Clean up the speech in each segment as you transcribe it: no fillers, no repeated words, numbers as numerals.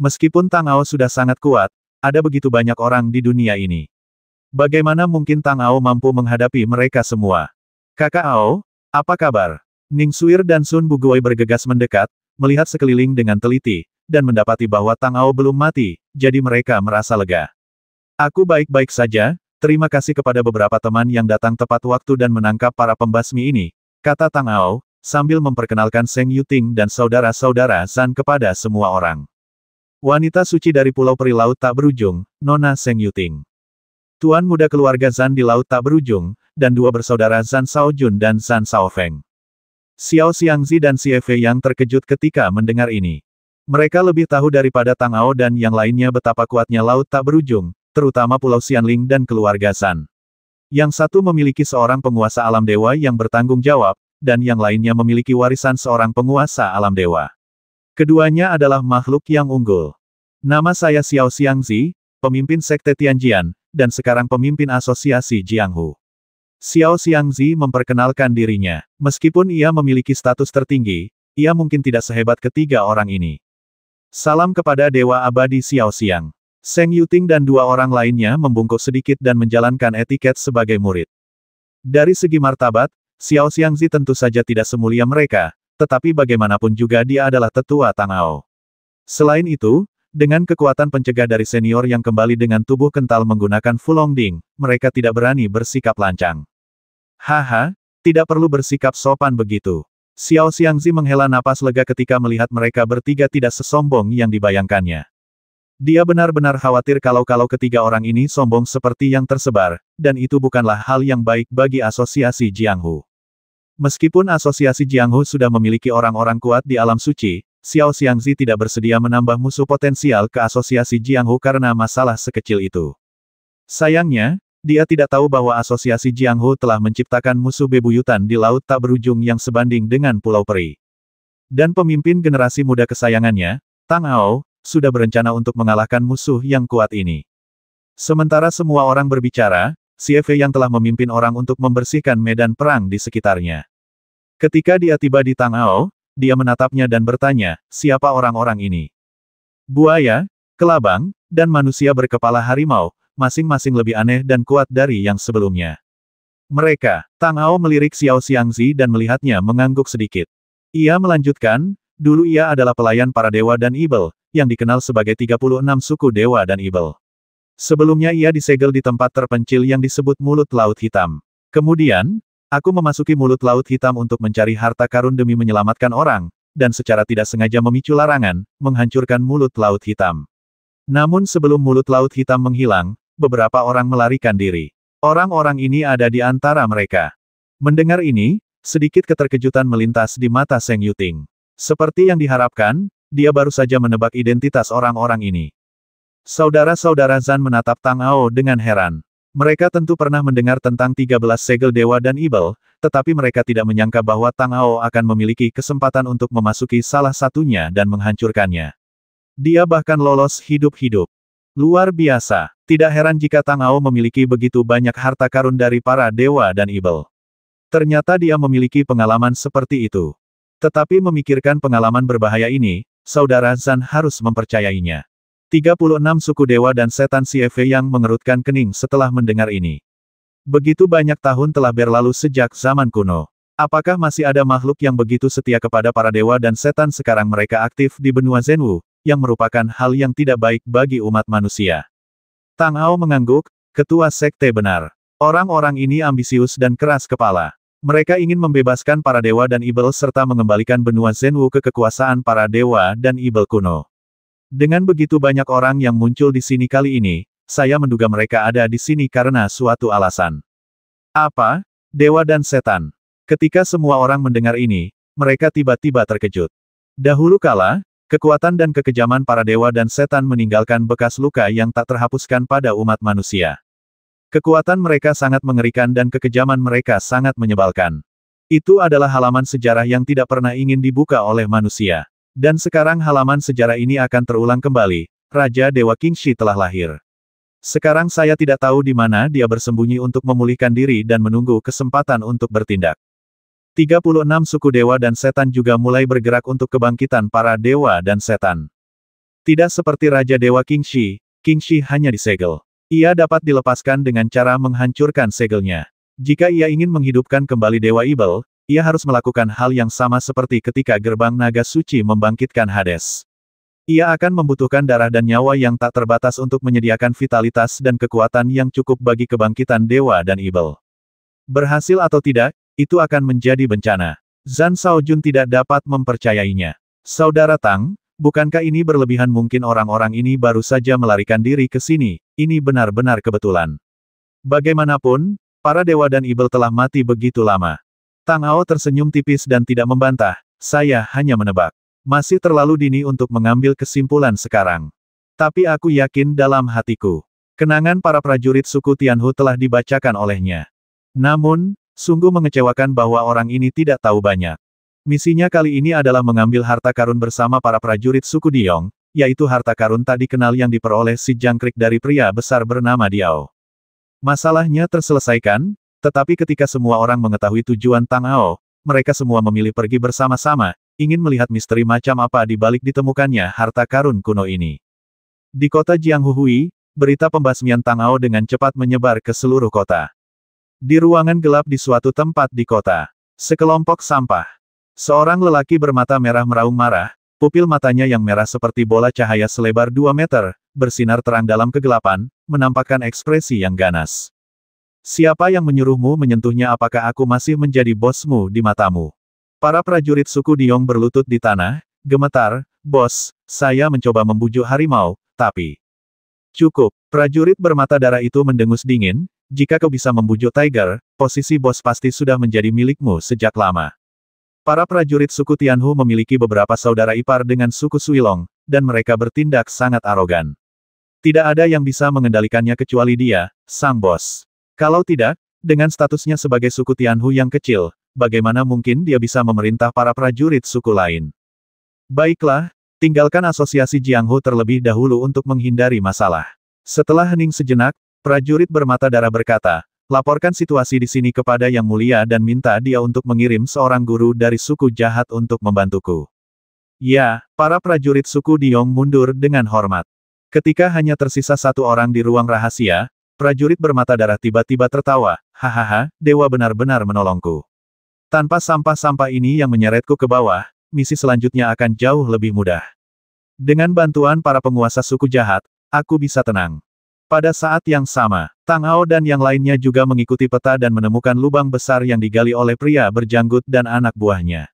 Meskipun Tang Ao sudah sangat kuat, ada begitu banyak orang di dunia ini. Bagaimana mungkin Tang Ao mampu menghadapi mereka semua? Kakak Ao, apa kabar? Ning Suir dan Sun Buguoi bergegas mendekat, melihat sekeliling dengan teliti, dan mendapati bahwa Tang Ao belum mati, jadi mereka merasa lega. Aku baik-baik saja, terima kasih kepada beberapa teman yang datang tepat waktu dan menangkap para pembasmi ini, kata Tang Ao, sambil memperkenalkan Seng Yuting dan saudara-saudara Zan kepada semua orang. Wanita suci dari Pulau Peri Laut Tak Berujung, Nona Seng Yuting. Tuan muda keluarga Zan di Laut Tak Berujung, dan dua bersaudara Zan Shaojun dan Zan Shaofeng. Xiao Xiangzi dan Xie Fei yang terkejut ketika mendengar ini. Mereka lebih tahu daripada Tang Ao dan yang lainnya betapa kuatnya Laut Tak Berujung, terutama Pulau Xianling dan keluarga Zan. Yang satu memiliki seorang penguasa alam dewa yang bertanggung jawab, dan yang lainnya memiliki warisan seorang penguasa alam dewa. Keduanya adalah makhluk yang unggul. Nama saya Xiao Xiangzi, pemimpin Sekte Tianjian, dan sekarang pemimpin Asosiasi Jianghu. Xiao Xiangzi memperkenalkan dirinya. Meskipun ia memiliki status tertinggi, ia mungkin tidak sehebat ketiga orang ini. Salam kepada Dewa Abadi Xiao Xiang. Seng Yuting dan dua orang lainnya membungkuk sedikit dan menjalankan etiket sebagai murid. Dari segi martabat, Xiao Xiangzi tentu saja tidak semulia mereka, tetapi bagaimanapun juga dia adalah tetua Tang Ao. Selain itu, dengan kekuatan pencegah dari senior yang kembali dengan tubuh kental menggunakan Fulong Ding, mereka tidak berani bersikap lancang. Haha, tidak perlu bersikap sopan begitu. Xiao Xiangzi menghela napas lega ketika melihat mereka bertiga tidak sesombong yang dibayangkannya. Dia benar-benar khawatir kalau ketiga orang ini sombong seperti yang tersebar, dan itu bukanlah hal yang baik bagi Asosiasi Jianghu. Meskipun Asosiasi Jianghu sudah memiliki orang-orang kuat di alam suci, Xiao Xiangzi tidak bersedia menambah musuh potensial ke Asosiasi Jianghu karena masalah sekecil itu. Sayangnya, dia tidak tahu bahwa Asosiasi Jianghu telah menciptakan musuh bebuyutan di Laut Tak Berujung yang sebanding dengan Pulau Peri. Dan pemimpin generasi muda kesayangannya, Tang Ao, sudah berencana untuk mengalahkan musuh yang kuat ini. Sementara semua orang berbicara, Xie Fei yang telah memimpin orang untuk membersihkan medan perang di sekitarnya. Ketika dia tiba di Tang Ao, dia menatapnya dan bertanya, siapa orang-orang ini? Buaya, kelabang, dan manusia berkepala harimau, masing-masing lebih aneh dan kuat dari yang sebelumnya. Mereka, Tang Ao melirik Xiao Xiangzi dan melihatnya mengangguk sedikit. Ia melanjutkan, dulu ia adalah pelayan para dewa dan ibel, yang dikenal sebagai 36 suku dewa dan ibel. Sebelumnya ia disegel di tempat terpencil yang disebut Mulut Laut Hitam. Kemudian, aku memasuki Mulut Laut Hitam untuk mencari harta karun demi menyelamatkan orang, dan secara tidak sengaja memicu larangan, menghancurkan Mulut Laut Hitam. Namun sebelum Mulut Laut Hitam menghilang, beberapa orang melarikan diri. Orang-orang ini ada di antara mereka. Mendengar ini, sedikit keterkejutan melintas di mata Seng Yuting. Seperti yang diharapkan, dia baru saja menebak identitas orang-orang ini. Saudara-saudara Zan menatap Tang Ao dengan heran. Mereka tentu pernah mendengar tentang 13 segel dewa dan ibel, tetapi mereka tidak menyangka bahwa Tang Ao akan memiliki kesempatan untuk memasuki salah satunya dan menghancurkannya. Dia bahkan lolos hidup-hidup. Luar biasa, tidak heran jika Tang Ao memiliki begitu banyak harta karun dari para dewa dan ibel. Ternyata dia memiliki pengalaman seperti itu. Tetapi memikirkan pengalaman berbahaya ini, saudara Zan harus mempercayainya. 36 suku dewa dan setan Xie Fei yang mengerutkan kening setelah mendengar ini. Begitu banyak tahun telah berlalu sejak zaman kuno. Apakah masih ada makhluk yang begitu setia kepada para dewa dan setan sekarang mereka aktif di benua Zhenwu, yang merupakan hal yang tidak baik bagi umat manusia? Tang Ao mengangguk, ketua sekte benar. Orang-orang ini ambisius dan keras kepala. Mereka ingin membebaskan para dewa dan ibel serta mengembalikan benua Zhenwu ke kekuasaan para dewa dan ibel kuno. Dengan begitu banyak orang yang muncul di sini kali ini, saya menduga mereka ada di sini karena suatu alasan. Apa? Dewa dan setan. Ketika semua orang mendengar ini, mereka tiba-tiba terkejut. Dahulu kala, kekuatan dan kekejaman para dewa dan setan meninggalkan bekas luka yang tak terhapuskan pada umat manusia. Kekuatan mereka sangat mengerikan dan kekejaman mereka sangat menyebalkan. Itu adalah halaman sejarah yang tidak pernah ingin dibuka oleh manusia. Dan sekarang halaman sejarah ini akan terulang kembali, Raja Dewa Qingxi telah lahir. Sekarang saya tidak tahu di mana dia bersembunyi untuk memulihkan diri dan menunggu kesempatan untuk bertindak. 36 suku dewa dan setan juga mulai bergerak untuk kebangkitan para dewa dan setan. Tidak seperti Raja Dewa Qingxi hanya disegel. Ia dapat dilepaskan dengan cara menghancurkan segelnya. Jika ia ingin menghidupkan kembali Dewa Ibel, ia harus melakukan hal yang sama seperti ketika gerbang naga suci membangkitkan Hades. Ia akan membutuhkan darah dan nyawa yang tak terbatas untuk menyediakan vitalitas dan kekuatan yang cukup bagi kebangkitan Dewa dan Ibel. Berhasil atau tidak, itu akan menjadi bencana. Zhang Shaojun tidak dapat mempercayainya. Saudara Tang, bukankah ini berlebihan? Mungkin orang-orang ini baru saja melarikan diri ke sini, ini benar-benar kebetulan. Bagaimanapun, para dewa dan Ibel telah mati begitu lama. Tang Ao tersenyum tipis dan tidak membantah, saya hanya menebak. Masih terlalu dini untuk mengambil kesimpulan sekarang. Tapi aku yakin dalam hatiku. Kenangan para prajurit suku Tianhu telah dibacakan olehnya. Namun, sungguh mengecewakan bahwa orang ini tidak tahu banyak. Misinya kali ini adalah mengambil harta karun bersama para prajurit suku Diong, yaitu harta karun tak dikenal yang diperoleh si jangkrik dari pria besar bernama Diao. Masalahnya terselesaikan, tetapi ketika semua orang mengetahui tujuan Tang Ao, mereka semua memilih pergi bersama-sama, ingin melihat misteri macam apa di balik ditemukannya harta karun kuno ini. Di kota Jianghuhui, berita pembasmian Tang Ao dengan cepat menyebar ke seluruh kota. Di ruangan gelap di suatu tempat di kota, sekelompok sampah. Seorang lelaki bermata merah meraung marah, pupil matanya yang merah seperti bola cahaya selebar 2 meter, bersinar terang dalam kegelapan, menampakkan ekspresi yang ganas. Siapa yang menyuruhmu menyentuhnya? Apakah aku masih menjadi bosmu di matamu? Para prajurit suku Diong berlutut di tanah, gemetar, bos, saya mencoba membujuk harimau, tapi... Cukup, prajurit bermata darah itu mendengus dingin, jika kau bisa membujuk Tiger, posisi bos pasti sudah menjadi milikmu sejak lama. Para prajurit suku Tianhu memiliki beberapa saudara ipar dengan suku Suilong, dan mereka bertindak sangat arogan. Tidak ada yang bisa mengendalikannya kecuali dia, sang bos. Kalau tidak, dengan statusnya sebagai suku Tianhu yang kecil, bagaimana mungkin dia bisa memerintah para prajurit suku lain? Baiklah, tinggalkan asosiasi Jianghu terlebih dahulu untuk menghindari masalah. Setelah hening sejenak, prajurit bermata darah berkata, laporkan situasi di sini kepada Yang Mulia dan minta dia untuk mengirim seorang guru dari suku jahat untuk membantuku. Ya, para prajurit suku Diong mundur dengan hormat. Ketika hanya tersisa satu orang di ruang rahasia, prajurit bermata darah tiba-tiba tertawa, hahaha, dewa benar-benar menolongku. Tanpa sampah-sampah ini yang menyeretku ke bawah, misi selanjutnya akan jauh lebih mudah. Dengan bantuan para penguasa suku jahat, aku bisa tenang. Pada saat yang sama, Tang Ao dan yang lainnya juga mengikuti peta dan menemukan lubang besar yang digali oleh pria berjanggut dan anak buahnya.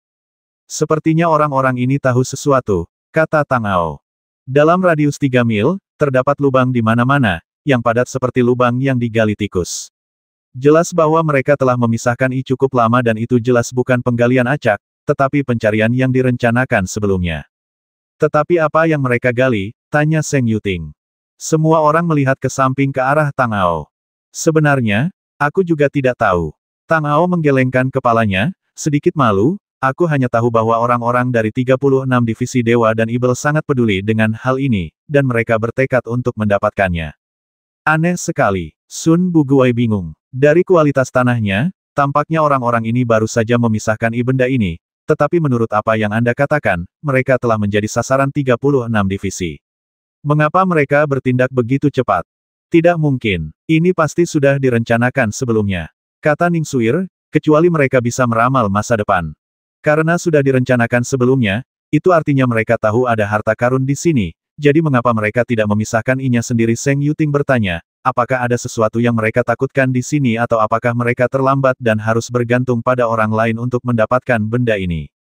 Sepertinya orang-orang ini tahu sesuatu, kata Tang Ao. Dalam radius 3 mil, terdapat lubang di mana-mana, yang padat seperti lubang yang digali tikus. Jelas bahwa mereka telah memisahkan cukup lama dan itu jelas bukan penggalian acak, tetapi pencarian yang direncanakan sebelumnya. Tetapi apa yang mereka gali? Tanya Seng Yuting. Semua orang melihat ke samping ke arah Tang Ao. Sebenarnya, aku juga tidak tahu. Tang Ao menggelengkan kepalanya, sedikit malu, aku hanya tahu bahwa orang-orang dari 36 divisi Dewa dan Ibel sangat peduli dengan hal ini, dan mereka bertekad untuk mendapatkannya. Aneh sekali, Sun Buguai bingung. Dari kualitas tanahnya, tampaknya orang-orang ini baru saja memisahkan benda ini, tetapi menurut apa yang Anda katakan, mereka telah menjadi sasaran 36 divisi. Mengapa mereka bertindak begitu cepat? Tidak mungkin, ini pasti sudah direncanakan sebelumnya. Kata Ning Suir, kecuali mereka bisa meramal masa depan. Karena sudah direncanakan sebelumnya, itu artinya mereka tahu ada harta karun di sini, jadi mengapa mereka tidak memisahkan inya sendiri? Seng Yuting bertanya, apakah ada sesuatu yang mereka takutkan di sini atau apakah mereka terlambat dan harus bergantung pada orang lain untuk mendapatkan benda ini?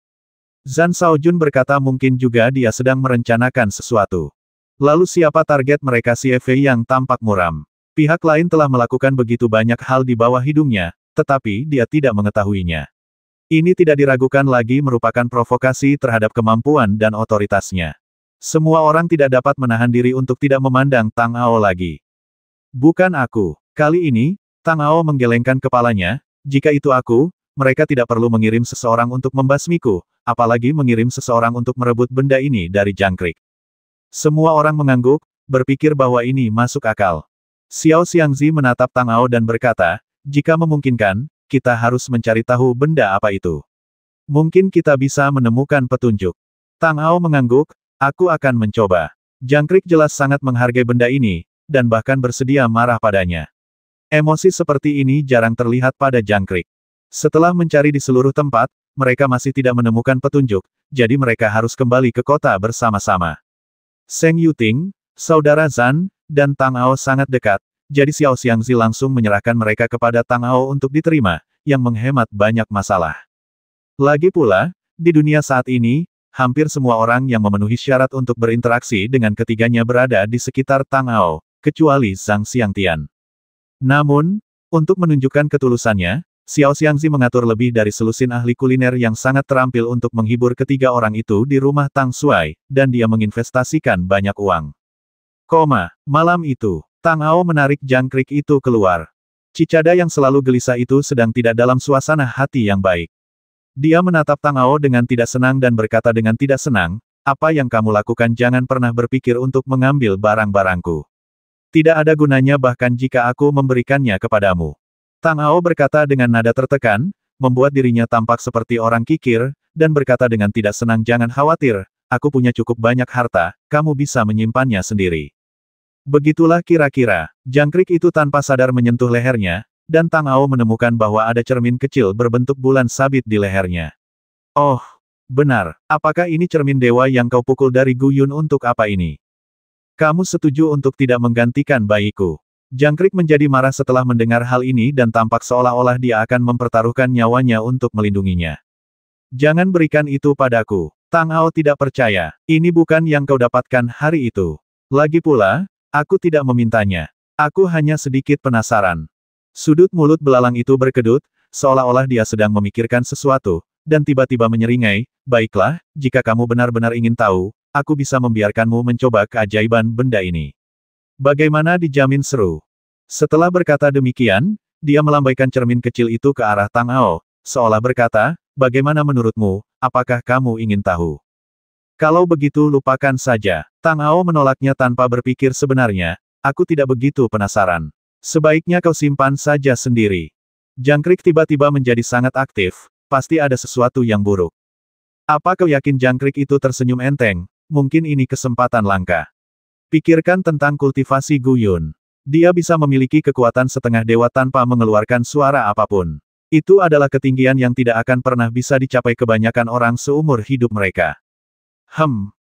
Zhang Shaojun berkata mungkin juga dia sedang merencanakan sesuatu. Lalu siapa target mereka? Si Fei yang tampak muram. Pihak lain telah melakukan begitu banyak hal di bawah hidungnya, tetapi dia tidak mengetahuinya. Ini tidak diragukan lagi merupakan provokasi terhadap kemampuan dan otoritasnya. Semua orang tidak dapat menahan diri untuk tidak memandang Tang Ao lagi. Bukan aku. Kali ini, Tang Ao menggelengkan kepalanya, jika itu aku, mereka tidak perlu mengirim seseorang untuk membasmiku, apalagi mengirim seseorang untuk merebut benda ini dari jangkrik. Semua orang mengangguk, berpikir bahwa ini masuk akal. Xiao Xiangzi menatap Tang Ao dan berkata, jika memungkinkan, kita harus mencari tahu benda apa itu. Mungkin kita bisa menemukan petunjuk. Tang Ao mengangguk, aku akan mencoba. Jangkrik jelas sangat menghargai benda ini, dan bahkan bersedia marah padanya. Emosi seperti ini jarang terlihat pada jangkrik. Setelah mencari di seluruh tempat, mereka masih tidak menemukan petunjuk, jadi mereka harus kembali ke kota bersama-sama. Seng Yuting, saudara Zan, dan Tang Ao sangat dekat, jadi Xiao Xiangzi langsung menyerahkan mereka kepada Tang Ao untuk diterima, yang menghemat banyak masalah. Lagi pula, di dunia saat ini, hampir semua orang yang memenuhi syarat untuk berinteraksi dengan ketiganya berada di sekitar Tang Ao, kecuali Zhang Xiangtian. Namun, untuk menunjukkan ketulusannya, Xiao Xiangzi mengatur lebih dari selusin ahli kuliner yang sangat terampil untuk menghibur ketiga orang itu di rumah Tang Shuai, dan dia menginvestasikan banyak uang. Malam itu, Tang Ao menarik jangkrik itu keluar. Cicada yang selalu gelisah itu sedang tidak dalam suasana hati yang baik. Dia menatap Tang Ao dengan tidak senang dan berkata dengan tidak senang, "Apa yang kamu lakukan jangan pernah berpikir untuk mengambil barang-barangku. Tidak ada gunanya bahkan jika aku memberikannya kepadamu." Tang Ao berkata dengan nada tertekan, membuat dirinya tampak seperti orang kikir, dan berkata dengan tidak senang, "Jangan khawatir, aku punya cukup banyak harta, kamu bisa menyimpannya sendiri." Begitulah kira-kira, jangkrik itu tanpa sadar menyentuh lehernya, dan Tang Ao menemukan bahwa ada cermin kecil berbentuk bulan sabit di lehernya. "Oh, benar, apakah ini cermin dewa yang kau pukul dari Gu Yun untuk apa ini? Kamu setuju untuk tidak menggantikan bayiku?" Jangkrik menjadi marah setelah mendengar hal ini dan tampak seolah-olah dia akan mempertaruhkan nyawanya untuk melindunginya. "Jangan berikan itu padaku." Tang Ao tidak percaya. "Ini bukan yang kau dapatkan hari itu. Lagi pula, aku tidak memintanya. Aku hanya sedikit penasaran." Sudut mulut belalang itu berkedut, seolah-olah dia sedang memikirkan sesuatu, dan tiba-tiba menyeringai, "Baiklah, jika kamu benar-benar ingin tahu, aku bisa membiarkanmu mencoba keajaiban benda ini. Bagaimana dijamin seru?" Setelah berkata demikian, dia melambaikan cermin kecil itu ke arah Tang Ao, seolah berkata, "Bagaimana menurutmu, apakah kamu ingin tahu?" "Kalau begitu lupakan saja." Tang Ao menolaknya tanpa berpikir sebenarnya, "Aku tidak begitu penasaran. Sebaiknya kau simpan saja sendiri." Jangkrik tiba-tiba menjadi sangat aktif, pasti ada sesuatu yang buruk. "Apa kau yakin?" Jangkrik itu tersenyum enteng, "Mungkin ini kesempatan langka. Pikirkan tentang kultivasi Gu Yun. Dia bisa memiliki kekuatan setengah dewa tanpa mengeluarkan suara apapun. Itu adalah ketinggian yang tidak akan pernah bisa dicapai kebanyakan orang seumur hidup mereka."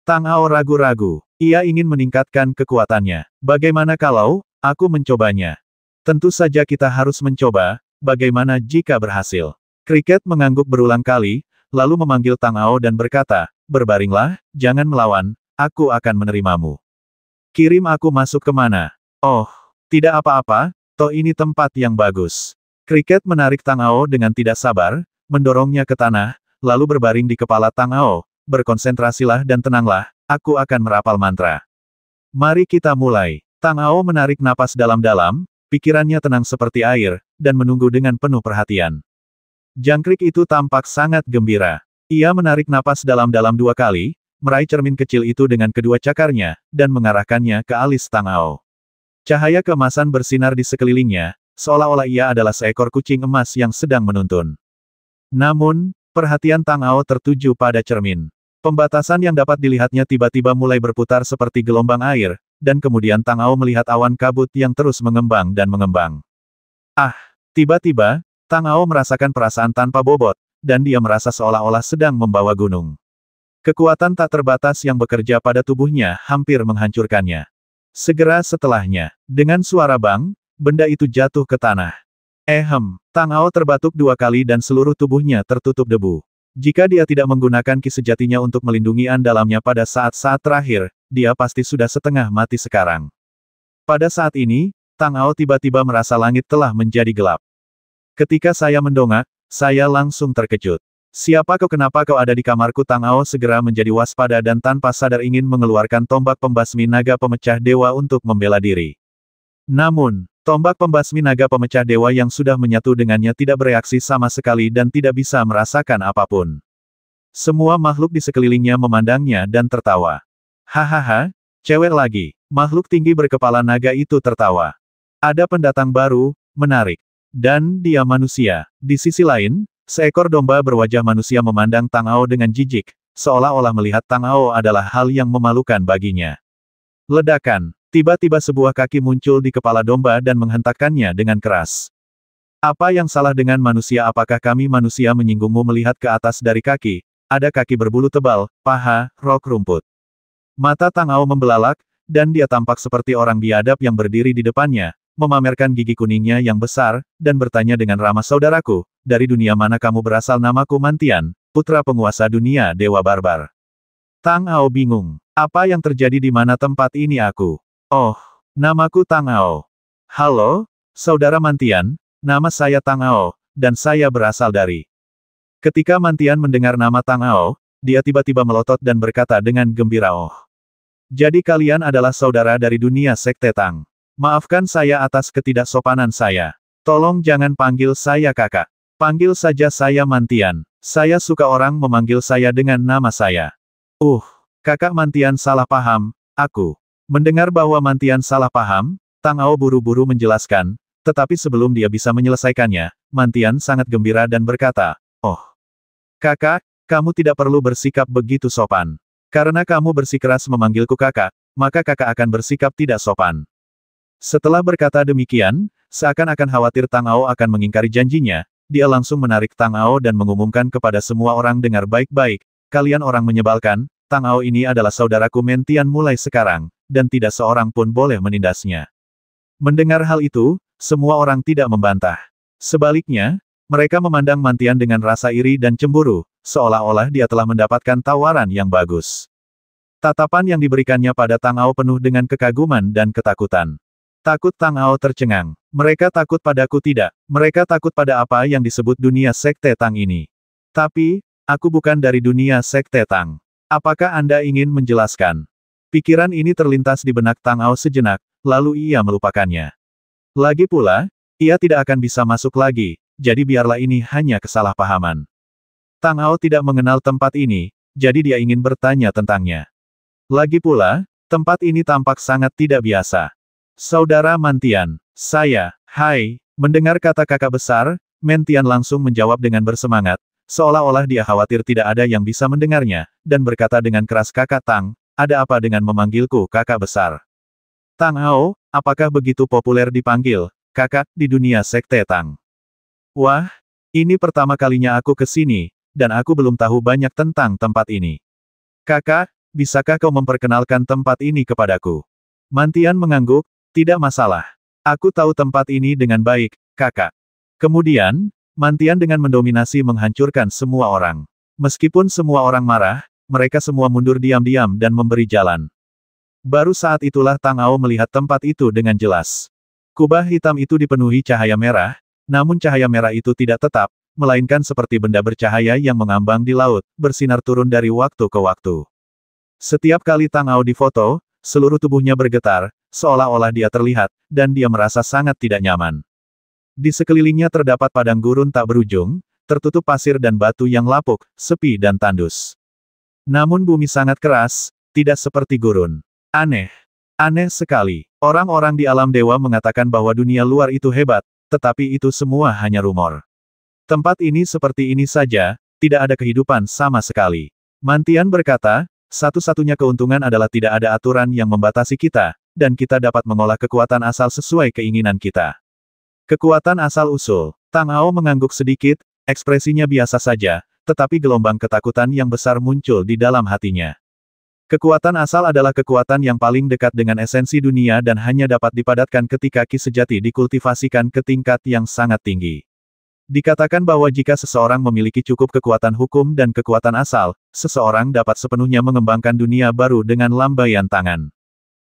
Tang Ao ragu-ragu. Ia ingin meningkatkan kekuatannya. "Bagaimana kalau aku mencobanya?" "Tentu saja kita harus mencoba, bagaimana jika berhasil?" Kriket mengangguk berulang kali, lalu memanggil Tang Ao dan berkata, "Berbaringlah, jangan melawan, aku akan menerimamu." "Kirim aku masuk kemana?" "Oh, tidak apa-apa, toh ini tempat yang bagus." Kriket menarik Tang Ao dengan tidak sabar, mendorongnya ke tanah, lalu berbaring di kepala Tang Ao, "Berkonsentrasilah dan tenanglah, aku akan merapal mantra." "Mari kita mulai." Tang Ao menarik napas dalam-dalam, pikirannya tenang seperti air, dan menunggu dengan penuh perhatian. Jangkrik itu tampak sangat gembira. Ia menarik napas dalam-dalam 2 kali, meraih cermin kecil itu dengan kedua cakarnya, dan mengarahkannya ke alis Tang Ao. Cahaya keemasan bersinar di sekelilingnya, seolah-olah ia adalah seekor kucing emas yang sedang menuntun. Namun, perhatian Tang Ao tertuju pada cermin. Pembatasan yang dapat dilihatnya tiba-tiba mulai berputar seperti gelombang air, dan kemudian Tang Ao melihat awan kabut yang terus mengembang dan mengembang. Tiba-tiba, Tang Ao merasakan perasaan tanpa bobot, dan dia merasa seolah-olah sedang membawa gunung. Kekuatan tak terbatas yang bekerja pada tubuhnya hampir menghancurkannya. Segera setelahnya, dengan suara bang, benda itu jatuh ke tanah. Tang Ao terbatuk 2 kali dan seluruh tubuhnya tertutup debu. Jika dia tidak menggunakan ki sejatinya untuk melindungi dalamnya pada saat-saat terakhir, dia pasti sudah setengah mati sekarang. Pada saat ini, Tang Ao tiba-tiba merasa langit telah menjadi gelap. "Ketika saya mendongak, saya langsung terkejut. Siapa kau? Kenapa kau ada di kamarku?" Tang Ao segera menjadi waspada dan tanpa sadar ingin mengeluarkan tombak pembasmi naga pemecah dewa untuk membela diri. Namun, tombak pembasmi naga pemecah dewa yang sudah menyatu dengannya tidak bereaksi sama sekali dan tidak bisa merasakan apapun. Semua makhluk di sekelilingnya memandangnya dan tertawa. "Hahaha, cewek lagi." Makhluk tinggi berkepala naga itu tertawa. "Ada pendatang baru, menarik. Dan dia manusia." Di sisi lain, seekor domba berwajah manusia memandang Tang Ao dengan jijik, seolah-olah melihat Tang Ao adalah hal yang memalukan baginya. Ledakan. Tiba-tiba sebuah kaki muncul di kepala domba dan menghentakkannya dengan keras. Apa yang salah dengan manusia? Apakah kami manusia menyinggungmu? Melihat ke atas dari kaki, ada kaki berbulu tebal, paha, rok rumput. Mata Tang Ao membelalak, dan dia tampak seperti orang biadab yang berdiri di depannya, memamerkan gigi kuningnya yang besar, dan bertanya dengan ramah, saudaraku, dari dunia mana kamu berasal? Namaku Mantian, putra penguasa dunia Dewa Barbar. Tang Ao bingung. Apa yang terjadi? Di mana tempat ini? Aku. Oh, namaku Tang Ao. Halo, saudara Mantian, nama saya Tang Ao, dan saya berasal dari... Ketika Mantian mendengar nama Tang Ao, dia tiba-tiba melotot dan berkata dengan gembira, oh. Jadi kalian adalah saudara dari dunia Sekte Tang. Maafkan saya atas ketidaksopanan saya. Tolong jangan panggil saya kakak. Panggil saja saya Mantian. Saya suka orang memanggil saya dengan nama saya. Kakak Mantian salah paham, aku. Mendengar bahwa Mantian salah paham, Tang Ao buru-buru menjelaskan, tetapi sebelum dia bisa menyelesaikannya, Mantian sangat gembira dan berkata, oh. Kakak, kamu tidak perlu bersikap begitu sopan. Karena kamu bersikeras memanggilku kakak, maka kakak akan bersikap tidak sopan. Setelah berkata demikian, seakan-akan khawatir Tang Ao akan mengingkari janjinya, dia langsung menarik Tang Ao dan mengumumkan kepada semua orang, dengar baik-baik, kalian orang menyebalkan, Tang Ao ini adalah saudaraku Mantian mulai sekarang, dan tidak seorang pun boleh menindasnya. Mendengar hal itu, semua orang tidak membantah. Sebaliknya, mereka memandang Mantian dengan rasa iri dan cemburu, seolah-olah dia telah mendapatkan tawaran yang bagus. Tatapan yang diberikannya pada Tang Ao penuh dengan kekaguman dan ketakutan. Takut? Tang Ao tercengang. Mereka takut padaku? Tidak. Mereka takut pada apa yang disebut dunia Sekte Tang ini. Tapi, aku bukan dari dunia Sekte Tang. Apakah Anda ingin menjelaskan? Pikiran ini terlintas di benak Tang Ao sejenak, lalu ia melupakannya. Lagi pula, ia tidak akan bisa masuk lagi, jadi biarlah ini hanya kesalahpahaman. Tang Ao tidak mengenal tempat ini, jadi dia ingin bertanya tentangnya. Lagi pula, tempat ini tampak sangat tidak biasa. Saudara Mantian, hai, mendengar kata kakak besar, Mantian langsung menjawab dengan bersemangat, seolah-olah dia khawatir tidak ada yang bisa mendengarnya, dan berkata dengan keras, kakak Tang, ada apa dengan memanggilku kakak besar? Tang Ao, apakah begitu populer dipanggil kakak di dunia Sekte Tang? Wah, ini pertama kalinya aku ke sini, dan aku belum tahu banyak tentang tempat ini. Kakak, bisakah kau memperkenalkan tempat ini kepadaku? Mantian mengangguk, tidak masalah. Aku tahu tempat ini dengan baik, kakak. Kemudian, Mantian dengan mendominasi menghancurkan semua orang. Meskipun semua orang marah, mereka semua mundur diam-diam dan memberi jalan. Baru saat itulah Tang Ao melihat tempat itu dengan jelas. Kubah hitam itu dipenuhi cahaya merah, namun cahaya merah itu tidak tetap, melainkan seperti benda bercahaya yang mengambang di laut, bersinar turun dari waktu ke waktu. Setiap kali Tang Ao difoto, seluruh tubuhnya bergetar, seolah-olah dia terlihat, dan dia merasa sangat tidak nyaman. Di sekelilingnya terdapat padang gurun tak berujung, tertutup pasir dan batu yang lapuk, sepi dan tandus. Namun bumi sangat keras, tidak seperti gurun. Aneh. Aneh sekali. Orang-orang di alam dewa mengatakan bahwa dunia luar itu hebat, tetapi itu semua hanya rumor. Tempat ini seperti ini saja, tidak ada kehidupan sama sekali. Mantian berkata, satu-satunya keuntungan adalah tidak ada aturan yang membatasi kita, dan kita dapat mengolah kekuatan asal sesuai keinginan kita. Kekuatan asal usul. Tang Ao mengangguk sedikit, ekspresinya biasa saja, tetapi gelombang ketakutan yang besar muncul di dalam hatinya. Kekuatan asal adalah kekuatan yang paling dekat dengan esensi dunia dan hanya dapat dipadatkan ketika ki sejati dikultivasikan ke tingkat yang sangat tinggi. Dikatakan bahwa jika seseorang memiliki cukup kekuatan hukum dan kekuatan asal, seseorang dapat sepenuhnya mengembangkan dunia baru dengan lambaian tangan.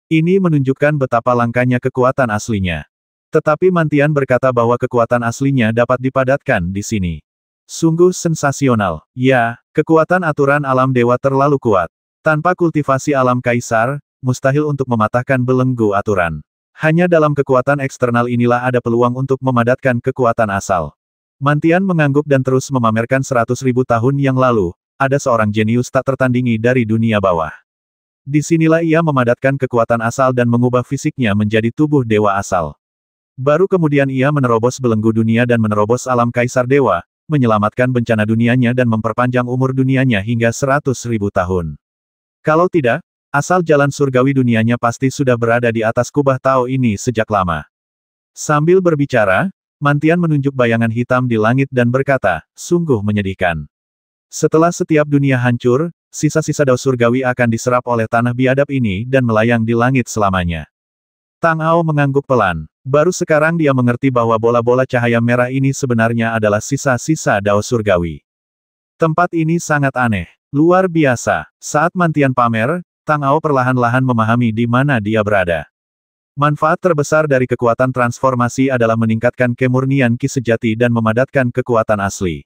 Ini menunjukkan betapa langkanya kekuatan aslinya. Tetapi Mantian berkata bahwa kekuatan aslinya dapat dipadatkan di sini. Sungguh sensasional. Ya, kekuatan aturan alam dewa terlalu kuat. Tanpa kultivasi alam kaisar, mustahil untuk mematahkan belenggu aturan. Hanya dalam kekuatan eksternal inilah ada peluang untuk memadatkan kekuatan asal. Mantian mengangguk dan terus memamerkan 100.000 tahun yang lalu, ada seorang jenius tak tertandingi dari dunia bawah. Disinilah ia memadatkan kekuatan asal dan mengubah fisiknya menjadi tubuh dewa asal. Baru kemudian ia menerobos belenggu dunia dan menerobos alam kaisar dewa, menyelamatkan bencana dunianya dan memperpanjang umur dunianya hingga 100.000 tahun. Kalau tidak, Asal jalan surgawi dunianya pasti sudah berada di atas kubah Tao ini sejak lama. Sambil berbicara, Mantian menunjuk bayangan hitam di langit dan berkata, sungguh menyedihkan. Setelah setiap dunia hancur, sisa-sisa Dao surgawi akan diserap oleh tanah biadab ini dan melayang di langit selamanya. Tang Ao mengangguk pelan. Baru sekarang dia mengerti bahwa bola-bola cahaya merah ini sebenarnya adalah sisa-sisa Dao surgawi. Tempat ini sangat aneh. Luar biasa. Saat Mantian pamer, Tang Ao perlahan-lahan memahami di mana dia berada. Manfaat terbesar dari kekuatan transformasi adalah meningkatkan kemurnian ki sejati dan memadatkan kekuatan asli.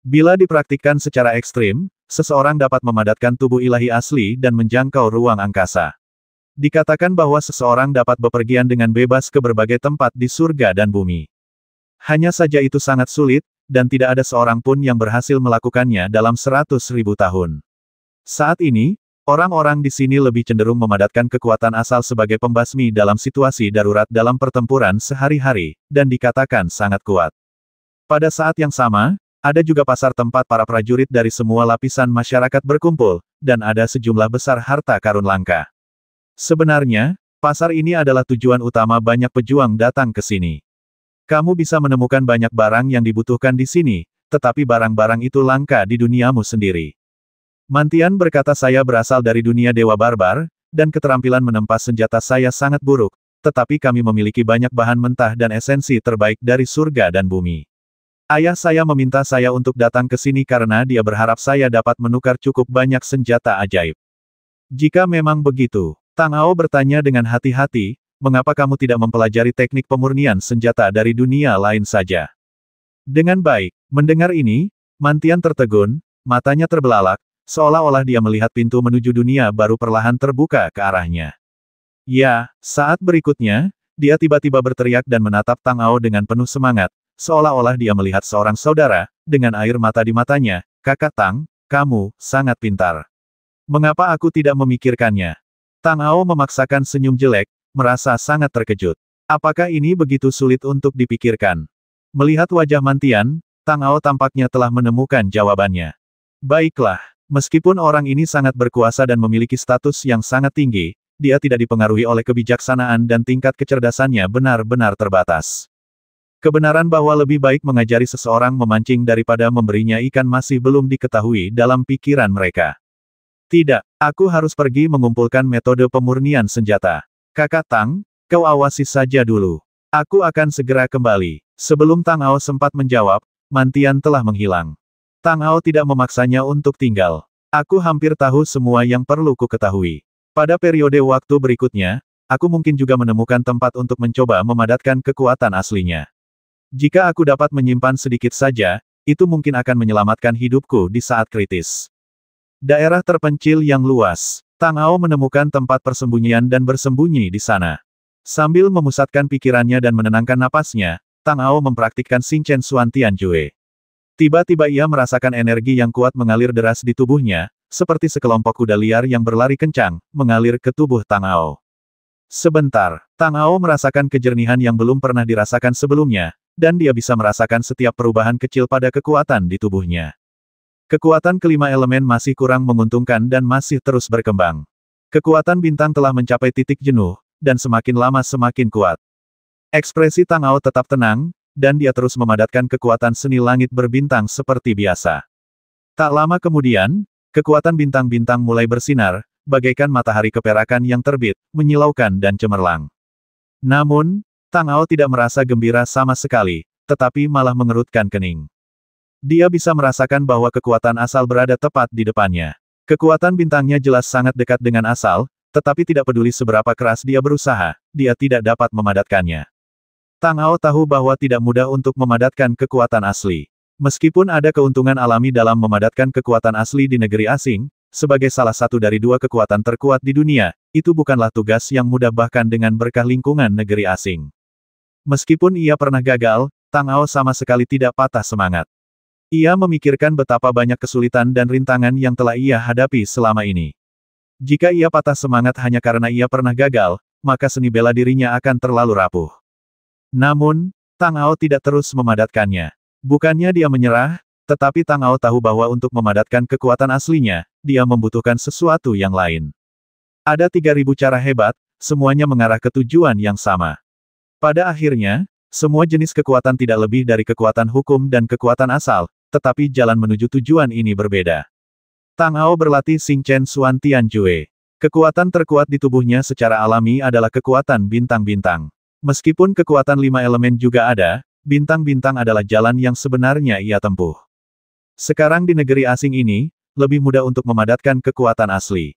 Bila dipraktikkan secara ekstrim, seseorang dapat memadatkan tubuh ilahi asli dan menjangkau ruang angkasa. Dikatakan bahwa seseorang dapat bepergian dengan bebas ke berbagai tempat di surga dan bumi. Hanya saja itu sangat sulit, dan tidak ada seorang pun yang berhasil melakukannya dalam 100.000 tahun. Saat ini, orang-orang di sini lebih cenderung memadatkan kekuatan asal sebagai pembasmi dalam situasi darurat dalam pertempuran sehari-hari, dan dikatakan sangat kuat. Pada saat yang sama, ada juga pasar tempat para prajurit dari semua lapisan masyarakat berkumpul, dan ada sejumlah besar harta karun langka. Sebenarnya, pasar ini adalah tujuan utama banyak pejuang datang ke sini. Kamu bisa menemukan banyak barang yang dibutuhkan di sini, tetapi barang-barang itu langka di duniamu sendiri. Mantian berkata, saya berasal dari dunia dewa barbar, dan keterampilan menempas senjata saya sangat buruk, tetapi kami memiliki banyak bahan mentah dan esensi terbaik dari surga dan bumi. Ayah saya meminta saya untuk datang ke sini karena dia berharap saya dapat menukar cukup banyak senjata ajaib. Jika memang begitu, Tang Ao bertanya dengan hati-hati, mengapa kamu tidak mempelajari teknik pemurnian senjata dari dunia lain saja? Dengan baik, mendengar ini, Mantian tertegun, matanya terbelalak, seolah-olah dia melihat pintu menuju dunia baru perlahan terbuka ke arahnya. Ya, saat berikutnya, dia tiba-tiba berteriak dan menatap Tang Ao dengan penuh semangat, seolah-olah dia melihat seorang saudara, dengan air mata di matanya, Kakak Tang, kamu sangat pintar. Mengapa aku tidak memikirkannya? Tang Ao memaksakan senyum jelek, merasa sangat terkejut. Apakah ini begitu sulit untuk dipikirkan? Melihat wajah Mantian, Tang Ao tampaknya telah menemukan jawabannya. Baiklah. Meskipun orang ini sangat berkuasa dan memiliki status yang sangat tinggi, dia tidak dipengaruhi oleh kebijaksanaan dan tingkat kecerdasannya benar-benar terbatas. Kebenaran bahwa lebih baik mengajari seseorang memancing daripada memberinya ikan masih belum diketahui dalam pikiran mereka. Tidak, aku harus pergi mengumpulkan metode pemurnian senjata. Kakak Tang, kau awasi saja dulu. Aku akan segera kembali. Sebelum Tang Ao sempat menjawab, Mantian telah menghilang. Tang Ao tidak memaksanya untuk tinggal. Aku hampir tahu semua yang perlu ku ketahui. Pada periode waktu berikutnya, aku mungkin juga menemukan tempat untuk mencoba memadatkan kekuatan aslinya. Jika aku dapat menyimpan sedikit saja, itu mungkin akan menyelamatkan hidupku di saat kritis. Daerah terpencil yang luas. Tang Ao menemukan tempat persembunyian dan bersembunyi di sana. Sambil memusatkan pikirannya dan menenangkan napasnya, Tang Ao mempraktikkan Xingchen Xuan Tianjue. Tiba-tiba ia merasakan energi yang kuat mengalir deras di tubuhnya, seperti sekelompok kuda liar yang berlari kencang, mengalir ke tubuh Tang Ao. Sebentar, Tang Ao merasakan kejernihan yang belum pernah dirasakan sebelumnya, dan dia bisa merasakan setiap perubahan kecil pada kekuatan di tubuhnya. Kekuatan kelima elemen masih kurang menguntungkan dan masih terus berkembang. Kekuatan bintang telah mencapai titik jenuh, dan semakin lama semakin kuat. Ekspresi Tang Ao tetap tenang, dan dia terus memadatkan kekuatan seni langit berbintang seperti biasa. Tak lama kemudian, kekuatan bintang-bintang mulai bersinar, bagaikan matahari keperakan yang terbit, menyilaukan dan cemerlang. Namun, Tang Ao tidak merasa gembira sama sekali, tetapi malah mengerutkan kening. Dia bisa merasakan bahwa kekuatan asal berada tepat di depannya. Kekuatan bintangnya jelas sangat dekat dengan asal, tetapi tidak peduli seberapa keras dia berusaha, dia tidak dapat memadatkannya. Tang Ao tahu bahwa tidak mudah untuk memadatkan kekuatan asli. Meskipun ada keuntungan alami dalam memadatkan kekuatan asli di negeri asing, sebagai salah satu dari dua kekuatan terkuat di dunia, itu bukanlah tugas yang mudah bahkan dengan berkah lingkungan negeri asing. Meskipun ia pernah gagal, Tang Ao sama sekali tidak patah semangat. Ia memikirkan betapa banyak kesulitan dan rintangan yang telah ia hadapi selama ini. Jika ia patah semangat hanya karena ia pernah gagal, maka seni bela dirinya akan terlalu rapuh. Namun, Tang Ao tidak terus memadatkannya. Bukannya dia menyerah, tetapi Tang Ao tahu bahwa untuk memadatkan kekuatan aslinya, dia membutuhkan sesuatu yang lain. Ada 3.000 cara hebat, semuanya mengarah ke tujuan yang sama. Pada akhirnya, semua jenis kekuatan tidak lebih dari kekuatan hukum dan kekuatan asal, tetapi jalan menuju tujuan ini berbeda. Tang Ao berlatih Xing Chen Xuan Tian Jue. Kekuatan terkuat di tubuhnya secara alami adalah kekuatan bintang-bintang. Meskipun kekuatan 5 elemen juga ada, bintang-bintang adalah jalan yang sebenarnya ia tempuh. Sekarang di negeri asing ini, lebih mudah untuk memadatkan kekuatan asli.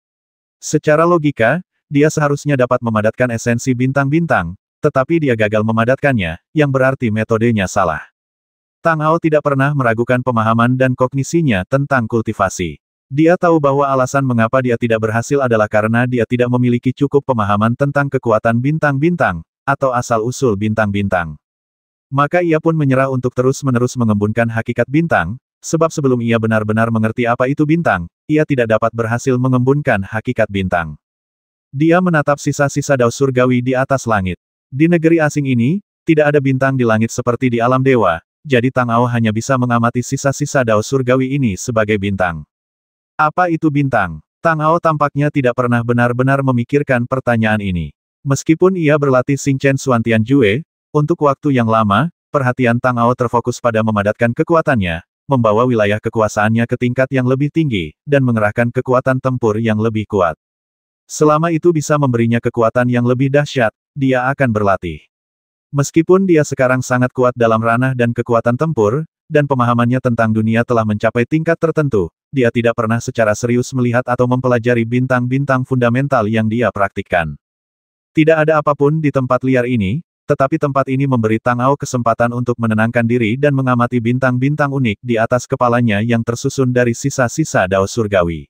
Secara logika, dia seharusnya dapat memadatkan esensi bintang-bintang, tetapi dia gagal memadatkannya, yang berarti metodenya salah. Tang Ao tidak pernah meragukan pemahaman dan kognisinya tentang kultivasi. Dia tahu bahwa alasan mengapa dia tidak berhasil adalah karena dia tidak memiliki cukup pemahaman tentang kekuatan bintang-bintang, atau asal-usul bintang-bintang. Maka ia pun menyerah untuk terus-menerus mengembunkan hakikat bintang, sebab sebelum ia benar-benar mengerti apa itu bintang, ia tidak dapat berhasil mengembunkan hakikat bintang. Dia menatap sisa-sisa dao surgawi di atas langit. Di negeri asing ini, tidak ada bintang di langit seperti di alam dewa, jadi Tang Ao hanya bisa mengamati sisa-sisa dao surgawi ini sebagai bintang. Apa itu bintang? Tang Ao tampaknya tidak pernah benar-benar memikirkan pertanyaan ini. Meskipun ia berlatih Xing Chen Xuan Tian Jue, untuk waktu yang lama, perhatian Tang Ao terfokus pada memadatkan kekuatannya, membawa wilayah kekuasaannya ke tingkat yang lebih tinggi, dan mengerahkan kekuatan tempur yang lebih kuat. Selama itu bisa memberinya kekuatan yang lebih dahsyat, dia akan berlatih. Meskipun dia sekarang sangat kuat dalam ranah dan kekuatan tempur, dan pemahamannya tentang dunia telah mencapai tingkat tertentu, dia tidak pernah secara serius melihat atau mempelajari bintang-bintang fundamental yang dia praktikkan. Tidak ada apapun di tempat liar ini, tetapi tempat ini memberi Tang Ao kesempatan untuk menenangkan diri dan mengamati bintang-bintang unik di atas kepalanya yang tersusun dari sisa-sisa dao surgawi.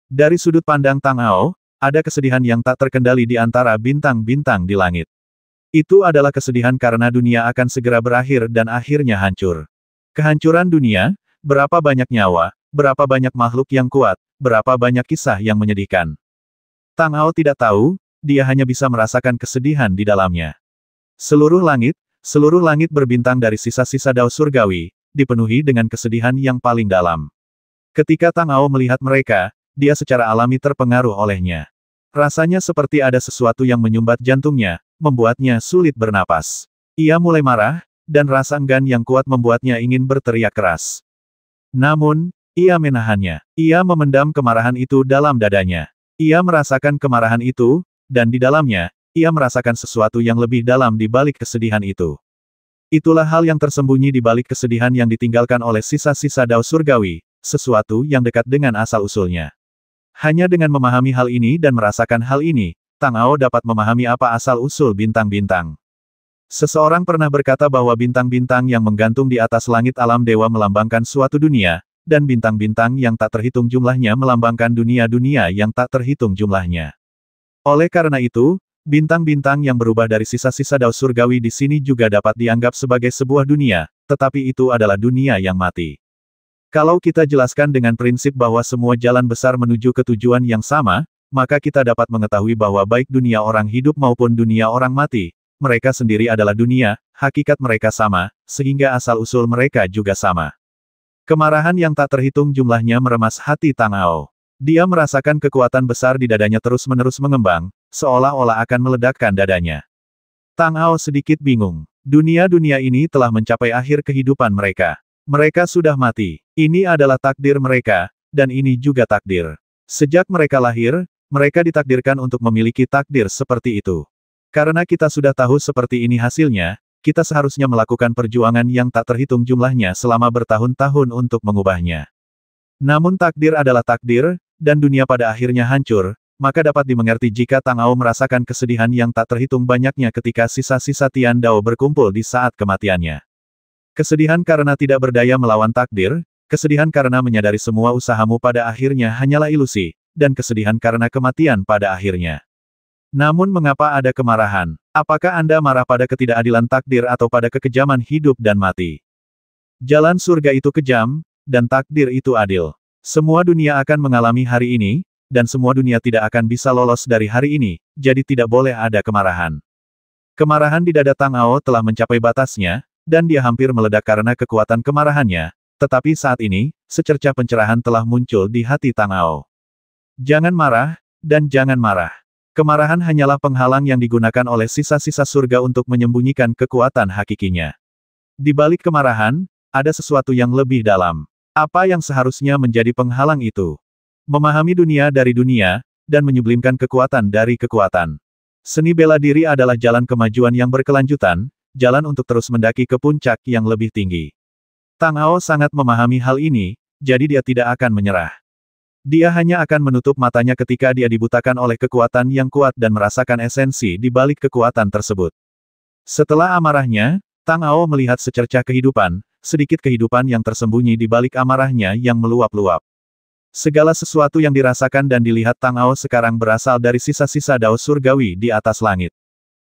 Dari sudut pandang Tang Ao, ada kesedihan yang tak terkendali di antara bintang-bintang di langit. Itu adalah kesedihan karena dunia akan segera berakhir dan akhirnya hancur. Kehancuran dunia, berapa banyak nyawa, berapa banyak makhluk yang kuat, berapa banyak kisah yang menyedihkan. Tang Ao tidak tahu, dia hanya bisa merasakan kesedihan di dalamnya. Seluruh langit berbintang dari sisa-sisa dao surgawi, dipenuhi dengan kesedihan yang paling dalam. Ketika Tang Ao melihat mereka, dia secara alami terpengaruh olehnya. Rasanya seperti ada sesuatu yang menyumbat jantungnya, membuatnya sulit bernapas. Ia mulai marah, dan rasa enggan yang kuat membuatnya ingin berteriak keras. Namun, ia menahannya. Ia memendam kemarahan itu dalam dadanya. Ia merasakan kemarahan itu, dan di dalamnya, ia merasakan sesuatu yang lebih dalam di balik kesedihan itu. Itulah hal yang tersembunyi di balik kesedihan yang ditinggalkan oleh sisa-sisa dao surgawi, sesuatu yang dekat dengan asal-usulnya. Hanya dengan memahami hal ini dan merasakan hal ini, Tang Ao dapat memahami apa asal-usul bintang-bintang. Seseorang pernah berkata bahwa bintang-bintang yang menggantung di atas langit alam dewa melambangkan suatu dunia, dan bintang-bintang yang tak terhitung jumlahnya melambangkan dunia-dunia yang tak terhitung jumlahnya. Oleh karena itu, bintang-bintang yang berubah dari sisa-sisa dao surgawi di sini juga dapat dianggap sebagai sebuah dunia, tetapi itu adalah dunia yang mati. Kalau kita jelaskan dengan prinsip bahwa semua jalan besar menuju ke tujuan yang sama, maka kita dapat mengetahui bahwa baik dunia orang hidup maupun dunia orang mati, mereka sendiri adalah dunia, hakikat mereka sama, sehingga asal-usul mereka juga sama. Kemarahan yang tak terhitung jumlahnya meremas hati Tang Ao. Dia merasakan kekuatan besar di dadanya terus-menerus mengembang, seolah-olah akan meledakkan dadanya. Tang Ao sedikit bingung. Dunia-dunia ini telah mencapai akhir kehidupan mereka. Mereka sudah mati. Ini adalah takdir mereka, dan ini juga takdir. Sejak mereka lahir, mereka ditakdirkan untuk memiliki takdir seperti itu. Karena kita sudah tahu seperti ini hasilnya, kita seharusnya melakukan perjuangan yang tak terhitung jumlahnya selama bertahun-tahun untuk mengubahnya. Namun takdir adalah takdir, dan dunia pada akhirnya hancur, maka dapat dimengerti jika Tang Ao merasakan kesedihan yang tak terhitung banyaknya ketika sisa-sisa Tian Dao berkumpul di saat kematiannya. Kesedihan karena tidak berdaya melawan takdir, kesedihan karena menyadari semua usahamu pada akhirnya hanyalah ilusi, dan kesedihan karena kematian pada akhirnya. Namun mengapa ada kemarahan? Apakah Anda marah pada ketidakadilan takdir atau pada kekejaman hidup dan mati? Jalan surga itu kejam, dan takdir itu adil. Semua dunia akan mengalami hari ini, dan semua dunia tidak akan bisa lolos dari hari ini, jadi tidak boleh ada kemarahan. Kemarahan di dada Tang Ao telah mencapai batasnya, dan dia hampir meledak karena kekuatan kemarahannya, tetapi saat ini, secercah pencerahan telah muncul di hati Tang Ao. Jangan marah, dan jangan marah. Kemarahan hanyalah penghalang yang digunakan oleh sisa-sisa surga untuk menyembunyikan kekuatan hakikinya. Di balik kemarahan, ada sesuatu yang lebih dalam. Apa yang seharusnya menjadi penghalang itu? Memahami dunia dari dunia, dan menyublimkan kekuatan dari kekuatan. Seni bela diri adalah jalan kemajuan yang berkelanjutan, jalan untuk terus mendaki ke puncak yang lebih tinggi. Tang Ao sangat memahami hal ini, jadi dia tidak akan menyerah. Dia hanya akan menutup matanya ketika dia dibutakan oleh kekuatan yang kuat dan merasakan esensi di balik kekuatan tersebut. Setelah amarahnya, Tang Ao melihat secercah kehidupan, sedikit kehidupan yang tersembunyi di balik amarahnya yang meluap-luap. Segala sesuatu yang dirasakan dan dilihat Tang Ao sekarang berasal dari sisa-sisa dao surgawi di atas langit.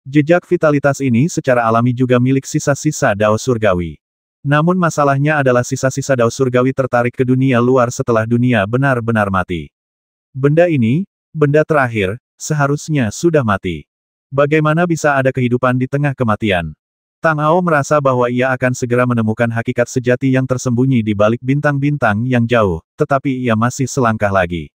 Jejak vitalitas ini secara alami juga milik sisa-sisa dao surgawi. Namun masalahnya adalah sisa-sisa dao surgawi tertarik ke dunia luar setelah dunia benar-benar mati. Benda ini, benda terakhir, seharusnya sudah mati. Bagaimana bisa ada kehidupan di tengah kematian? Tang Ao merasa bahwa ia akan segera menemukan hakikat sejati yang tersembunyi di balik bintang-bintang yang jauh, tetapi ia masih selangkah lagi.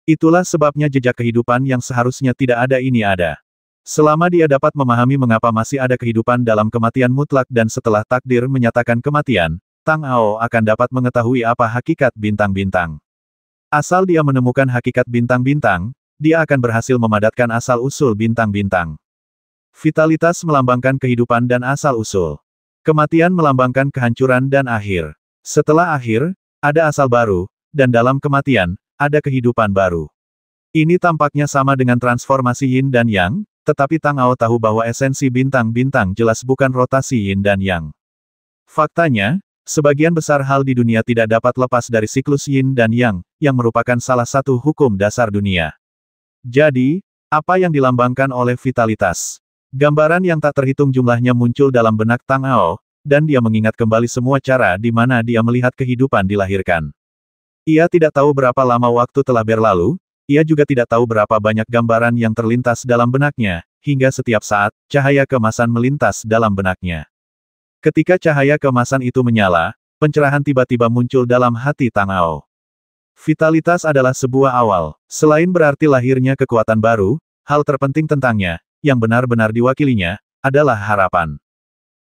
Itulah sebabnya jejak kehidupan yang seharusnya tidak ada ini ada. Selama dia dapat memahami mengapa masih ada kehidupan dalam kematian mutlak dan setelah takdir menyatakan kematian, Tang Ao akan dapat mengetahui apa hakikat bintang-bintang. Asal dia menemukan hakikat bintang-bintang, dia akan berhasil memadatkan asal-usul bintang-bintang. Vitalitas melambangkan kehidupan dan asal-usul. Kematian melambangkan kehancuran dan akhir. Setelah akhir, ada asal baru, dan dalam kematian, ada kehidupan baru. Ini tampaknya sama dengan transformasi yin dan yang, tetapi Tang Ao tahu bahwa esensi bintang-bintang jelas bukan rotasi yin dan yang. Faktanya, sebagian besar hal di dunia tidak dapat lepas dari siklus yin dan yang merupakan salah satu hukum dasar dunia. Jadi, apa yang dilambangkan oleh vitalitas? Gambaran yang tak terhitung jumlahnya muncul dalam benak Tang Ao, dan dia mengingat kembali semua cara di mana dia melihat kehidupan dilahirkan. Ia tidak tahu berapa lama waktu telah berlalu, ia juga tidak tahu berapa banyak gambaran yang terlintas dalam benaknya, hingga setiap saat, cahaya keemasan melintas dalam benaknya. Ketika cahaya keemasan itu menyala, pencerahan tiba-tiba muncul dalam hati Tang Ao. Vitalitas adalah sebuah awal, selain berarti lahirnya kekuatan baru, hal terpenting tentangnya, yang benar-benar diwakilinya, adalah harapan.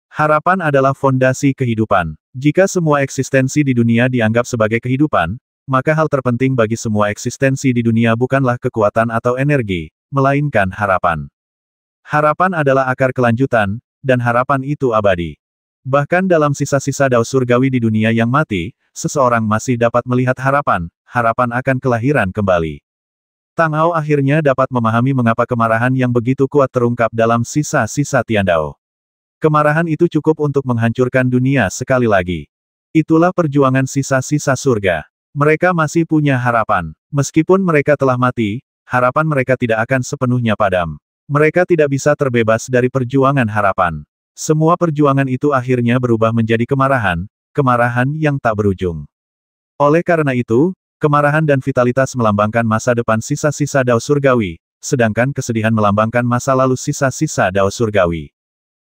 Harapan adalah fondasi kehidupan. Jika semua eksistensi di dunia dianggap sebagai kehidupan, maka hal terpenting bagi semua eksistensi di dunia bukanlah kekuatan atau energi, melainkan harapan. Harapan adalah akar kelanjutan, dan harapan itu abadi. Bahkan dalam sisa-sisa dao surgawi di dunia yang mati, seseorang masih dapat melihat harapan, harapan akan kelahiran kembali. Tang Ao akhirnya dapat memahami mengapa kemarahan yang begitu kuat terungkap dalam sisa-sisa Tiandao. Kemarahan itu cukup untuk menghancurkan dunia sekali lagi. Itulah perjuangan sisa-sisa surga. Mereka masih punya harapan. Meskipun mereka telah mati, harapan mereka tidak akan sepenuhnya padam. Mereka tidak bisa terbebas dari perjuangan harapan. Semua perjuangan itu akhirnya berubah menjadi kemarahan, kemarahan yang tak berujung. Oleh karena itu, kemarahan dan vitalitas melambangkan masa depan sisa-sisa dao surgawi, sedangkan kesedihan melambangkan masa lalu sisa-sisa dao surgawi.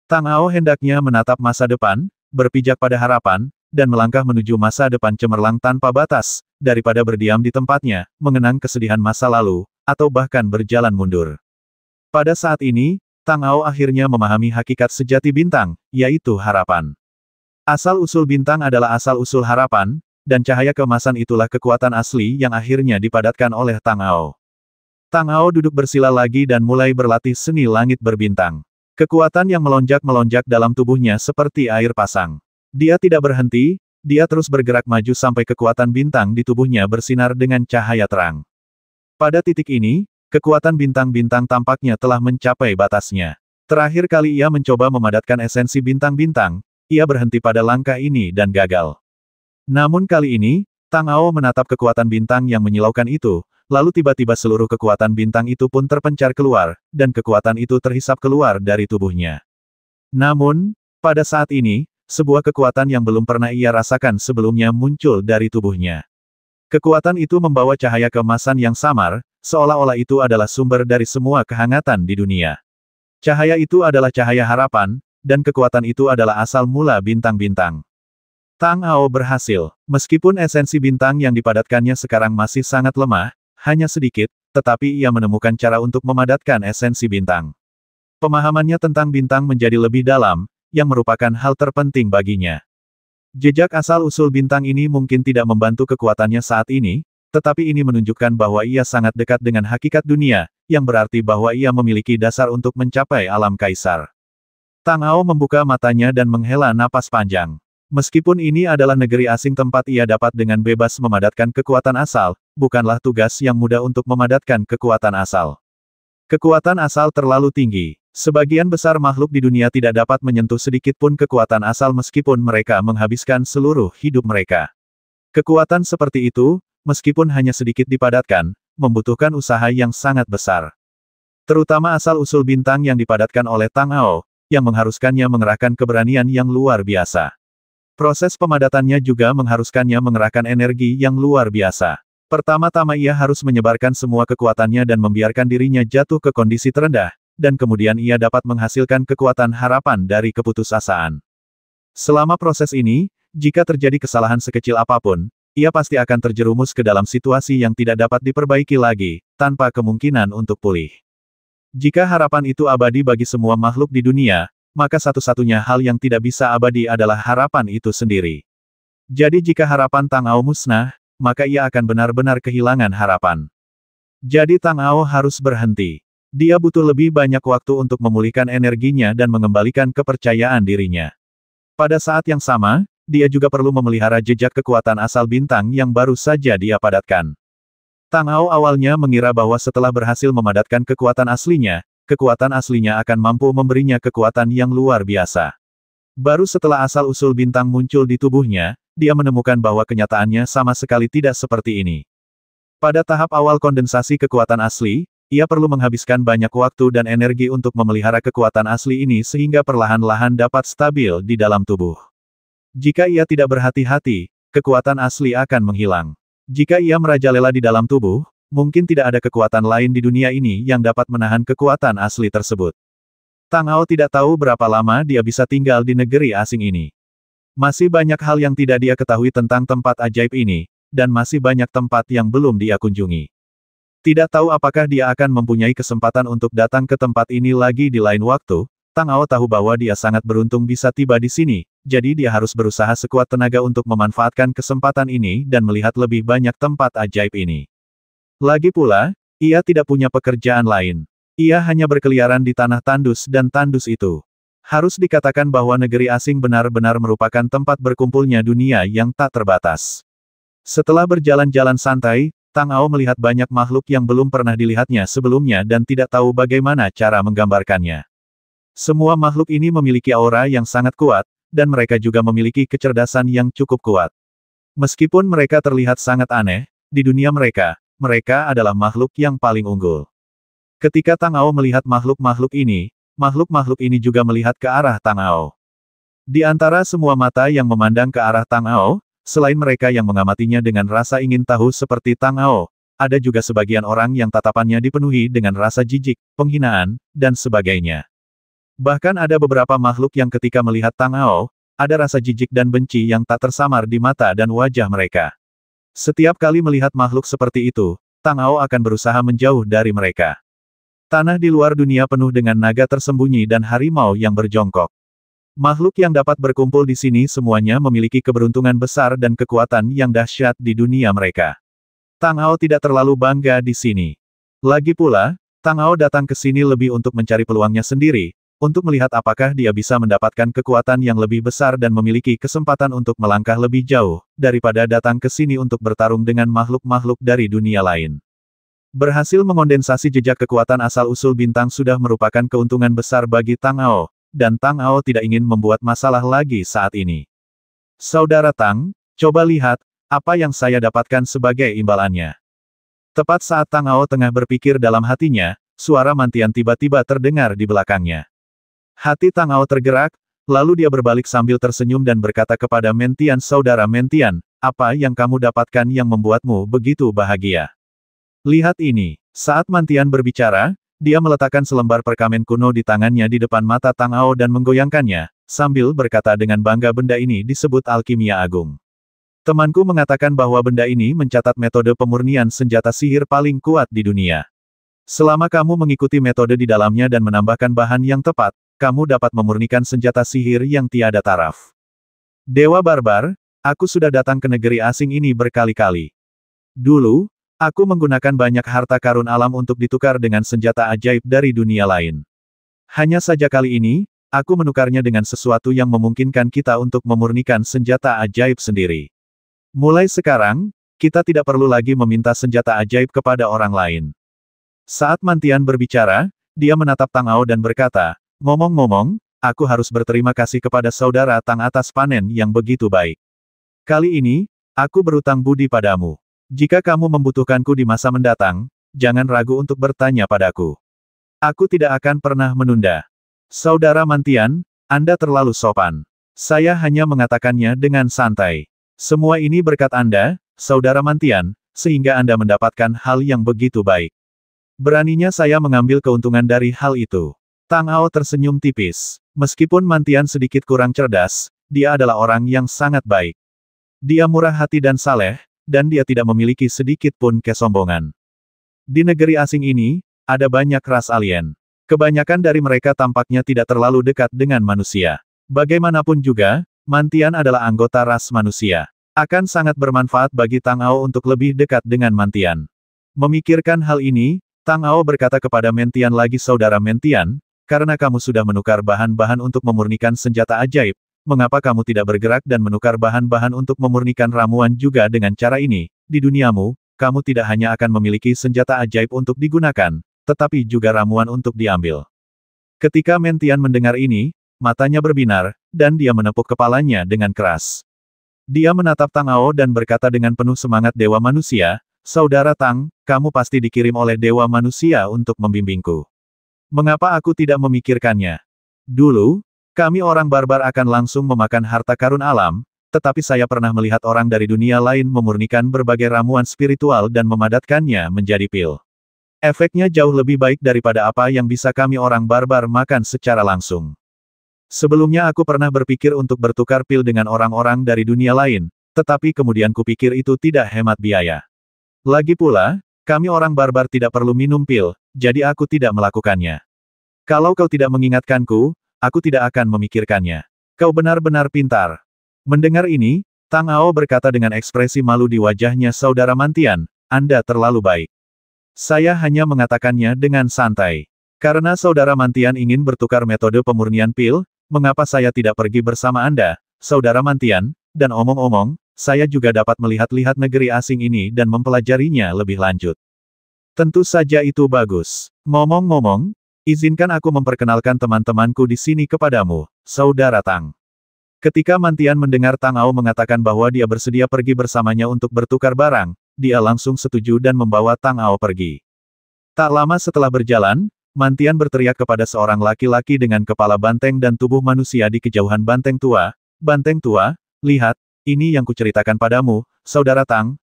Tang Ao hendaknya menatap masa depan, berpijak pada harapan, dan melangkah menuju masa depan cemerlang tanpa batas, daripada berdiam di tempatnya, mengenang kesedihan masa lalu, atau bahkan berjalan mundur. Pada saat ini, Tang Ao akhirnya memahami hakikat sejati bintang, yaitu harapan. Asal-usul bintang adalah asal-usul harapan, dan cahaya keemasan itulah kekuatan asli yang akhirnya dipadatkan oleh Tang Ao. Tang Ao duduk bersila lagi dan mulai berlatih seni langit berbintang. Kekuatan yang melonjak-melonjak dalam tubuhnya seperti air pasang. Dia tidak berhenti, dia terus bergerak maju sampai kekuatan bintang di tubuhnya bersinar dengan cahaya terang. Pada titik ini, kekuatan bintang-bintang tampaknya telah mencapai batasnya. Terakhir kali ia mencoba memadatkan esensi bintang-bintang, ia berhenti pada langkah ini dan gagal. Namun kali ini, Tang Ao menatap kekuatan bintang yang menyilaukan itu, lalu tiba-tiba seluruh kekuatan bintang itu pun terpencar keluar, dan kekuatan itu terhisap keluar dari tubuhnya. Namun, pada saat ini, sebuah kekuatan yang belum pernah ia rasakan sebelumnya muncul dari tubuhnya. Kekuatan itu membawa cahaya keemasan yang samar, seolah-olah itu adalah sumber dari semua kehangatan di dunia. Cahaya itu adalah cahaya harapan, dan kekuatan itu adalah asal mula bintang-bintang. Tang Ao berhasil. Meskipun esensi bintang yang dipadatkannya sekarang masih sangat lemah, hanya sedikit, tetapi ia menemukan cara untuk memadatkan esensi bintang. Pemahamannya tentang bintang menjadi lebih dalam, yang merupakan hal terpenting baginya. Jejak asal-usul bintang ini mungkin tidak membantu kekuatannya saat ini, tetapi ini menunjukkan bahwa ia sangat dekat dengan hakikat dunia, yang berarti bahwa ia memiliki dasar untuk mencapai alam kaisar. Tang Ao membuka matanya dan menghela napas panjang. Meskipun ini adalah negeri asing tempat ia dapat dengan bebas memadatkan kekuatan asal, bukanlah tugas yang mudah untuk memadatkan kekuatan asal. Kekuatan asal terlalu tinggi. Sebagian besar makhluk di dunia tidak dapat menyentuh sedikit pun kekuatan asal meskipun mereka menghabiskan seluruh hidup mereka. Kekuatan seperti itu, meskipun hanya sedikit dipadatkan, membutuhkan usaha yang sangat besar. Terutama asal-usul bintang yang dipadatkan oleh Tang Ao, yang mengharuskannya mengerahkan keberanian yang luar biasa. Proses pemadatannya juga mengharuskannya mengerahkan energi yang luar biasa. Pertama-tama ia harus menyebarkan semua kekuatannya dan membiarkan dirinya jatuh ke kondisi terendah, dan kemudian ia dapat menghasilkan kekuatan harapan dari keputusasaan. Selama proses ini, jika terjadi kesalahan sekecil apapun, ia pasti akan terjerumus ke dalam situasi yang tidak dapat diperbaiki lagi, tanpa kemungkinan untuk pulih. Jika harapan itu abadi bagi semua makhluk di dunia, maka satu-satunya hal yang tidak bisa abadi adalah harapan itu sendiri. Jadi jika harapan Tang Ao musnah, maka ia akan benar-benar kehilangan harapan. Jadi Tang Ao harus berhenti. Dia butuh lebih banyak waktu untuk memulihkan energinya dan mengembalikan kepercayaan dirinya. Pada saat yang sama, dia juga perlu memelihara jejak kekuatan asal bintang yang baru saja dia padatkan. Tang Ao awalnya mengira bahwa setelah berhasil memadatkan kekuatan aslinya akan mampu memberinya kekuatan yang luar biasa. Baru setelah asal-usul bintang muncul di tubuhnya, dia menemukan bahwa kenyataannya sama sekali tidak seperti ini. Pada tahap awal kondensasi kekuatan asli, ia perlu menghabiskan banyak waktu dan energi untuk memelihara kekuatan asli ini sehingga perlahan-lahan dapat stabil di dalam tubuh. Jika ia tidak berhati-hati, kekuatan asli akan menghilang. Jika ia merajalela di dalam tubuh, mungkin tidak ada kekuatan lain di dunia ini yang dapat menahan kekuatan asli tersebut. Tang Ao tidak tahu berapa lama dia bisa tinggal di negeri asing ini. Masih banyak hal yang tidak dia ketahui tentang tempat ajaib ini, dan masih banyak tempat yang belum dia kunjungi. Tidak tahu apakah dia akan mempunyai kesempatan untuk datang ke tempat ini lagi di lain waktu, Tang Ao tahu bahwa dia sangat beruntung bisa tiba di sini, jadi dia harus berusaha sekuat tenaga untuk memanfaatkan kesempatan ini dan melihat lebih banyak tempat ajaib ini. Lagi pula, ia tidak punya pekerjaan lain. Ia hanya berkeliaran di tanah tandus dan tandus itu. Harus dikatakan bahwa negeri asing benar-benar merupakan tempat berkumpulnya dunia yang tak terbatas. Setelah berjalan-jalan santai, Tang Ao melihat banyak makhluk yang belum pernah dilihatnya sebelumnya dan tidak tahu bagaimana cara menggambarkannya. Semua makhluk ini memiliki aura yang sangat kuat, dan mereka juga memiliki kecerdasan yang cukup kuat. Meskipun mereka terlihat sangat aneh, di dunia mereka adalah makhluk yang paling unggul. Ketika Tang Ao melihat makhluk-makhluk ini juga melihat ke arah Tang Ao. Di antara semua mata yang memandang ke arah Tang Ao, selain mereka yang mengamatinya dengan rasa ingin tahu seperti Tang Ao, ada juga sebagian orang yang tatapannya dipenuhi dengan rasa jijik, penghinaan, dan sebagainya. Bahkan ada beberapa makhluk yang ketika melihat Tang Ao, ada rasa jijik dan benci yang tak tersamar di mata dan wajah mereka. Setiap kali melihat makhluk seperti itu, Tang Ao akan berusaha menjauh dari mereka. Tanah di luar dunia penuh dengan naga tersembunyi dan harimau yang berjongkok. Makhluk yang dapat berkumpul di sini semuanya memiliki keberuntungan besar dan kekuatan yang dahsyat di dunia mereka. Tang Ao tidak terlalu bangga di sini. Lagi pula, Tang Ao datang ke sini lebih untuk mencari peluangnya sendiri, untuk melihat apakah dia bisa mendapatkan kekuatan yang lebih besar dan memiliki kesempatan untuk melangkah lebih jauh, daripada datang ke sini untuk bertarung dengan makhluk-makhluk dari dunia lain. Berhasil mengondensasi jejak kekuatan asal-usul bintang sudah merupakan keuntungan besar bagi Tang Ao, dan Tang Ao tidak ingin membuat masalah lagi saat ini. Saudara Tang, coba lihat, apa yang saya dapatkan sebagai imbalannya. Tepat saat Tang Ao tengah berpikir dalam hatinya, suara Mantian tiba-tiba terdengar di belakangnya. Hati Tang Ao tergerak, lalu dia berbalik sambil tersenyum dan berkata kepada Mentian, "Saudara Mentian, apa yang kamu dapatkan yang membuatmu begitu bahagia?" Lihat ini. Saat Mantian berbicara, dia meletakkan selembar perkamen kuno di tangannya di depan mata Tang Ao dan menggoyangkannya, sambil berkata dengan bangga, "Benda ini disebut alkimia agung." Temanku mengatakan bahwa benda ini mencatat metode pemurnian senjata sihir paling kuat di dunia. Selama kamu mengikuti metode di dalamnya dan menambahkan bahan yang tepat, kamu dapat memurnikan senjata sihir yang tiada taraf. Dewa Barbar, aku sudah datang ke negeri asing ini berkali-kali. Dulu, aku menggunakan banyak harta karun alam untuk ditukar dengan senjata ajaib dari dunia lain. Hanya saja kali ini, aku menukarnya dengan sesuatu yang memungkinkan kita untuk memurnikan senjata ajaib sendiri. Mulai sekarang, kita tidak perlu lagi meminta senjata ajaib kepada orang lain. Saat Mantian berbicara, dia menatap Tang Ao dan berkata, ngomong-ngomong, aku harus berterima kasih kepada saudara Tang atas panen yang begitu baik. Kali ini, aku berutang budi padamu. Jika kamu membutuhkanku di masa mendatang, jangan ragu untuk bertanya padaku. Aku tidak akan pernah menunda. Saudara Mantian, Anda terlalu sopan. Saya hanya mengatakannya dengan santai. Semua ini berkat Anda, Saudara Mantian, sehingga Anda mendapatkan hal yang begitu baik. Beraninya saya mengambil keuntungan dari hal itu. Tang Ao tersenyum tipis. Meskipun Mantian sedikit kurang cerdas, dia adalah orang yang sangat baik. Dia murah hati dan saleh, dan dia tidak memiliki sedikit pun kesombongan. Di negeri asing ini, ada banyak ras alien. Kebanyakan dari mereka tampaknya tidak terlalu dekat dengan manusia. Bagaimanapun juga, Mantian adalah anggota ras manusia. Akan sangat bermanfaat bagi Tang Ao untuk lebih dekat dengan Mantian. Memikirkan hal ini, Tang Ao berkata kepada Mantian lagi, saudara Mantian, karena kamu sudah menukar bahan-bahan untuk memurnikan senjata ajaib, mengapa kamu tidak bergerak dan menukar bahan-bahan untuk memurnikan ramuan juga dengan cara ini? Di duniamu, kamu tidak hanya akan memiliki senjata ajaib untuk digunakan, tetapi juga ramuan untuk diambil. Ketika Mantian mendengar ini, matanya berbinar, dan dia menepuk kepalanya dengan keras. Dia menatap Tang Ao dan berkata dengan penuh semangat, Dewa Manusia, Saudara Tang, kamu pasti dikirim oleh Dewa Manusia untuk membimbingku. Mengapa aku tidak memikirkannya? Dulu, kami orang barbar akan langsung memakan harta karun alam, tetapi saya pernah melihat orang dari dunia lain memurnikan berbagai ramuan spiritual dan memadatkannya menjadi pil. Efeknya jauh lebih baik daripada apa yang bisa kami orang barbar makan secara langsung. Sebelumnya aku pernah berpikir untuk bertukar pil dengan orang-orang dari dunia lain, tetapi kemudian kupikir itu tidak hemat biaya. Lagi pula, kami orang barbar tidak perlu minum pil, jadi aku tidak melakukannya. Kalau kau tidak mengingatkanku, aku tidak akan memikirkannya. Kau benar-benar pintar. Mendengar ini, Tang Ao berkata dengan ekspresi malu di wajahnya, saudara Mantian, Anda terlalu baik. Saya hanya mengatakannya dengan santai. Karena saudara Mantian ingin bertukar metode pemurnian pil, mengapa saya tidak pergi bersama Anda, saudara Mantian, dan omong-omong, saya juga dapat melihat-lihat negeri asing ini dan mempelajarinya lebih lanjut. Tentu saja itu bagus. Ngomong-ngomong, izinkan aku memperkenalkan teman-temanku di sini kepadamu, saudara Tang. Ketika Mantian mendengar Tang Ao mengatakan bahwa dia bersedia pergi bersamanya untuk bertukar barang, dia langsung setuju dan membawa Tang Ao pergi. Tak lama setelah berjalan, Mantian berteriak kepada seorang laki-laki dengan kepala banteng dan tubuh manusia di kejauhan, Banteng tua, lihat, ini yang kuceritakan padamu, saudara Tang,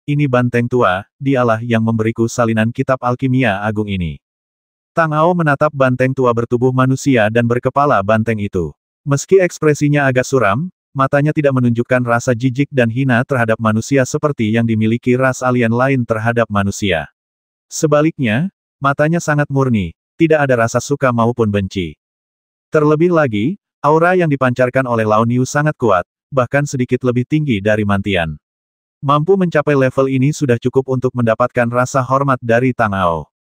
ini Banteng tua, dialah yang memberiku salinan kitab alkimia agung ini. Tang Ao menatap banteng tua bertubuh manusia dan berkepala banteng itu. Meski ekspresinya agak suram, matanya tidak menunjukkan rasa jijik dan hina terhadap manusia seperti yang dimiliki ras alien lain terhadap manusia. Sebaliknya, matanya sangat murni, tidak ada rasa suka maupun benci. Terlebih lagi, aura yang dipancarkan oleh Lao Niu sangat kuat, bahkan sedikit lebih tinggi dari Mantian. Mampu mencapai level ini sudah cukup untuk mendapatkan rasa hormat dari Tang Ao.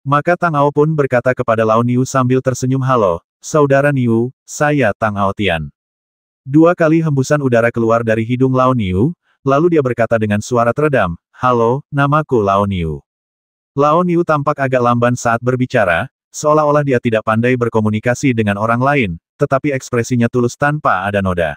Maka Tang Ao pun berkata kepada Lao Niu sambil tersenyum, halo, saudara Niu, saya Tang Ao Tian. 2 kali hembusan udara keluar dari hidung Lao Niu, lalu dia berkata dengan suara teredam, halo, namaku Lao Niu. Lao Niu tampak agak lamban saat berbicara, seolah-olah dia tidak pandai berkomunikasi dengan orang lain, tetapi ekspresinya tulus tanpa ada noda.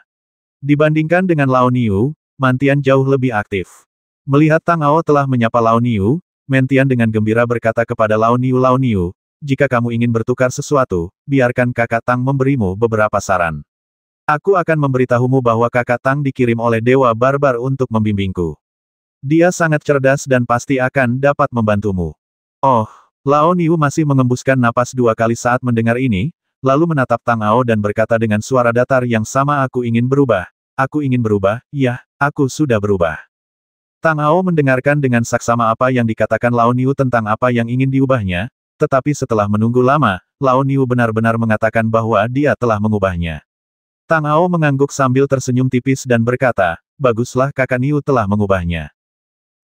Dibandingkan dengan Lao Niu, Mantian jauh lebih aktif. Melihat Tang Ao telah menyapa Lao Niu, Mantian dengan gembira berkata kepada Lao Niu, jika kamu ingin bertukar sesuatu, biarkan kakak Tang memberimu beberapa saran. Aku akan memberitahumu bahwa kakak Tang dikirim oleh Dewa Barbar untuk membimbingku. Dia sangat cerdas dan pasti akan dapat membantumu. Oh, Lao Niu masih mengembuskan napas 2 kali saat mendengar ini, lalu menatap Tang Ao dan berkata dengan suara datar yang sama, aku ingin berubah, aku ingin berubah, ya, aku sudah berubah. Tang Ao mendengarkan dengan saksama apa yang dikatakan Lao Niu tentang apa yang ingin diubahnya, tetapi setelah menunggu lama, Lao Niu benar-benar mengatakan bahwa dia telah mengubahnya. Tang Ao mengangguk sambil tersenyum tipis dan berkata, baguslah kakak Niu telah mengubahnya.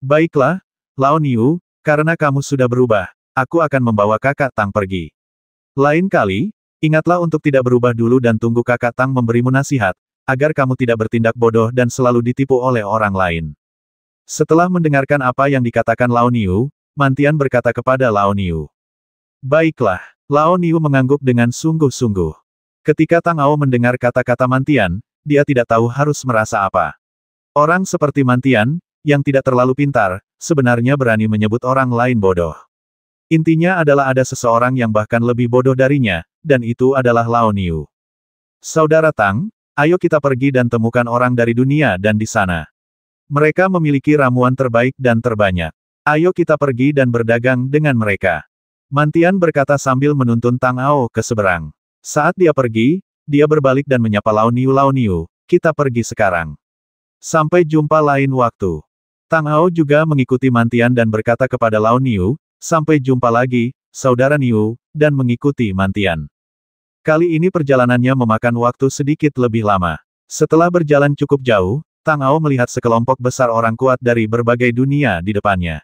Baiklah, Lao Niu, karena kamu sudah berubah, aku akan membawa kakak Tang pergi. Lain kali, ingatlah untuk tidak berubah dulu dan tunggu kakak Tang memberimu nasihat, agar kamu tidak bertindak bodoh dan selalu ditipu oleh orang lain. Setelah mendengarkan apa yang dikatakan Lao Niu, Mantian berkata kepada Lao Niu. Baiklah, Lao Niu mengangguk dengan sungguh-sungguh. Ketika Tang Ao mendengar kata-kata Mantian, dia tidak tahu harus merasa apa. Orang seperti Mantian, yang tidak terlalu pintar, sebenarnya berani menyebut orang lain bodoh. Intinya adalah ada seseorang yang bahkan lebih bodoh darinya, dan itu adalah Lao Niu. Saudara Tang, ayo kita pergi dan temukan orang dari dunia dan di sana. Mereka memiliki ramuan terbaik dan terbanyak. Ayo kita pergi dan berdagang dengan mereka. Mantian berkata sambil menuntun Tang Ao ke seberang. Saat dia pergi, dia berbalik dan menyapa Lao Niu, kita pergi sekarang. Sampai jumpa lain waktu. Tang Ao juga mengikuti Mantian dan berkata kepada Lao Niu, sampai jumpa lagi, saudara Niu, dan mengikuti Mantian. Kali ini perjalanannya memakan waktu sedikit lebih lama. Setelah berjalan cukup jauh, Tang Ao melihat sekelompok besar orang kuat dari berbagai dunia di depannya.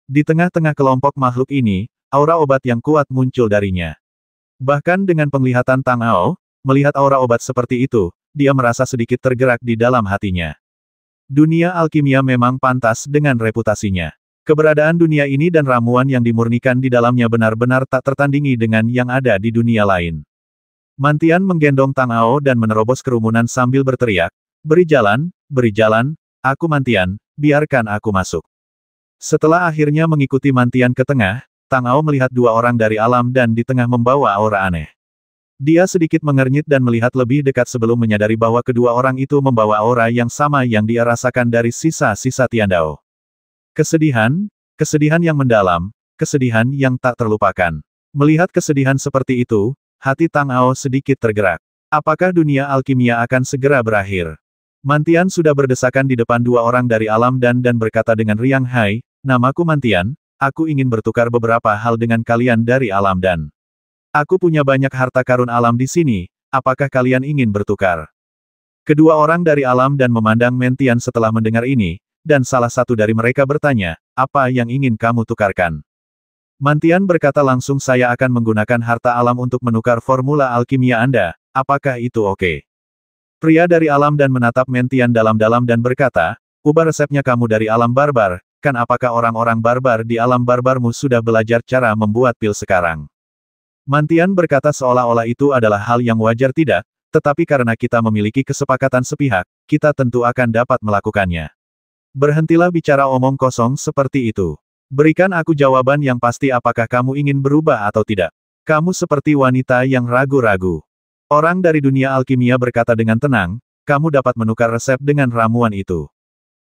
Di tengah-tengah kelompok makhluk ini, aura obat yang kuat muncul darinya. Bahkan dengan penglihatan Tang Ao, melihat aura obat seperti itu, dia merasa sedikit tergerak di dalam hatinya. Dunia alkimia memang pantas dengan reputasinya. Keberadaan dunia ini dan ramuan yang dimurnikan di dalamnya benar-benar tak tertandingi dengan yang ada di dunia lain. Mantian menggendong Tang Ao dan menerobos kerumunan sambil berteriak, beri jalan, aku Mantian, biarkan aku masuk. Setelah akhirnya mengikuti Mantian ke tengah, Tang Ao melihat dua orang dari alam dan di tengah membawa aura aneh. Dia sedikit mengernyit dan melihat lebih dekat sebelum menyadari bahwa kedua orang itu membawa aura yang sama yang dia rasakan dari sisa-sisa Tiandao. Kesedihan yang mendalam, kesedihan yang tak terlupakan. Melihat kesedihan seperti itu, hati Tang Ao sedikit tergerak. Apakah dunia alkimia akan segera berakhir? Mantian sudah berdesakan di depan dua orang dari alam dan berkata dengan riang, hai, namaku Mantian, aku ingin bertukar beberapa hal dengan kalian dari alam dan aku punya banyak harta karun alam di sini, apakah kalian ingin bertukar? Kedua orang dari alam dan memandang Mantian setelah mendengar ini, dan salah satu dari mereka bertanya, apa yang ingin kamu tukarkan? Mantian berkata langsung saya akan menggunakan harta alam untuk menukar formula alkimia Anda, apakah itu oke? Pria dari alam dan menatap Mantian dalam-dalam dan berkata, ubah resepnya kamu dari alam barbar, kan apakah orang-orang barbar di alam barbarmu sudah belajar cara membuat pil sekarang? Mantian berkata seolah-olah itu adalah hal yang wajar tidak, tetapi karena kita memiliki kesepakatan sepihak, kita tentu akan dapat melakukannya. Berhentilah bicara omong kosong seperti itu. Berikan aku jawaban yang pasti apakah kamu ingin berubah atau tidak. Kamu seperti wanita yang ragu-ragu. Orang dari dunia alkimia berkata dengan tenang, kamu dapat menukar resep dengan ramuan itu.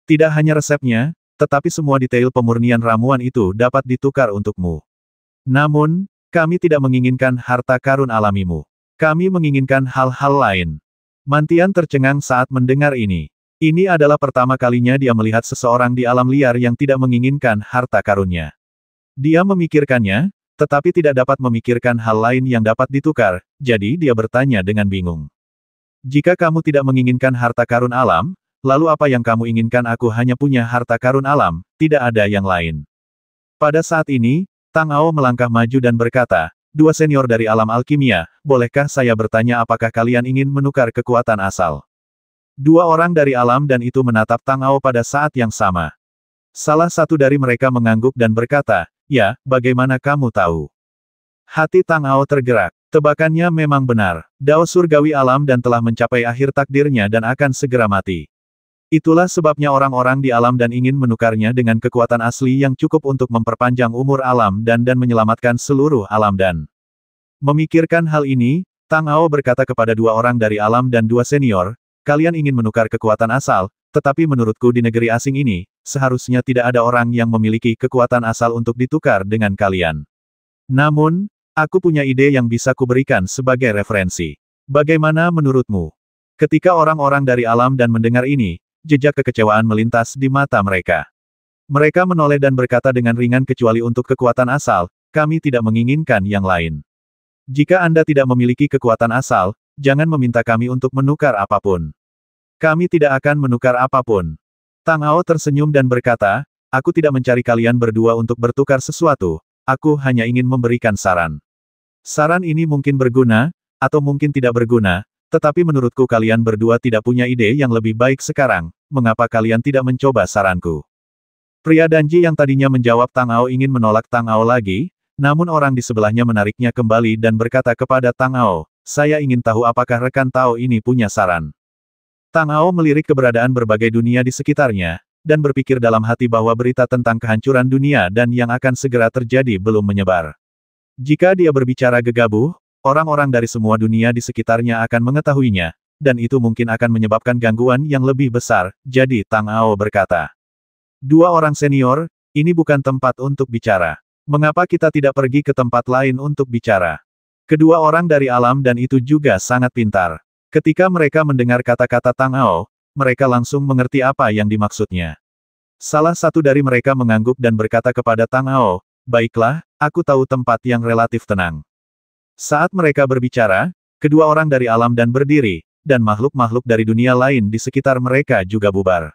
Tidak hanya resepnya, tetapi semua detail pemurnian ramuan itu dapat ditukar untukmu. Namun, kami tidak menginginkan harta karun alamimu. Kami menginginkan hal-hal lain. Mantian tercengang saat mendengar ini. Ini adalah pertama kalinya dia melihat seseorang di alam liar yang tidak menginginkan harta karunnya. Dia memikirkannya, tetapi tidak dapat memikirkan hal lain yang dapat ditukar, jadi dia bertanya dengan bingung. Jika kamu tidak menginginkan harta karun alam, lalu apa yang kamu inginkan? Aku hanya punya harta karun alam, tidak ada yang lain. Pada saat ini, Tang Ao melangkah maju dan berkata, dua senior dari alam alkimia, bolehkah saya bertanya apakah kalian ingin menukar kekuatan asal? Dua orang dari alam dan itu menatap Tang Ao pada saat yang sama. Salah satu dari mereka mengangguk dan berkata, ya, bagaimana kamu tahu? Hati Tang Ao tergerak. Tebakannya memang benar. Dao surgawi alam dan telah mencapai akhir takdirnya dan akan segera mati. Itulah sebabnya orang-orang di alam dan ingin menukarnya dengan kekuatan asli yang cukup untuk memperpanjang umur alam dan menyelamatkan seluruh alam dan. Memikirkan hal ini, Tang Ao berkata kepada dua orang dari alam dan dua senior, kalian ingin menukar kekuatan asal, tetapi menurutku di negeri asing ini, seharusnya tidak ada orang yang memiliki kekuatan asal untuk ditukar dengan kalian. Namun, aku punya ide yang bisa kuberikan sebagai referensi. Bagaimana menurutmu? Ketika orang-orang dari alam dan mendengar ini, jejak kekecewaan melintas di mata mereka. Mereka menoleh dan berkata dengan ringan kecuali untuk kekuatan asal, kami tidak menginginkan yang lain. Jika Anda tidak memiliki kekuatan asal, jangan meminta kami untuk menukar apapun. Kami tidak akan menukar apapun. Tang Ao tersenyum dan berkata, aku tidak mencari kalian berdua untuk bertukar sesuatu, aku hanya ingin memberikan saran. Saran ini mungkin berguna, atau mungkin tidak berguna, tetapi menurutku kalian berdua tidak punya ide yang lebih baik sekarang, mengapa kalian tidak mencoba saranku? Pria Danji yang tadinya menjawab Tang Ao ingin menolak Tang Ao lagi, namun orang di sebelahnya menariknya kembali dan berkata kepada Tang Ao, saya ingin tahu apakah rekan Tao ini punya saran. Tang Ao melirik keberadaan berbagai dunia di sekitarnya, dan berpikir dalam hati bahwa berita tentang kehancuran dunia dan yang akan segera terjadi belum menyebar. Jika dia berbicara gegabah, orang-orang dari semua dunia di sekitarnya akan mengetahuinya, dan itu mungkin akan menyebabkan gangguan yang lebih besar, jadi Tang Ao berkata. Dua orang senior, ini bukan tempat untuk bicara. Mengapa kita tidak pergi ke tempat lain untuk bicara? Kedua orang dari alam dan itu juga sangat pintar. Ketika mereka mendengar kata-kata Tang Ao, mereka langsung mengerti apa yang dimaksudnya. Salah satu dari mereka mengangguk dan berkata kepada Tang Ao, baiklah, aku tahu tempat yang relatif tenang. Saat mereka berbicara, kedua orang dari alam dan berdiri, dan makhluk-makhluk dari dunia lain di sekitar mereka juga bubar.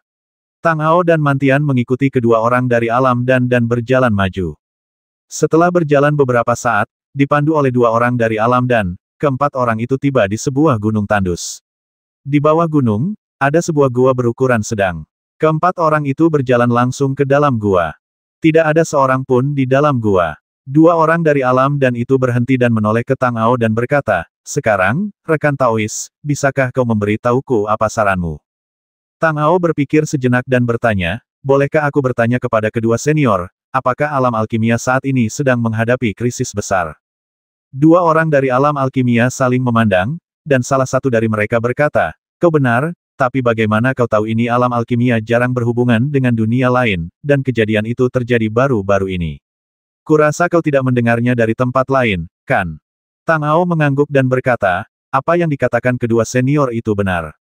Tang Ao dan Mantian mengikuti kedua orang dari alam dan berjalan maju. Setelah berjalan beberapa saat, dipandu oleh dua orang dari alam dan, keempat orang itu tiba di sebuah gunung tandus. Di bawah gunung, ada sebuah gua berukuran sedang. Keempat orang itu berjalan langsung ke dalam gua. Tidak ada seorang pun di dalam gua. Dua orang dari alam dan itu berhenti dan menoleh ke Tang Ao dan berkata, sekarang, rekan Taois, bisakah kau memberi tahuku apa saranmu? Tang Ao berpikir sejenak dan bertanya, bolehkah aku bertanya kepada kedua senior, apakah alam alkimia saat ini sedang menghadapi krisis besar? Dua orang dari alam alkimia saling memandang, dan salah satu dari mereka berkata, kau benar, tapi bagaimana kau tahu ini alam alkimia jarang berhubungan dengan dunia lain, dan kejadian itu terjadi baru-baru ini. Kurasa kau tidak mendengarnya dari tempat lain, kan? Tang Ao mengangguk dan berkata, apa yang dikatakan kedua senior itu benar.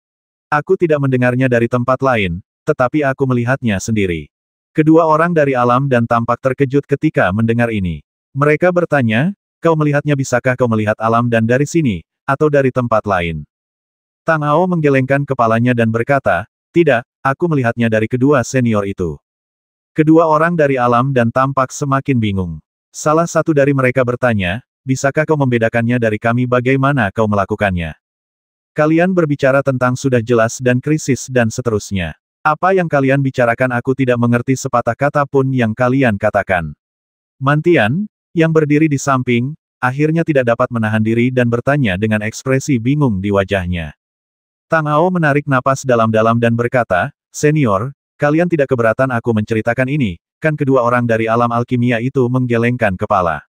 Aku tidak mendengarnya dari tempat lain, tetapi aku melihatnya sendiri. Kedua orang dari alam dan tampak terkejut ketika mendengar ini. Mereka bertanya, kau melihatnya bisakah kau melihat alam dan dari sini, atau dari tempat lain? Tang Ao menggelengkan kepalanya dan berkata, tidak, aku melihatnya dari kedua senior itu. Kedua orang dari alam dan tampak semakin bingung. Salah satu dari mereka bertanya, bisakah kau membedakannya dari kami bagaimana kau melakukannya? Kalian berbicara tentang sudah jelas dan krisis dan seterusnya. Apa yang kalian bicarakan aku tidak mengerti sepatah kata pun yang kalian katakan. Mantian, yang berdiri di samping, akhirnya tidak dapat menahan diri dan bertanya dengan ekspresi bingung di wajahnya. Tang Ao menarik napas dalam-dalam dan berkata, senior, kalian tidak keberatan aku menceritakan ini, kan kedua orang dari alam alkimia itu menggelengkan kepala.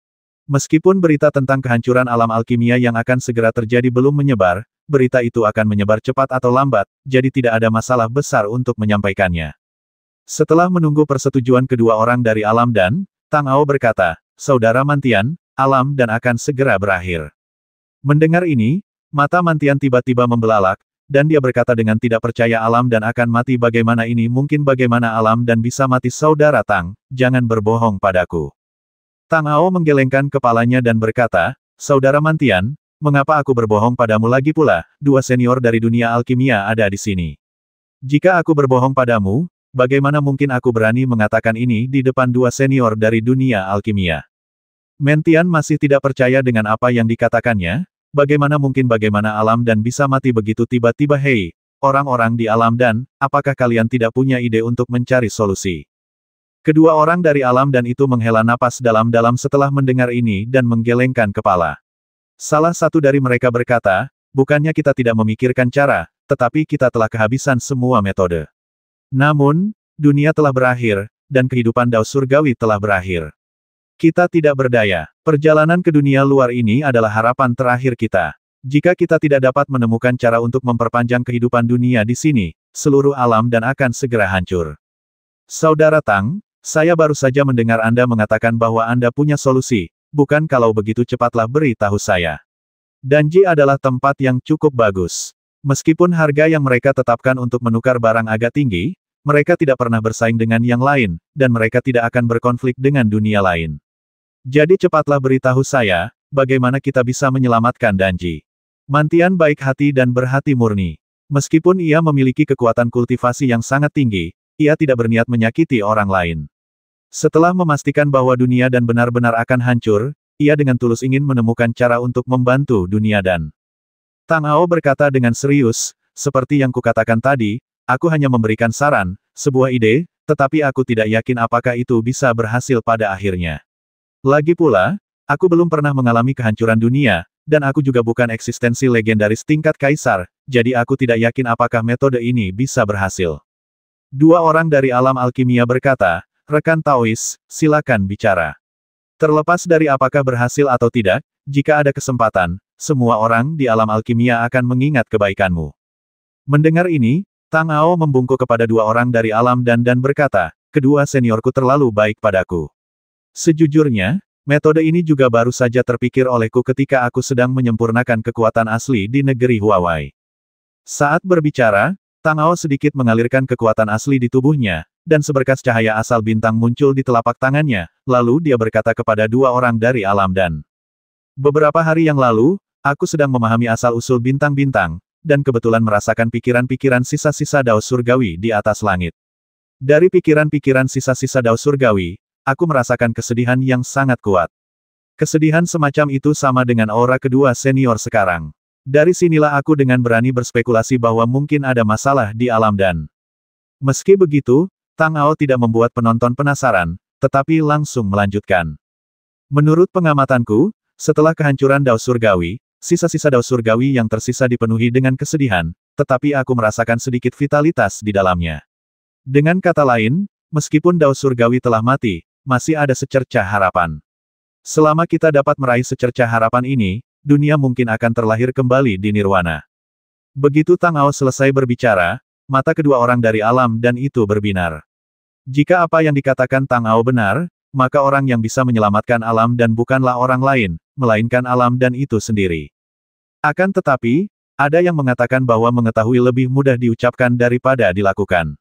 Meskipun berita tentang kehancuran alam alkimia yang akan segera terjadi belum menyebar, berita itu akan menyebar cepat atau lambat, jadi tidak ada masalah besar untuk menyampaikannya. Setelah menunggu persetujuan kedua orang dari alam dan, Tang Ao berkata, saudara Mantian, alam dan akan segera berakhir. Mendengar ini, mata Mantian tiba-tiba membelalak, dan dia berkata dengan tidak percaya alam dan akan mati bagaimana ini mungkin bagaimana alam dan bisa mati saudara Tang, jangan berbohong padaku. Tang Ao menggelengkan kepalanya dan berkata, saudara Mantian, mengapa aku berbohong padamu lagi pula, dua senior dari dunia alkimia ada di sini. Jika aku berbohong padamu, bagaimana mungkin aku berani mengatakan ini di depan dua senior dari dunia alkimia? Mantian masih tidak percaya dengan apa yang dikatakannya, bagaimana mungkin bagaimana alam dan bisa mati begitu tiba-tiba hei, orang-orang di alam dan, apakah kalian tidak punya ide untuk mencari solusi? Kedua orang dari alam dan itu menghela napas dalam-dalam setelah mendengar ini dan menggelengkan kepala. Salah satu dari mereka berkata, bukannya kita tidak memikirkan cara, tetapi kita telah kehabisan semua metode. Namun, dunia telah berakhir, dan kehidupan Dao Surgawi telah berakhir. Kita tidak berdaya. Perjalanan ke dunia luar ini adalah harapan terakhir kita. Jika kita tidak dapat menemukan cara untuk memperpanjang kehidupan dunia di sini, seluruh alam dan akan segera hancur. Saudara Tang, saya baru saja mendengar Anda mengatakan bahwa Anda punya solusi, bukan kalau begitu cepatlah beritahu saya. Danji adalah tempat yang cukup bagus. Meskipun harga yang mereka tetapkan untuk menukar barang agak tinggi, mereka tidak pernah bersaing dengan yang lain, dan mereka tidak akan berkonflik dengan dunia lain. Jadi cepatlah beritahu saya, bagaimana kita bisa menyelamatkan Danji. Mantian baik hati dan berhati murni. Meskipun ia memiliki kekuatan kultivasi yang sangat tinggi, ia tidak berniat menyakiti orang lain. Setelah memastikan bahwa dunia dan benar-benar akan hancur, ia dengan tulus ingin menemukan cara untuk membantu dunia dan. Tang Ao berkata dengan serius, seperti yang kukatakan tadi, aku hanya memberikan saran, sebuah ide, tetapi aku tidak yakin apakah itu bisa berhasil pada akhirnya. Lagi pula, aku belum pernah mengalami kehancuran dunia, dan aku juga bukan eksistensi legendaris tingkat kaisar, jadi aku tidak yakin apakah metode ini bisa berhasil. Dua orang dari alam alkimia berkata, rekan Taois, silakan bicara. Terlepas dari apakah berhasil atau tidak, jika ada kesempatan, semua orang di alam alkimia akan mengingat kebaikanmu. Mendengar ini, Tang Ao membungkuk kepada dua orang dari alam dan berkata, kedua seniorku terlalu baik padaku. Sejujurnya, metode ini juga baru saja terpikir olehku ketika aku sedang menyempurnakan kekuatan asli di negeri Huawei. Saat berbicara, Tang Ao sedikit mengalirkan kekuatan asli di tubuhnya, dan seberkas cahaya asal bintang muncul di telapak tangannya, lalu dia berkata kepada dua orang dari alam dan. Beberapa hari yang lalu, aku sedang memahami asal-usul bintang-bintang, dan kebetulan merasakan pikiran-pikiran sisa-sisa Dao Surgawi di atas langit. Dari pikiran-pikiran sisa-sisa Dao Surgawi, aku merasakan kesedihan yang sangat kuat. Kesedihan semacam itu sama dengan aura kedua senior sekarang. Dari sinilah aku dengan berani berspekulasi bahwa mungkin ada masalah di alam dan. Meski begitu, Tang Ao tidak membuat penonton penasaran, tetapi langsung melanjutkan. Menurut pengamatanku, setelah kehancuran Dao Surgawi, sisa-sisa Dao Surgawi yang tersisa dipenuhi dengan kesedihan, tetapi aku merasakan sedikit vitalitas di dalamnya. Dengan kata lain, meskipun Dao Surgawi telah mati, masih ada secercah harapan. Selama kita dapat meraih secercah harapan ini, dunia mungkin akan terlahir kembali di Nirwana. Begitu Tang Ao selesai berbicara, mata kedua orang dari alam dan itu berbinar. Jika apa yang dikatakan Tang Ao benar, maka orang yang bisa menyelamatkan alam dan bukanlah orang lain, melainkan alam dan itu sendiri. Akan tetapi, ada yang mengatakan bahwa mengetahui lebih mudah diucapkan daripada dilakukan.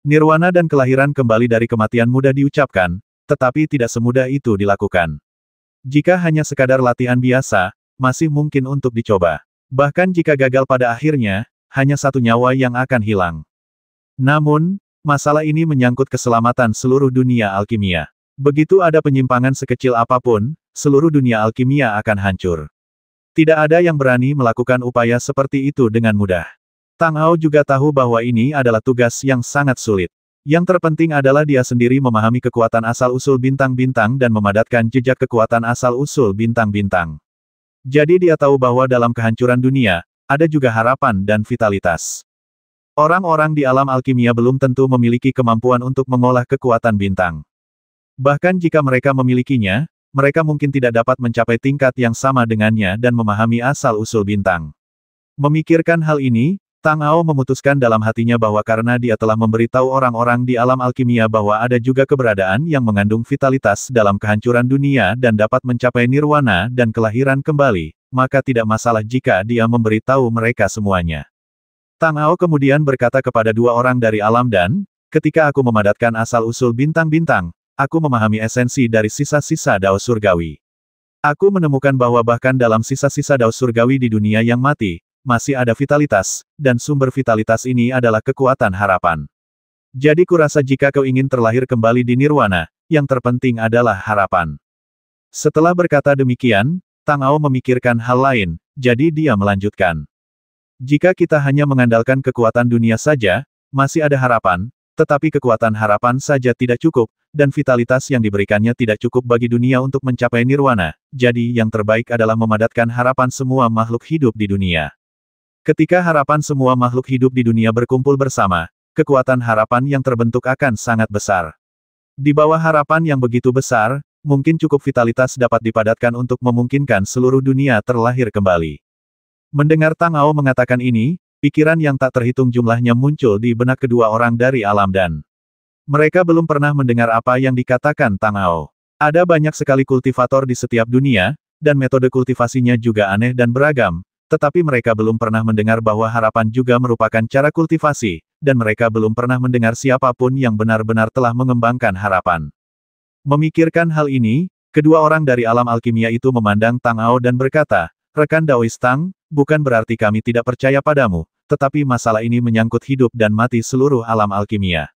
Nirwana dan kelahiran kembali dari kematian mudah diucapkan, tetapi tidak semudah itu dilakukan. Jika hanya sekadar latihan biasa, masih mungkin untuk dicoba. Bahkan jika gagal pada akhirnya, hanya satu nyawa yang akan hilang. Namun, masalah ini menyangkut keselamatan seluruh dunia alkimia. Begitu ada penyimpangan sekecil apapun, seluruh dunia alkimia akan hancur. Tidak ada yang berani melakukan upaya seperti itu dengan mudah. Tang Ao juga tahu bahwa ini adalah tugas yang sangat sulit. Yang terpenting adalah dia sendiri memahami kekuatan asal-usul bintang-bintang dan memadatkan jejak kekuatan asal-usul bintang-bintang. Jadi dia tahu bahwa dalam kehancuran dunia, ada juga harapan dan vitalitas. Orang-orang di alam alkimia belum tentu memiliki kemampuan untuk mengolah kekuatan bintang. Bahkan jika mereka memilikinya, mereka mungkin tidak dapat mencapai tingkat yang sama dengannya dan memahami asal-usul bintang. Memikirkan hal ini, Tang Ao memutuskan dalam hatinya bahwa karena dia telah memberitahu orang-orang di alam alkimia bahwa ada juga keberadaan yang mengandung vitalitas dalam kehancuran dunia dan dapat mencapai nirwana dan kelahiran kembali, maka tidak masalah jika dia memberitahu mereka semuanya. Tang Ao kemudian berkata kepada dua orang dari alam dan, ketika aku memadatkan asal-usul bintang-bintang, aku memahami esensi dari sisa-sisa Dao Surgawi. Aku menemukan bahwa bahkan dalam sisa-sisa Dao Surgawi di dunia yang mati, masih ada vitalitas, dan sumber vitalitas ini adalah kekuatan harapan. Jadi kurasa jika kau ingin terlahir kembali di Nirwana, yang terpenting adalah harapan. Setelah berkata demikian, Tang Ao memikirkan hal lain, jadi dia melanjutkan. Jika kita hanya mengandalkan kekuatan dunia saja, masih ada harapan, tetapi kekuatan harapan saja tidak cukup, dan vitalitas yang diberikannya tidak cukup bagi dunia untuk mencapai nirwana, jadi yang terbaik adalah memadatkan harapan semua makhluk hidup di dunia. Ketika harapan semua makhluk hidup di dunia berkumpul bersama, kekuatan harapan yang terbentuk akan sangat besar. Di bawah harapan yang begitu besar, mungkin cukup vitalitas dapat dipadatkan untuk memungkinkan seluruh dunia terlahir kembali. Mendengar Tang Ao mengatakan ini, pikiran yang tak terhitung jumlahnya muncul di benak kedua orang dari alam dan. Mereka belum pernah mendengar apa yang dikatakan Tang Ao. Ada banyak sekali kultivator di setiap dunia, dan metode kultivasinya juga aneh dan beragam, tetapi mereka belum pernah mendengar bahwa harapan juga merupakan cara kultivasi, dan mereka belum pernah mendengar siapapun yang benar-benar telah mengembangkan harapan. Memikirkan hal ini, kedua orang dari alam alkimia itu memandang Tang Ao dan berkata, "Rekan Daois Tang, bukan berarti kami tidak percaya padamu, tetapi masalah ini menyangkut hidup dan mati seluruh alam alkimia.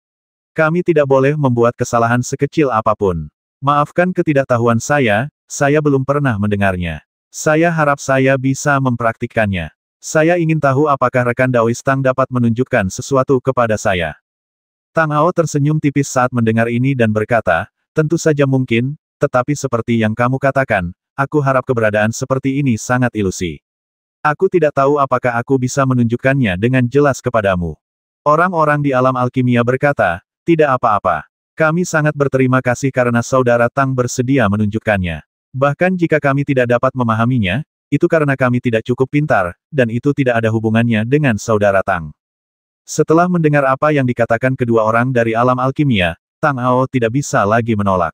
Kami tidak boleh membuat kesalahan sekecil apapun. Maafkan ketidaktahuan saya belum pernah mendengarnya. Saya harap saya bisa mempraktikkannya. Saya ingin tahu apakah rekan Daois Tang dapat menunjukkan sesuatu kepada saya." Tang Ao tersenyum tipis saat mendengar ini dan berkata, "Tentu saja mungkin, tetapi seperti yang kamu katakan, aku harap keberadaan seperti ini sangat ilusi. Aku tidak tahu apakah aku bisa menunjukkannya dengan jelas kepadamu." Orang-orang di alam alkimia berkata, "Tidak apa-apa. Kami sangat berterima kasih karena saudara Tang bersedia menunjukkannya. Bahkan jika kami tidak dapat memahaminya, itu karena kami tidak cukup pintar, dan itu tidak ada hubungannya dengan saudara Tang." Setelah mendengar apa yang dikatakan kedua orang dari alam alkimia, Tang Ao tidak bisa lagi menolak.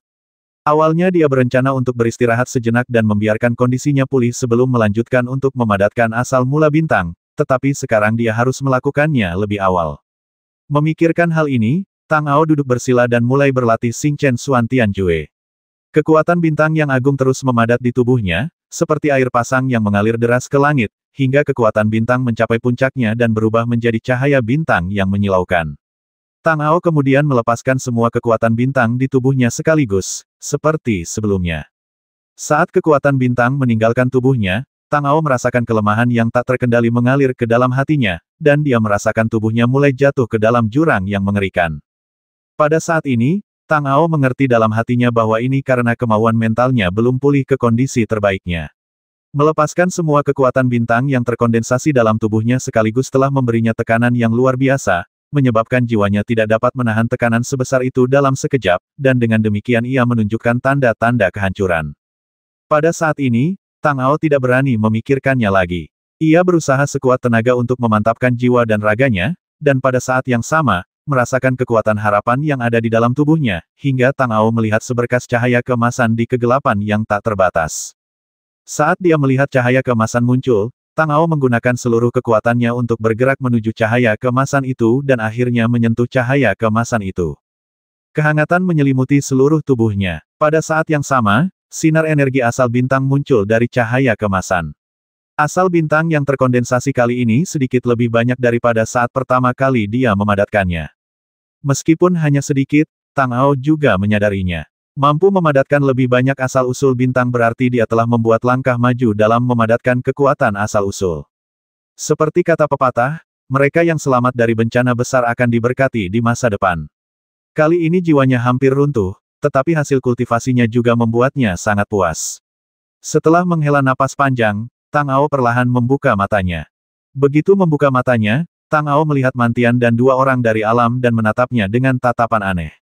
Awalnya dia berencana untuk beristirahat sejenak dan membiarkan kondisinya pulih sebelum melanjutkan untuk memadatkan asal mula bintang, tetapi sekarang dia harus melakukannya lebih awal. Memikirkan hal ini, Tang Ao duduk bersila dan mulai berlatih Xing Chen Xuan Tian Jue. Kekuatan bintang yang agung terus memadat di tubuhnya, seperti air pasang yang mengalir deras ke langit, hingga kekuatan bintang mencapai puncaknya dan berubah menjadi cahaya bintang yang menyilaukan. Tang Ao kemudian melepaskan semua kekuatan bintang di tubuhnya sekaligus, seperti sebelumnya. Saat kekuatan bintang meninggalkan tubuhnya, Tang Ao merasakan kelemahan yang tak terkendali mengalir ke dalam hatinya, dan dia merasakan tubuhnya mulai jatuh ke dalam jurang yang mengerikan. Pada saat ini, Tang Ao mengerti dalam hatinya bahwa ini karena kemauan mentalnya belum pulih ke kondisi terbaiknya. Melepaskan semua kekuatan bintang yang terkondensasi dalam tubuhnya sekaligus telah memberinya tekanan yang luar biasa, menyebabkan jiwanya tidak dapat menahan tekanan sebesar itu dalam sekejap, dan dengan demikian ia menunjukkan tanda-tanda kehancuran. Pada saat ini, Tang Ao tidak berani memikirkannya lagi. Ia berusaha sekuat tenaga untuk memantapkan jiwa dan raganya, dan pada saat yang sama, merasakan kekuatan harapan yang ada di dalam tubuhnya, hingga Tang Ao melihat seberkas cahaya keemasan di kegelapan yang tak terbatas. Saat dia melihat cahaya keemasan muncul, Tang Ao menggunakan seluruh kekuatannya untuk bergerak menuju cahaya keemasan itu dan akhirnya menyentuh cahaya keemasan itu. Kehangatan menyelimuti seluruh tubuhnya. Pada saat yang sama, sinar energi asal bintang muncul dari cahaya keemasan. Asal bintang yang terkondensasi kali ini sedikit lebih banyak daripada saat pertama kali dia memadatkannya. Meskipun hanya sedikit, Tang Ao juga menyadarinya. Mampu memadatkan lebih banyak asal-usul bintang berarti dia telah membuat langkah maju dalam memadatkan kekuatan asal-usul. Seperti kata pepatah, mereka yang selamat dari bencana besar akan diberkati di masa depan. Kali ini jiwanya hampir runtuh, tetapi hasil kultivasinya juga membuatnya sangat puas. Setelah menghela napas panjang, Tang Ao perlahan membuka matanya. Begitu membuka matanya, Tang Ao melihat Mantian dan dua orang dari alam dan menatapnya dengan tatapan aneh.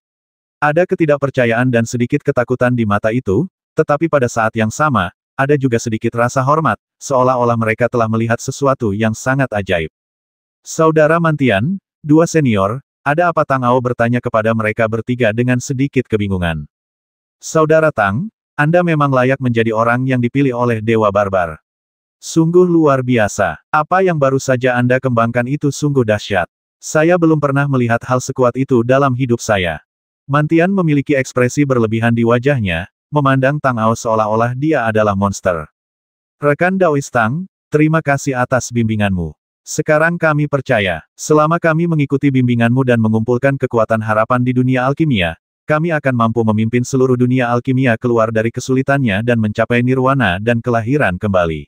Ada ketidakpercayaan dan sedikit ketakutan di mata itu, tetapi pada saat yang sama, ada juga sedikit rasa hormat, seolah-olah mereka telah melihat sesuatu yang sangat ajaib. "Saudara Mantian, dua senior, ada apa?" Tang Ao bertanya kepada mereka bertiga dengan sedikit kebingungan. "Saudara Tang, Anda memang layak menjadi orang yang dipilih oleh Dewa Barbar. Sungguh luar biasa. Apa yang baru saja Anda kembangkan itu sungguh dahsyat. Saya belum pernah melihat hal sekuat itu dalam hidup saya." Mantian memiliki ekspresi berlebihan di wajahnya, memandang Tang Ao seolah-olah dia adalah monster. "Rekan Daois Tang, terima kasih atas bimbinganmu. Sekarang kami percaya, selama kami mengikuti bimbinganmu dan mengumpulkan kekuatan harapan di dunia alkimia, kami akan mampu memimpin seluruh dunia alkimia keluar dari kesulitannya dan mencapai nirwana dan kelahiran kembali."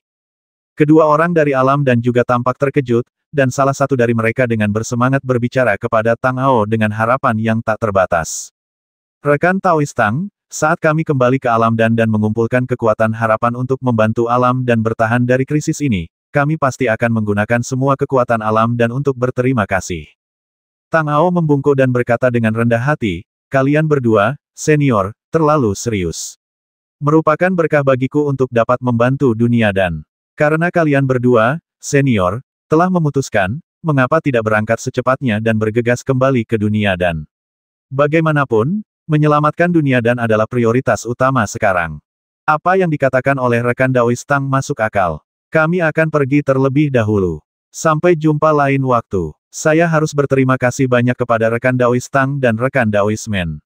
Kedua orang dari alam dan juga tampak terkejut, dan salah satu dari mereka dengan bersemangat berbicara kepada Tang Ao dengan harapan yang tak terbatas. "Rekan Daois Tang, saat kami kembali ke alam dan mengumpulkan kekuatan harapan untuk membantu alam dan bertahan dari krisis ini, kami pasti akan menggunakan semua kekuatan alam dan untuk berterima kasih." Tang Ao membungkuk dan berkata dengan rendah hati, "Kalian berdua, senior, terlalu serius. Merupakan berkah bagiku untuk dapat membantu dunia dan karena kalian berdua, senior, telah memutuskan, mengapa tidak berangkat secepatnya dan bergegas kembali ke dunia dan bagaimanapun, menyelamatkan dunia dan adalah prioritas utama sekarang. Apa yang dikatakan oleh rekan Daois Tang masuk akal. Kami akan pergi terlebih dahulu. Sampai jumpa lain waktu. Saya harus berterima kasih banyak kepada rekan Daois Tang dan rekan Daois Men.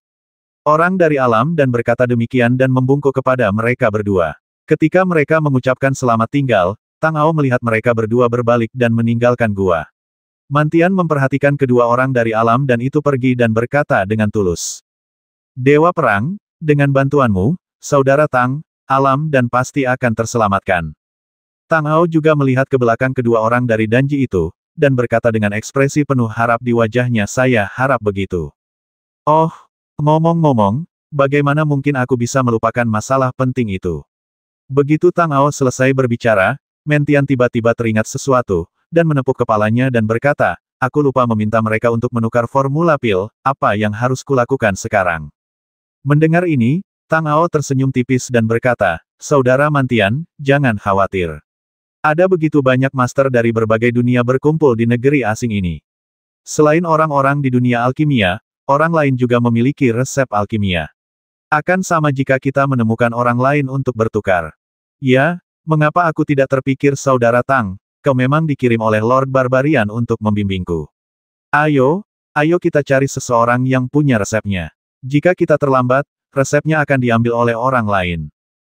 Orang dari alam dan berkata demikian dan membungkuk kepada mereka berdua. Ketika mereka mengucapkan selamat tinggal, Tang Ao melihat mereka berdua berbalik dan meninggalkan gua. Mantian memperhatikan kedua orang dari alam dan itu pergi dan berkata dengan tulus. Dewa Perang, dengan bantuanmu, Saudara Tang, alam dan pasti akan terselamatkan. Tang Ao juga melihat ke belakang kedua orang dari Danji itu, dan berkata dengan ekspresi penuh harap di wajahnya, saya harap begitu. Oh, ngomong-ngomong, bagaimana mungkin aku bisa melupakan masalah penting itu? Begitu Tang Ao selesai berbicara, Mentian tiba-tiba teringat sesuatu, dan menepuk kepalanya dan berkata, aku lupa meminta mereka untuk menukar formula pil, apa yang harus kulakukan sekarang? Mendengar ini, Tang Ao tersenyum tipis dan berkata, Saudara Mantian, jangan khawatir. Ada begitu banyak master dari berbagai dunia berkumpul di negeri asing ini. Selain orang-orang di dunia alkimia, orang lain juga memiliki resep alkimia. Akan sama jika kita menemukan orang lain untuk bertukar. Ya, mengapa aku tidak terpikir Saudara Tang, kau memang dikirim oleh Lord Barbarian untuk membimbingku. Ayo kita cari seseorang yang punya resepnya. Jika kita terlambat, resepnya akan diambil oleh orang lain.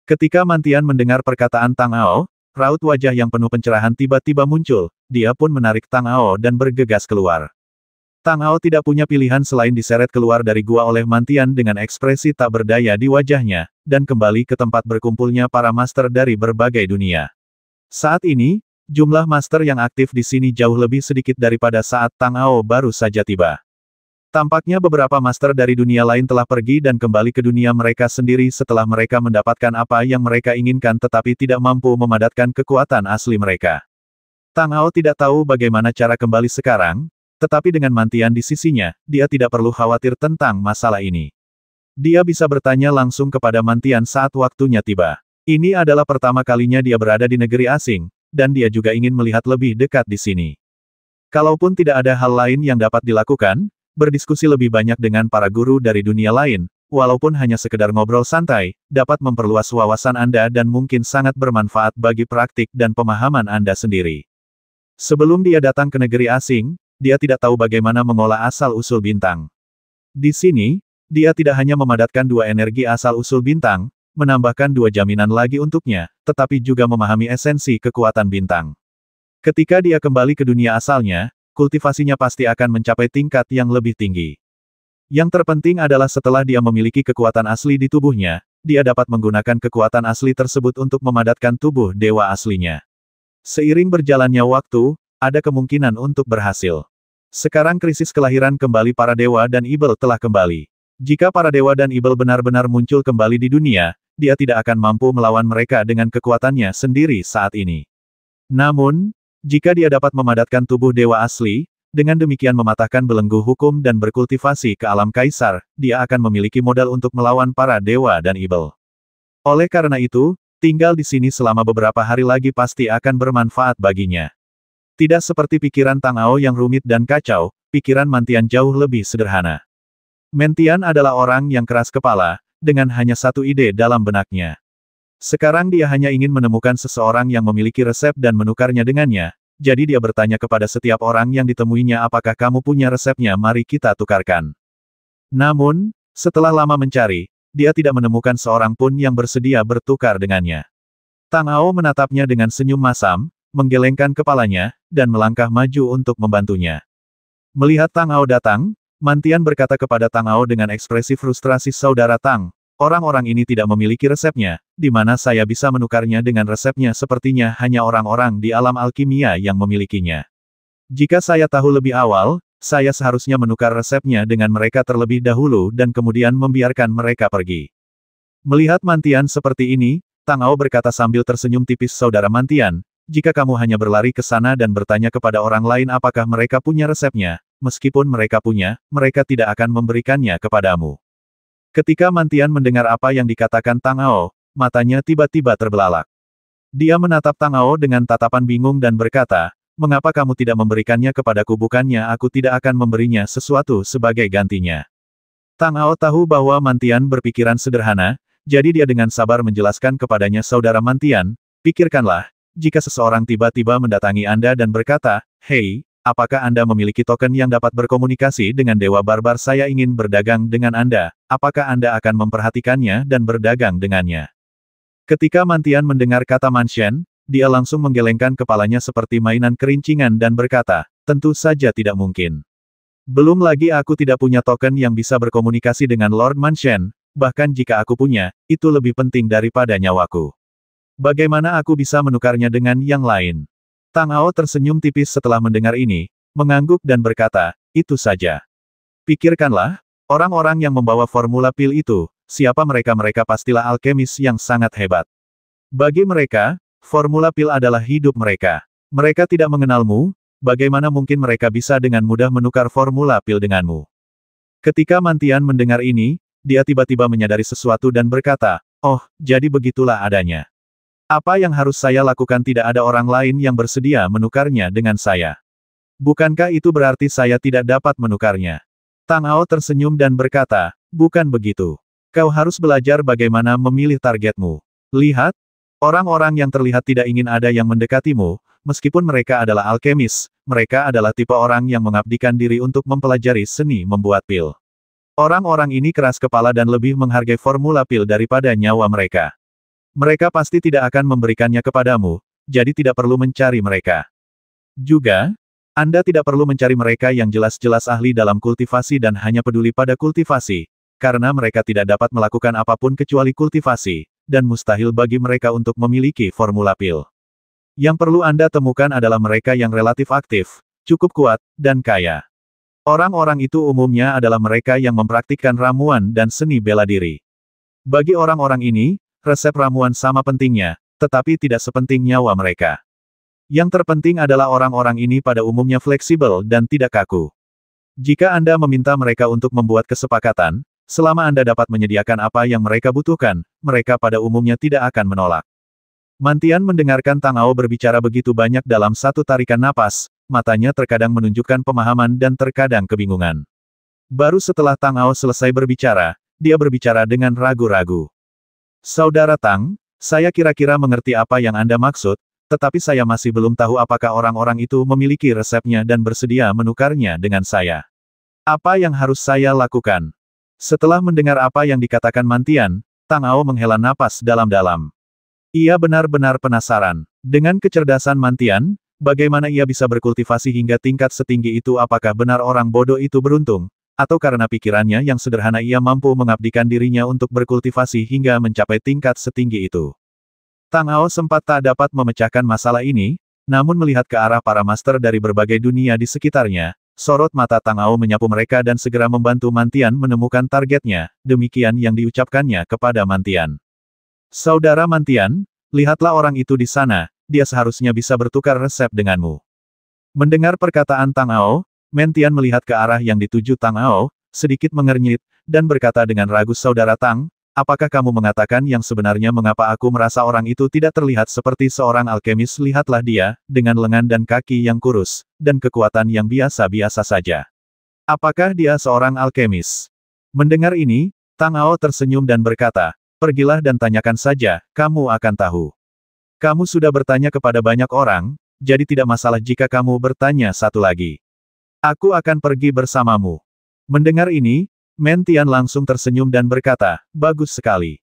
Ketika Mantian mendengar perkataan Tang Ao, raut wajah yang penuh pencerahan tiba-tiba muncul, dia pun menarik Tang Ao dan bergegas keluar. Tang Ao tidak punya pilihan selain diseret keluar dari gua oleh Mantian dengan ekspresi tak berdaya di wajahnya, dan kembali ke tempat berkumpulnya para master dari berbagai dunia. Saat ini, jumlah master yang aktif di sini jauh lebih sedikit daripada saat Tang Ao baru saja tiba. Tampaknya beberapa master dari dunia lain telah pergi dan kembali ke dunia mereka sendiri setelah mereka mendapatkan apa yang mereka inginkan tetapi tidak mampu memadatkan kekuatan asli mereka. Tang Ao tidak tahu bagaimana cara kembali sekarang, tetapi dengan Mantian di sisinya, dia tidak perlu khawatir tentang masalah ini. Dia bisa bertanya langsung kepada Mantian saat waktunya tiba. Ini adalah pertama kalinya dia berada di negeri asing, dan dia juga ingin melihat lebih dekat di sini. Kalaupun tidak ada hal lain yang dapat dilakukan, berdiskusi lebih banyak dengan para guru dari dunia lain, walaupun hanya sekedar ngobrol santai, dapat memperluas wawasan Anda dan mungkin sangat bermanfaat bagi praktik dan pemahaman Anda sendiri. Sebelum dia datang ke negeri asing, dia tidak tahu bagaimana mengolah asal-usul bintang. Di sini, dia tidak hanya memadatkan dua energi asal-usul bintang, menambahkan dua jaminan lagi untuknya, tetapi juga memahami esensi kekuatan bintang. Ketika dia kembali ke dunia asalnya, kultivasinya pasti akan mencapai tingkat yang lebih tinggi. Yang terpenting adalah setelah dia memiliki kekuatan asli di tubuhnya, dia dapat menggunakan kekuatan asli tersebut untuk memadatkan tubuh dewa aslinya. Seiring berjalannya waktu, ada kemungkinan untuk berhasil. Sekarang krisis kelahiran kembali para dewa dan ibel telah kembali. Jika para dewa dan ibel benar-benar muncul kembali di dunia, dia tidak akan mampu melawan mereka dengan kekuatannya sendiri saat ini. Namun, jika dia dapat memadatkan tubuh dewa asli, dengan demikian mematahkan belenggu hukum dan berkultivasi ke alam kaisar, dia akan memiliki modal untuk melawan para dewa dan ibel. Oleh karena itu, tinggal di sini selama beberapa hari lagi pasti akan bermanfaat baginya. Tidak seperti pikiran Tang Ao yang rumit dan kacau, pikiran Mantian jauh lebih sederhana. Mantian adalah orang yang keras kepala, dengan hanya satu ide dalam benaknya. Sekarang dia hanya ingin menemukan seseorang yang memiliki resep dan menukarnya dengannya, jadi dia bertanya kepada setiap orang yang ditemuinya apakah kamu punya resepnya, mari kita tukarkan. Namun, setelah lama mencari, dia tidak menemukan seorang pun yang bersedia bertukar dengannya. Tang Ao menatapnya dengan senyum masam, menggelengkan kepalanya, dan melangkah maju untuk membantunya. Melihat Tang Ao datang, Mantian berkata kepada Tang Ao dengan ekspresi frustrasi, Saudara Tang, orang-orang ini tidak memiliki resepnya, di mana saya bisa menukarnya dengan resepnya, sepertinya hanya orang-orang di alam alkimia yang memilikinya. Jika saya tahu lebih awal, saya seharusnya menukar resepnya dengan mereka terlebih dahulu dan kemudian membiarkan mereka pergi. Melihat Mantian seperti ini, Tang Ao berkata sambil tersenyum tipis, Saudara Mantian, jika kamu hanya berlari ke sana dan bertanya kepada orang lain apakah mereka punya resepnya, meskipun mereka punya, mereka tidak akan memberikannya kepadamu. Ketika Mantian mendengar apa yang dikatakan Tang Ao, matanya tiba-tiba terbelalak. Dia menatap Tang Ao dengan tatapan bingung dan berkata, mengapa kamu tidak memberikannya kepadaku? Bukannya aku tidak akan memberinya sesuatu sebagai gantinya. Tang Ao tahu bahwa Mantian berpikiran sederhana, jadi dia dengan sabar menjelaskan kepadanya, Saudara Mantian, pikirkanlah, jika seseorang tiba-tiba mendatangi Anda dan berkata, "Hei, apakah Anda memiliki token yang dapat berkomunikasi dengan Dewa Barbar? Saya ingin berdagang dengan Anda, apakah Anda akan memperhatikannya dan berdagang dengannya?" Ketika Mantian mendengar kata Manshen, dia langsung menggelengkan kepalanya seperti mainan kerincingan dan berkata, "Tentu saja tidak mungkin. Belum lagi aku tidak punya token yang bisa berkomunikasi dengan Lord Manshen, bahkan jika aku punya, itu lebih penting daripada nyawaku. Bagaimana aku bisa menukarnya dengan yang lain?" Tang Ao tersenyum tipis setelah mendengar ini, mengangguk dan berkata, "Itu saja. Pikirkanlah, orang-orang yang membawa formula pil itu, siapa mereka pastilah alkemis yang sangat hebat. Bagi mereka, formula pil adalah hidup mereka. Mereka tidak mengenalmu, bagaimana mungkin mereka bisa dengan mudah menukar formula pil denganmu?" Ketika Mantian mendengar ini, dia tiba-tiba menyadari sesuatu dan berkata, "Oh, jadi begitulah adanya. Apa yang harus saya lakukan? Tidak ada orang lain yang bersedia menukarnya dengan saya. Bukankah itu berarti saya tidak dapat menukarnya?" Tang Ao tersenyum dan berkata, "Bukan begitu. Kau harus belajar bagaimana memilih targetmu. Lihat, orang-orang yang terlihat tidak ingin ada yang mendekatimu, meskipun mereka adalah alkemis, mereka adalah tipe orang yang mengabdikan diri untuk mempelajari seni membuat pil. Orang-orang ini keras kepala dan lebih menghargai formula pil daripada nyawa mereka. Mereka pasti tidak akan memberikannya kepadamu, jadi tidak perlu mencari mereka. Juga, Anda tidak perlu mencari mereka yang jelas-jelas ahli dalam kultivasi dan hanya peduli pada kultivasi, karena mereka tidak dapat melakukan apapun kecuali kultivasi, dan mustahil bagi mereka untuk memiliki formula pil. Yang perlu Anda temukan adalah mereka yang relatif aktif, cukup kuat, dan kaya. Orang-orang itu umumnya adalah mereka yang mempraktikkan ramuan dan seni bela diri. Bagi orang-orang ini, resep ramuan sama pentingnya, tetapi tidak sepenting nyawa mereka. Yang terpenting adalah orang-orang ini pada umumnya fleksibel dan tidak kaku. Jika Anda meminta mereka untuk membuat kesepakatan, selama Anda dapat menyediakan apa yang mereka butuhkan, mereka pada umumnya tidak akan menolak." Mantian mendengarkan Tang Ao berbicara begitu banyak dalam satu tarikan napas, matanya terkadang menunjukkan pemahaman dan terkadang kebingungan. Baru setelah Tang Ao selesai berbicara, dia berbicara dengan ragu-ragu. "Saudara Tang, saya kira-kira mengerti apa yang Anda maksud, tetapi saya masih belum tahu apakah orang-orang itu memiliki resepnya dan bersedia menukarnya dengan saya. Apa yang harus saya lakukan?" Setelah mendengar apa yang dikatakan Mantian, Tang Ao menghela napas dalam-dalam. Ia benar-benar penasaran. Dengan kecerdasan Mantian, bagaimana ia bisa berkultivasi hingga tingkat setinggi itu? Apakah benar orang bodoh itu beruntung? Atau karena pikirannya yang sederhana ia mampu mengabdikan dirinya untuk berkultivasi hingga mencapai tingkat setinggi itu? Tang Ao sempat tak dapat memecahkan masalah ini, namun melihat ke arah para master dari berbagai dunia di sekitarnya, sorot mata Tang Ao menyapu mereka dan segera membantu Mantian menemukan targetnya, demikian yang diucapkannya kepada Mantian. "Saudara Mantian, lihatlah orang itu di sana, dia seharusnya bisa bertukar resep denganmu." Mendengar perkataan Tang Ao, Mantian melihat ke arah yang dituju Tang Ao, sedikit mengernyit, dan berkata dengan ragu, "Saudara Tang, apakah kamu mengatakan yang sebenarnya? Mengapa aku merasa orang itu tidak terlihat seperti seorang alkemis? Lihatlah dia, dengan lengan dan kaki yang kurus, dan kekuatan yang biasa-biasa saja. Apakah dia seorang alkemis?" Mendengar ini, Tang Ao tersenyum dan berkata, "Pergilah dan tanyakan saja, kamu akan tahu. Kamu sudah bertanya kepada banyak orang, jadi tidak masalah jika kamu bertanya satu lagi. Aku akan pergi bersamamu." Mendengar ini, Mantian langsung tersenyum dan berkata, "Bagus sekali.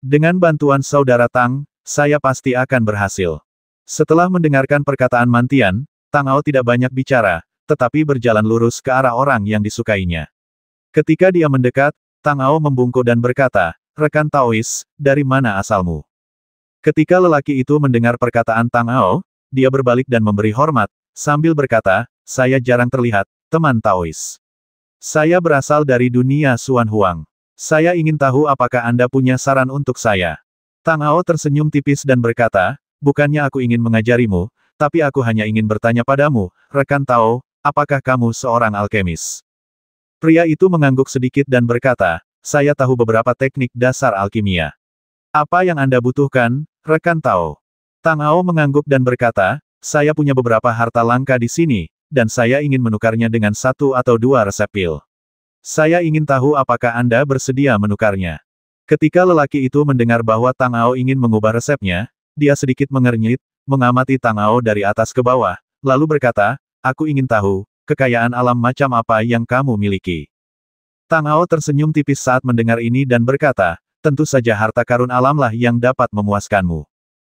Dengan bantuan Saudara Tang, saya pasti akan berhasil." Setelah mendengarkan perkataan Mantian, Tang Ao tidak banyak bicara, tetapi berjalan lurus ke arah orang yang disukainya. Ketika dia mendekat, Tang Ao membungkuk dan berkata, "Rekan Taois, dari mana asalmu?" Ketika lelaki itu mendengar perkataan Tang Ao, dia berbalik dan memberi hormat, sambil berkata, "Saya jarang terlihat, teman Taois. Saya berasal dari dunia Xuan Huang. Saya ingin tahu apakah Anda punya saran untuk saya." Tang Ao tersenyum tipis dan berkata, "Bukannya aku ingin mengajarimu, tapi aku hanya ingin bertanya padamu, rekan Tao, apakah kamu seorang alkemis?" Pria itu mengangguk sedikit dan berkata, "Saya tahu beberapa teknik dasar alkimia. Apa yang Anda butuhkan, rekan Tao?" Tang Ao mengangguk dan berkata, "Saya punya beberapa harta langka di sini, dan saya ingin menukarnya dengan 1 atau 2 resep pil. Saya ingin tahu apakah Anda bersedia menukarnya." Ketika lelaki itu mendengar bahwa Tang Ao ingin mengubah resepnya, dia sedikit mengernyit, mengamati Tang Ao dari atas ke bawah, lalu berkata, aku ingin tahu, kekayaan alam macam apa yang kamu miliki. Tang Ao tersenyum tipis saat mendengar ini dan berkata, tentu saja harta karun alamlah yang dapat memuaskanmu.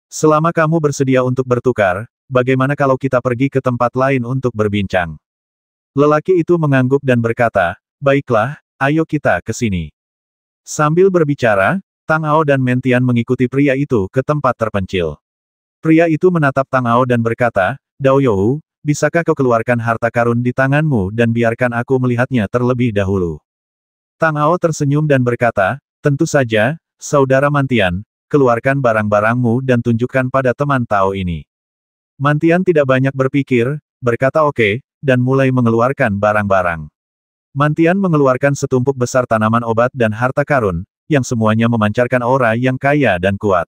Selama kamu bersedia untuk bertukar, bagaimana kalau kita pergi ke tempat lain untuk berbincang? Lelaki itu mengangguk dan berkata, baiklah, ayo kita ke sini. Sambil berbicara, Tang Ao dan Mentian mengikuti pria itu ke tempat terpencil. Pria itu menatap Tang Ao dan berkata, Dao You, bisakah kau keluarkan harta karun di tanganmu dan biarkan aku melihatnya terlebih dahulu? Tang Ao tersenyum dan berkata, tentu saja, saudara Mantian, keluarkan barang-barangmu dan tunjukkan pada teman Tao ini. Mantian tidak banyak berpikir, berkata oke, dan mulai mengeluarkan barang-barang. Mantian mengeluarkan setumpuk besar tanaman obat dan harta karun, yang semuanya memancarkan aura yang kaya dan kuat.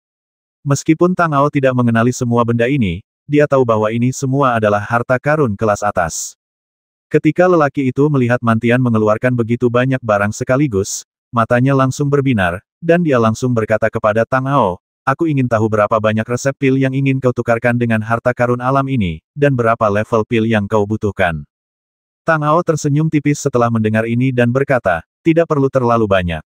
Meskipun Tang Ao tidak mengenali semua benda ini, dia tahu bahwa ini semua adalah harta karun kelas atas. Ketika lelaki itu melihat Mantian mengeluarkan begitu banyak barang sekaligus, matanya langsung berbinar, dan dia langsung berkata kepada Tang Ao, aku ingin tahu berapa banyak resep pil yang ingin kau tukarkan dengan harta karun alam ini, dan berapa level pil yang kau butuhkan. Tang Ao tersenyum tipis setelah mendengar ini dan berkata, tidak perlu terlalu banyak.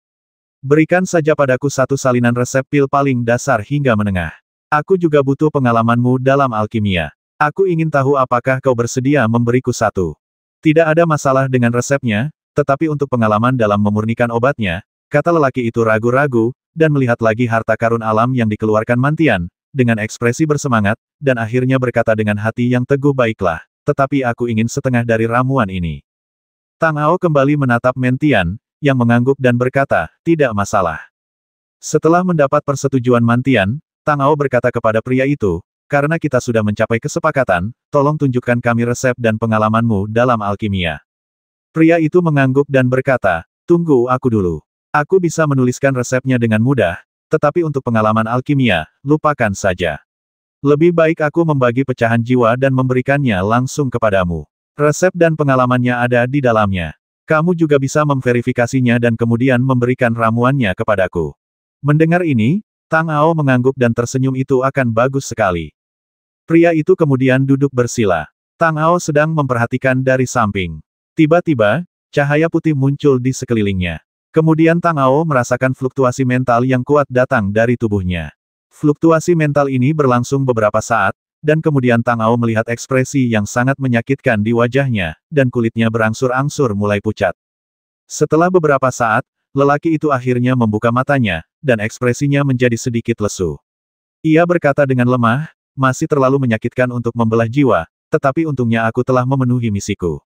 Berikan saja padaku satu salinan resep pil paling dasar hingga menengah. Aku juga butuh pengalamanmu dalam alkimia. Aku ingin tahu apakah kau bersedia memberiku satu. Tidak ada masalah dengan resepnya, tetapi untuk pengalaman dalam memurnikan obatnya, kata lelaki itu ragu-ragu, dan melihat lagi harta karun alam yang dikeluarkan Mantian, dengan ekspresi bersemangat, dan akhirnya berkata dengan hati yang teguh baiklah, tetapi aku ingin setengah dari ramuan ini. Tang Ao kembali menatap Mantian, yang mengangguk dan berkata, tidak masalah. Setelah mendapat persetujuan Mantian, Tang Ao berkata kepada pria itu, karena kita sudah mencapai kesepakatan, tolong tunjukkan kami resep dan pengalamanmu dalam alkimia. Pria itu mengangguk dan berkata, tunggu aku dulu. Aku bisa menuliskan resepnya dengan mudah, tetapi untuk pengalaman alkimia, lupakan saja. Lebih baik aku membagi pecahan jiwa dan memberikannya langsung kepadamu. Resep dan pengalamannya ada di dalamnya. Kamu juga bisa memverifikasinya dan kemudian memberikan ramuannya kepadaku. Mendengar ini, Tang Ao mengangguk dan tersenyum itu akan bagus sekali. Pria itu kemudian duduk bersila. Tang Ao sedang memperhatikan dari samping. Tiba-tiba, cahaya putih muncul di sekelilingnya. Kemudian Tang Ao merasakan fluktuasi mental yang kuat datang dari tubuhnya. Fluktuasi mental ini berlangsung beberapa saat, dan kemudian Tang Ao melihat ekspresi yang sangat menyakitkan di wajahnya, dan kulitnya berangsur-angsur mulai pucat. Setelah beberapa saat, lelaki itu akhirnya membuka matanya, dan ekspresinya menjadi sedikit lesu. Ia berkata dengan lemah, masih terlalu menyakitkan untuk membelah jiwa, tetapi untungnya aku telah memenuhi misiku.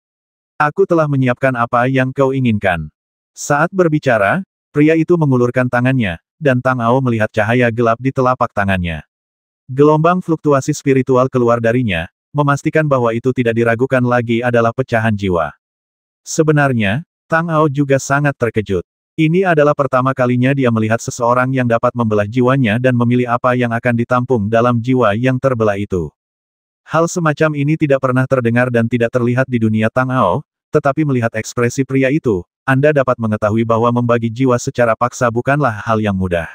Aku telah menyiapkan apa yang kau inginkan. Saat berbicara, pria itu mengulurkan tangannya, dan Tang Ao melihat cahaya gelap di telapak tangannya. Gelombang fluktuasi spiritual keluar darinya, memastikan bahwa itu tidak diragukan lagi adalah pecahan jiwa. Sebenarnya, Tang Ao juga sangat terkejut. Ini adalah pertama kalinya dia melihat seseorang yang dapat membelah jiwanya dan memilih apa yang akan ditampung dalam jiwa yang terbelah itu. Hal semacam ini tidak pernah terdengar dan tidak terlihat di dunia Tang Ao, tetapi melihat ekspresi pria itu, Anda dapat mengetahui bahwa membagi jiwa secara paksa bukanlah hal yang mudah.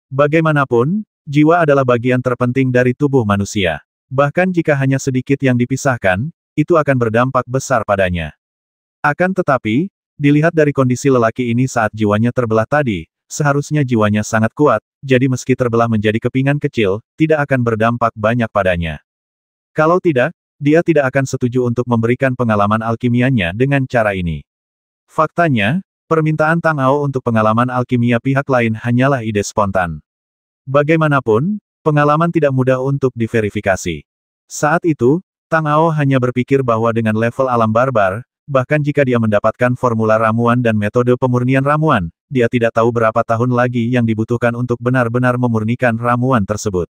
Bagaimanapun, jiwa adalah bagian terpenting dari tubuh manusia. Bahkan jika hanya sedikit yang dipisahkan, itu akan berdampak besar padanya. Akan tetapi, dilihat dari kondisi lelaki ini saat jiwanya terbelah tadi, seharusnya jiwanya sangat kuat, jadi meski terbelah menjadi kepingan kecil, tidak akan berdampak banyak padanya. Kalau tidak, dia tidak akan setuju untuk memberikan pengalaman alkimianya dengan cara ini. Faktanya, permintaan Tang Ao untuk pengalaman alkimia pihak lain hanyalah ide spontan. Bagaimanapun, pengalaman tidak mudah untuk diverifikasi. Saat itu, Tang Ao hanya berpikir bahwa dengan level alam barbar, bahkan jika dia mendapatkan formula ramuan dan metode pemurnian ramuan, dia tidak tahu berapa tahun lagi yang dibutuhkan untuk benar-benar memurnikan ramuan tersebut.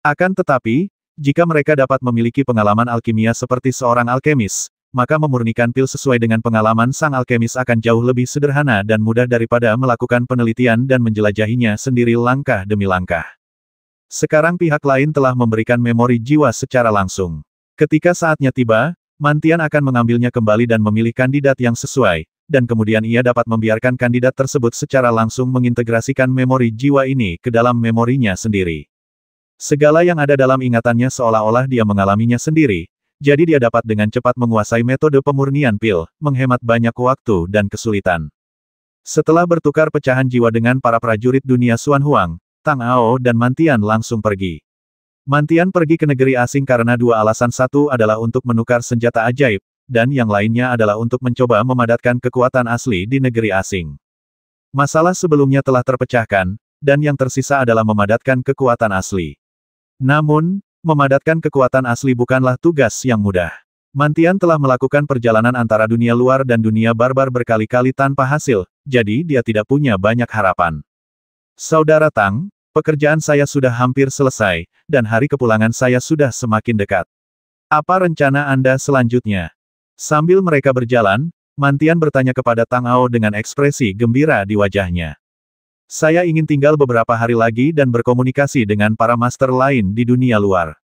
Akan tetapi, jika mereka dapat memiliki pengalaman alkimia seperti seorang alkemis, maka memurnikan pil sesuai dengan pengalaman sang alkemis akan jauh lebih sederhana dan mudah daripada melakukan penelitian dan menjelajahinya sendiri langkah demi langkah. Sekarang pihak lain telah memberikan memori jiwa secara langsung. Ketika saatnya tiba, Mantian akan mengambilnya kembali dan memilih kandidat yang sesuai, dan kemudian ia dapat membiarkan kandidat tersebut secara langsung mengintegrasikan memori jiwa ini ke dalam memorinya sendiri. Segala yang ada dalam ingatannya seolah-olah dia mengalaminya sendiri, jadi dia dapat dengan cepat menguasai metode pemurnian pil, menghemat banyak waktu dan kesulitan. Setelah bertukar pecahan jiwa dengan para prajurit dunia Xuan Huang, Tang Ao dan Mantian langsung pergi. Mantian pergi ke negeri asing karena dua alasan, satu adalah untuk menukar senjata ajaib, dan yang lainnya adalah untuk mencoba memadatkan kekuatan asli di negeri asing. Masalah sebelumnya telah terpecahkan, dan yang tersisa adalah memadatkan kekuatan asli. Namun, memadatkan kekuatan asli bukanlah tugas yang mudah. Mantian telah melakukan perjalanan antara dunia luar dan dunia barbar berkali-kali tanpa hasil, jadi dia tidak punya banyak harapan. Saudara Tang, pekerjaan saya sudah hampir selesai, dan hari kepulangan saya sudah semakin dekat. Apa rencana Anda selanjutnya? Sambil mereka berjalan, Mantian bertanya kepada Tang Ao dengan ekspresi gembira di wajahnya. Saya ingin tinggal beberapa hari lagi dan berkomunikasi dengan para master lain di dunia luar.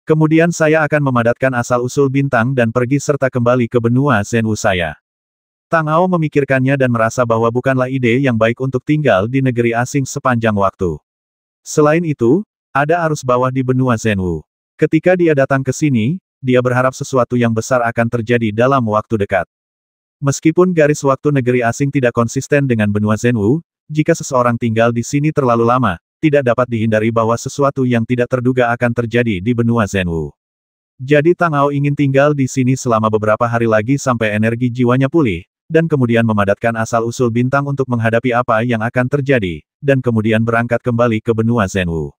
Kemudian saya akan memadatkan asal-usul bintang dan pergi serta kembali ke benua Zhenwu saya. Tang Ao memikirkannya dan merasa bahwa bukanlah ide yang baik untuk tinggal di negeri asing sepanjang waktu. Selain itu, ada arus bawah di benua Zhenwu. Ketika dia datang ke sini, dia berharap sesuatu yang besar akan terjadi dalam waktu dekat. Meskipun garis waktu negeri asing tidak konsisten dengan benua Zhenwu, jika seseorang tinggal di sini terlalu lama, tidak dapat dihindari bahwa sesuatu yang tidak terduga akan terjadi di benua Zhenwu. Jadi Tang Ao ingin tinggal di sini selama beberapa hari lagi sampai energi jiwanya pulih, dan kemudian memadatkan asal-usul bintang untuk menghadapi apa yang akan terjadi, dan kemudian berangkat kembali ke benua Zhenwu.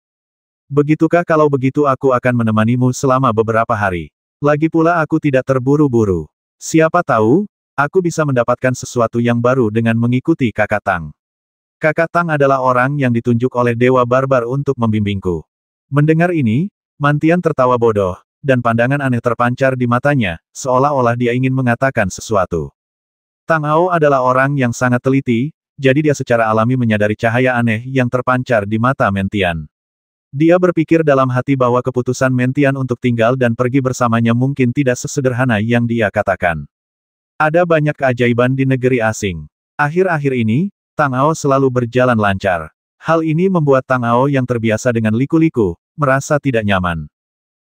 Begitukah? Kalau begitu aku akan menemanimu selama beberapa hari. Lagi pula aku tidak terburu-buru. Siapa tahu, aku bisa mendapatkan sesuatu yang baru dengan mengikuti Kakak Tang. Kakak Tang adalah orang yang ditunjuk oleh Dewa Barbar untuk membimbingku. Mendengar ini, Mantian tertawa bodoh, dan pandangan aneh terpancar di matanya, seolah-olah dia ingin mengatakan sesuatu. Tang Ao adalah orang yang sangat teliti, jadi dia secara alami menyadari cahaya aneh yang terpancar di mata Mantian. Dia berpikir dalam hati bahwa keputusan Mantian untuk tinggal dan pergi bersamanya mungkin tidak sesederhana yang dia katakan. Ada banyak keajaiban di negeri asing. Akhir-akhir ini, Tang Ao selalu berjalan lancar. Hal ini membuat Tang Ao yang terbiasa dengan liku-liku, merasa tidak nyaman.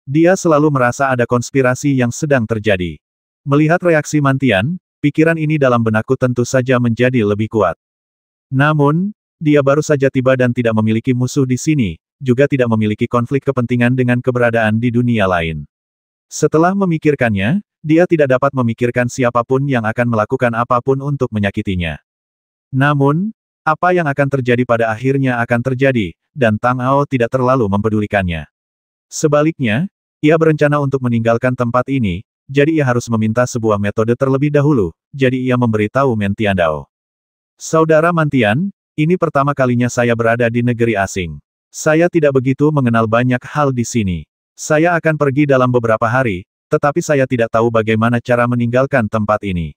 Dia selalu merasa ada konspirasi yang sedang terjadi. Melihat reaksi Mantian, pikiran ini dalam benakku tentu saja menjadi lebih kuat. Namun, dia baru saja tiba dan tidak memiliki musuh di sini, juga tidak memiliki konflik kepentingan dengan keberadaan di dunia lain. Setelah memikirkannya, dia tidak dapat memikirkan siapapun yang akan melakukan apapun untuk menyakitinya. Namun, apa yang akan terjadi pada akhirnya akan terjadi, dan Tang Ao tidak terlalu mempedulikannya. Sebaliknya, ia berencana untuk meninggalkan tempat ini, jadi ia harus meminta sebuah metode terlebih dahulu, jadi ia memberitahu Mantian Dao. Saudara Mantian, ini pertama kalinya saya berada di negeri asing. Saya tidak begitu mengenal banyak hal di sini. Saya akan pergi dalam beberapa hari, tetapi saya tidak tahu bagaimana cara meninggalkan tempat ini.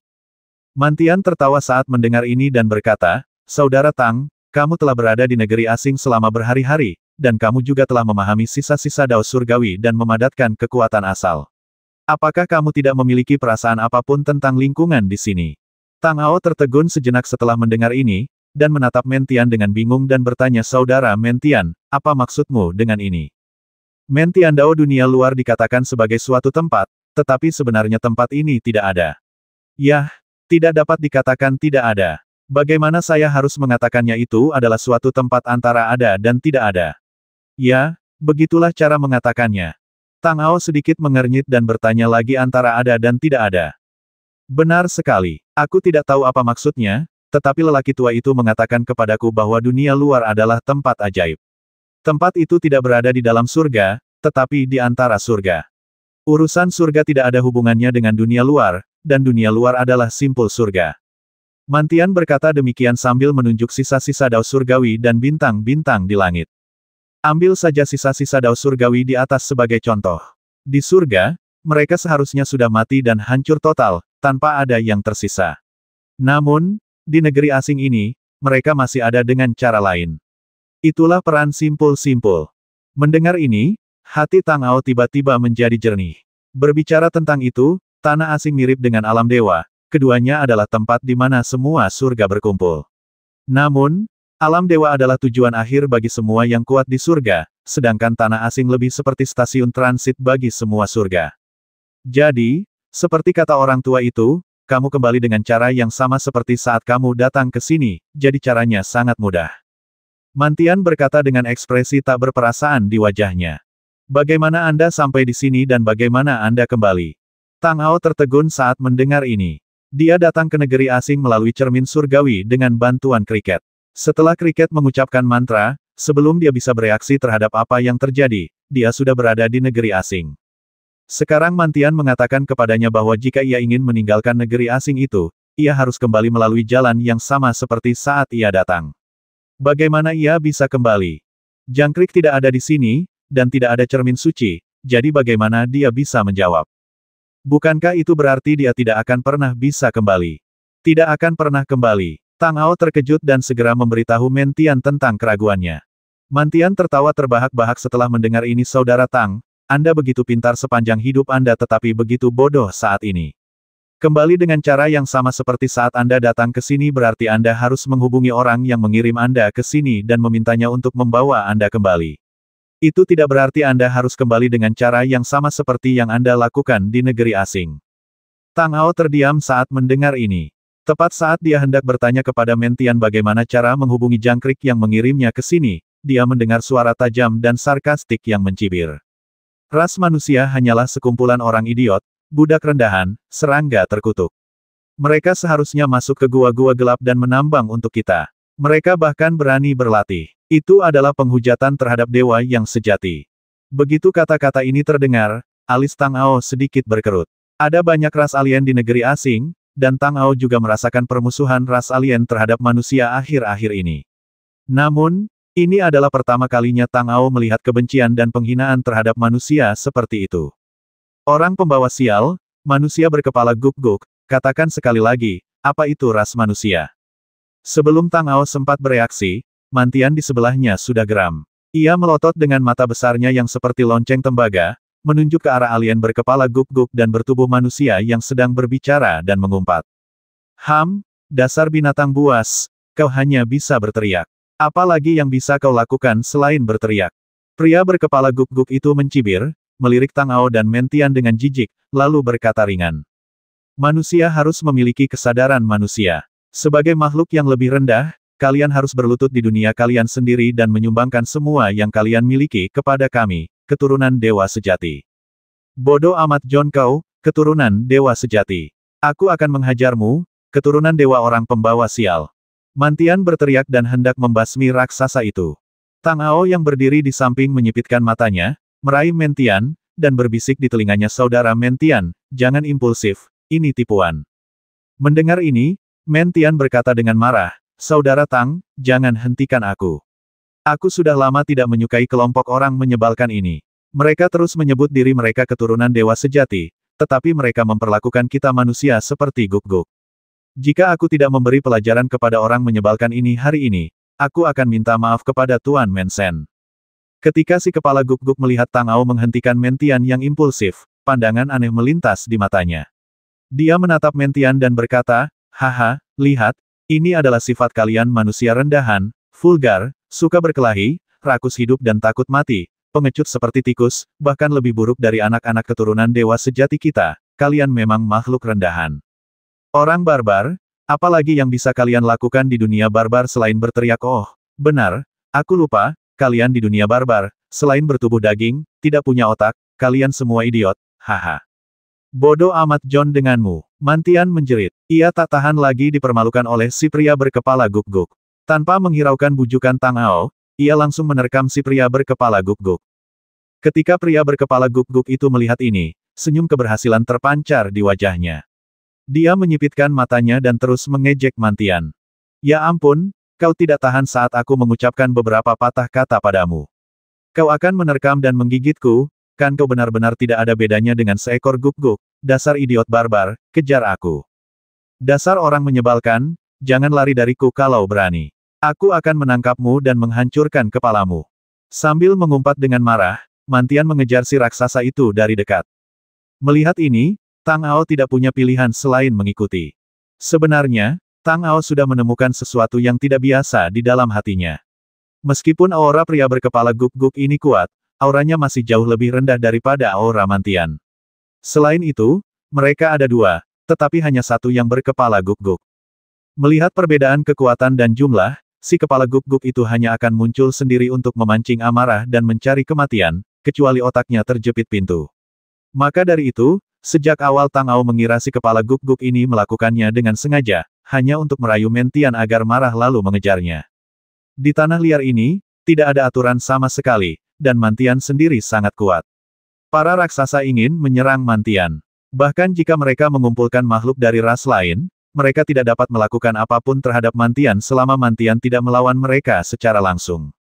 Mantian tertawa saat mendengar ini dan berkata, Saudara Tang, kamu telah berada di negeri asing selama berhari-hari, dan kamu juga telah memahami sisa-sisa Dao Surgawi dan memadatkan kekuatan asal. Apakah kamu tidak memiliki perasaan apapun tentang lingkungan di sini? Tang Ao tertegun sejenak setelah mendengar ini, dan menatap Mantian dengan bingung dan bertanya, Saudara Mantian, apa maksudmu dengan ini? Mantian Dao dunia luar dikatakan sebagai suatu tempat, tetapi sebenarnya tempat ini tidak ada. Yah, tidak dapat dikatakan tidak ada. Bagaimana saya harus mengatakannya? Itu adalah suatu tempat antara ada dan tidak ada. Ya, begitulah cara mengatakannya. Tang Ao sedikit mengernyit dan bertanya lagi, antara ada dan tidak ada. Benar sekali. Aku tidak tahu apa maksudnya, tetapi lelaki tua itu mengatakan kepadaku bahwa dunia luar adalah tempat ajaib. Tempat itu tidak berada di dalam surga, tetapi di antara surga. Urusan surga tidak ada hubungannya dengan dunia luar, dan dunia luar adalah simpul surga. Mantian berkata demikian sambil menunjuk sisa-sisa Dao Surgawi dan bintang-bintang di langit. Ambil saja sisa-sisa Dao Surgawi di atas sebagai contoh. Di surga, mereka seharusnya sudah mati dan hancur total, tanpa ada yang tersisa. Namun, di negeri asing ini, mereka masih ada dengan cara lain. Itulah peran simpul-simpul. Mendengar ini, hati Tang Ao tiba-tiba menjadi jernih. Berbicara tentang itu, tanah asing mirip dengan alam dewa, keduanya adalah tempat di mana semua surga berkumpul. Namun, alam dewa adalah tujuan akhir bagi semua yang kuat di surga, sedangkan tanah asing lebih seperti stasiun transit bagi semua surga. Jadi, seperti kata orang tua itu, kamu kembali dengan cara yang sama seperti saat kamu datang ke sini, jadi caranya sangat mudah. Mantian berkata dengan ekspresi tak berperasaan di wajahnya. Bagaimana Anda sampai di sini dan bagaimana Anda kembali? Tang Ao tertegun saat mendengar ini. Dia datang ke negeri asing melalui cermin surgawi dengan bantuan kriket. Setelah kriket mengucapkan mantra, sebelum dia bisa bereaksi terhadap apa yang terjadi, dia sudah berada di negeri asing. Sekarang Mantian mengatakan kepadanya bahwa jika ia ingin meninggalkan negeri asing itu, ia harus kembali melalui jalan yang sama seperti saat ia datang. Bagaimana ia bisa kembali? Jangkrik tidak ada di sini, dan tidak ada cermin suci, jadi bagaimana dia bisa menjawab? Bukankah itu berarti dia tidak akan pernah bisa kembali? Tidak akan pernah kembali. Tang Ao terkejut dan segera memberitahu Mantian tentang keraguannya. Mantian tertawa terbahak-bahak setelah mendengar ini. Saudara Tang, Anda begitu pintar sepanjang hidup Anda tetapi begitu bodoh saat ini. Kembali dengan cara yang sama seperti saat Anda datang ke sini berarti Anda harus menghubungi orang yang mengirim Anda ke sini dan memintanya untuk membawa Anda kembali. Itu tidak berarti Anda harus kembali dengan cara yang sama seperti yang Anda lakukan di negeri asing. Tang Ao terdiam saat mendengar ini. Tepat saat dia hendak bertanya kepada Mantian bagaimana cara menghubungi jangkrik yang mengirimnya ke sini, dia mendengar suara tajam dan sarkastik yang mencibir. Ras manusia hanyalah sekumpulan orang idiot, budak rendahan, serangga terkutuk. Mereka seharusnya masuk ke gua-gua gelap dan menambang untuk kita. Mereka bahkan berani berlatih. Itu adalah penghujatan terhadap dewa yang sejati. Begitu kata-kata ini terdengar, alis Tang Ao sedikit berkerut. Ada banyak ras alien di negeri asing, dan Tang Ao juga merasakan permusuhan ras alien terhadap manusia akhir-akhir ini. Namun, ini adalah pertama kalinya Tang Ao melihat kebencian dan penghinaan terhadap manusia seperti itu. Orang pembawa sial, manusia berkepala guk-guk, katakan sekali lagi, apa itu ras manusia? Sebelum Tang Ao sempat bereaksi, Mantian di sebelahnya sudah geram. Ia melotot dengan mata besarnya yang seperti lonceng tembaga, menunjuk ke arah alien berkepala guk-guk dan bertubuh manusia yang sedang berbicara dan mengumpat. Dasar binatang buas, kau hanya bisa berteriak. Apa lagi yang bisa kau lakukan selain berteriak? Pria berkepala guk-guk itu mencibir, melirik Tang Ao dan Mantian dengan jijik, lalu berkata ringan. Manusia harus memiliki kesadaran manusia. Sebagai makhluk yang lebih rendah, kalian harus berlutut di dunia kalian sendiri dan menyumbangkan semua yang kalian miliki kepada kami, keturunan dewa sejati. Bodoh amat John kau, keturunan dewa sejati. Aku akan menghajarmu, keturunan dewa orang pembawa sial. Mantian berteriak dan hendak membasmi raksasa itu. Tang Ao yang berdiri di samping menyipitkan matanya, meraih Mantian, dan berbisik di telinganya saudara Mantian, jangan impulsif, ini tipuan. Mendengar ini, Mantian berkata dengan marah, saudara Tang, jangan hentikan aku. Aku sudah lama tidak menyukai kelompok orang menyebalkan ini. Mereka terus menyebut diri mereka keturunan dewa sejati, tetapi mereka memperlakukan kita manusia seperti guk-guk. Jika aku tidak memberi pelajaran kepada orang menyebalkan ini hari ini, aku akan minta maaf kepada Tuan Mensen. Ketika si kepala guk-guk melihat Tang Ao menghentikan Mantian yang impulsif, pandangan aneh melintas di matanya. Dia menatap Mantian dan berkata, haha, lihat, ini adalah sifat kalian manusia rendahan, vulgar, suka berkelahi, rakus hidup dan takut mati, pengecut seperti tikus, bahkan lebih buruk dari anak-anak keturunan dewa sejati kita, kalian memang makhluk rendahan. Orang barbar, apalagi yang bisa kalian lakukan di dunia barbar selain berteriak oh, benar, aku lupa, kalian di dunia barbar, selain bertubuh daging, tidak punya otak, kalian semua idiot, haha. Bodoh amat John denganmu, Mantian menjerit. Ia tak tahan lagi dipermalukan oleh si pria berkepala guk-guk. Tanpa menghiraukan bujukan Tang Ao, ia langsung menerkam si pria berkepala guk-guk. Ketika pria berkepala guk-guk itu melihat ini, senyum keberhasilan terpancar di wajahnya. Dia menyipitkan matanya dan terus mengejek Mantian. Ya ampun, kau tidak tahan saat aku mengucapkan beberapa patah kata padamu. Kau akan menerkam dan menggigitku, kan kau benar-benar tidak ada bedanya dengan seekor guk-guk, dasar idiot barbar, kejar aku. Dasar orang menyebalkan, jangan lari dariku kalau berani. Aku akan menangkapmu dan menghancurkan kepalamu. Sambil mengumpat dengan marah, Mantian mengejar si raksasa itu dari dekat. Melihat ini, Tang Ao tidak punya pilihan selain mengikuti. Sebenarnya, Tang Ao sudah menemukan sesuatu yang tidak biasa di dalam hatinya. Meskipun aura pria berkepala guk-guk ini kuat, auranya masih jauh lebih rendah daripada aura Mantian. Selain itu, mereka ada dua, tetapi hanya satu yang berkepala guk-guk. Melihat perbedaan kekuatan dan jumlah, si kepala guk-guk itu hanya akan muncul sendiri untuk memancing amarah dan mencari kematian, kecuali otaknya terjepit pintu. Maka dari itu, sejak awal Tang Ao mengira si kepala guk-guk ini melakukannya dengan sengaja, hanya untuk merayu Mentian agar marah lalu mengejarnya. Di tanah liar ini, tidak ada aturan sama sekali, dan Mantian sendiri sangat kuat. Para raksasa ingin menyerang Mantian. Bahkan jika mereka mengumpulkan makhluk dari ras lain, mereka tidak dapat melakukan apapun terhadap Mantian selama Mantian tidak melawan mereka secara langsung.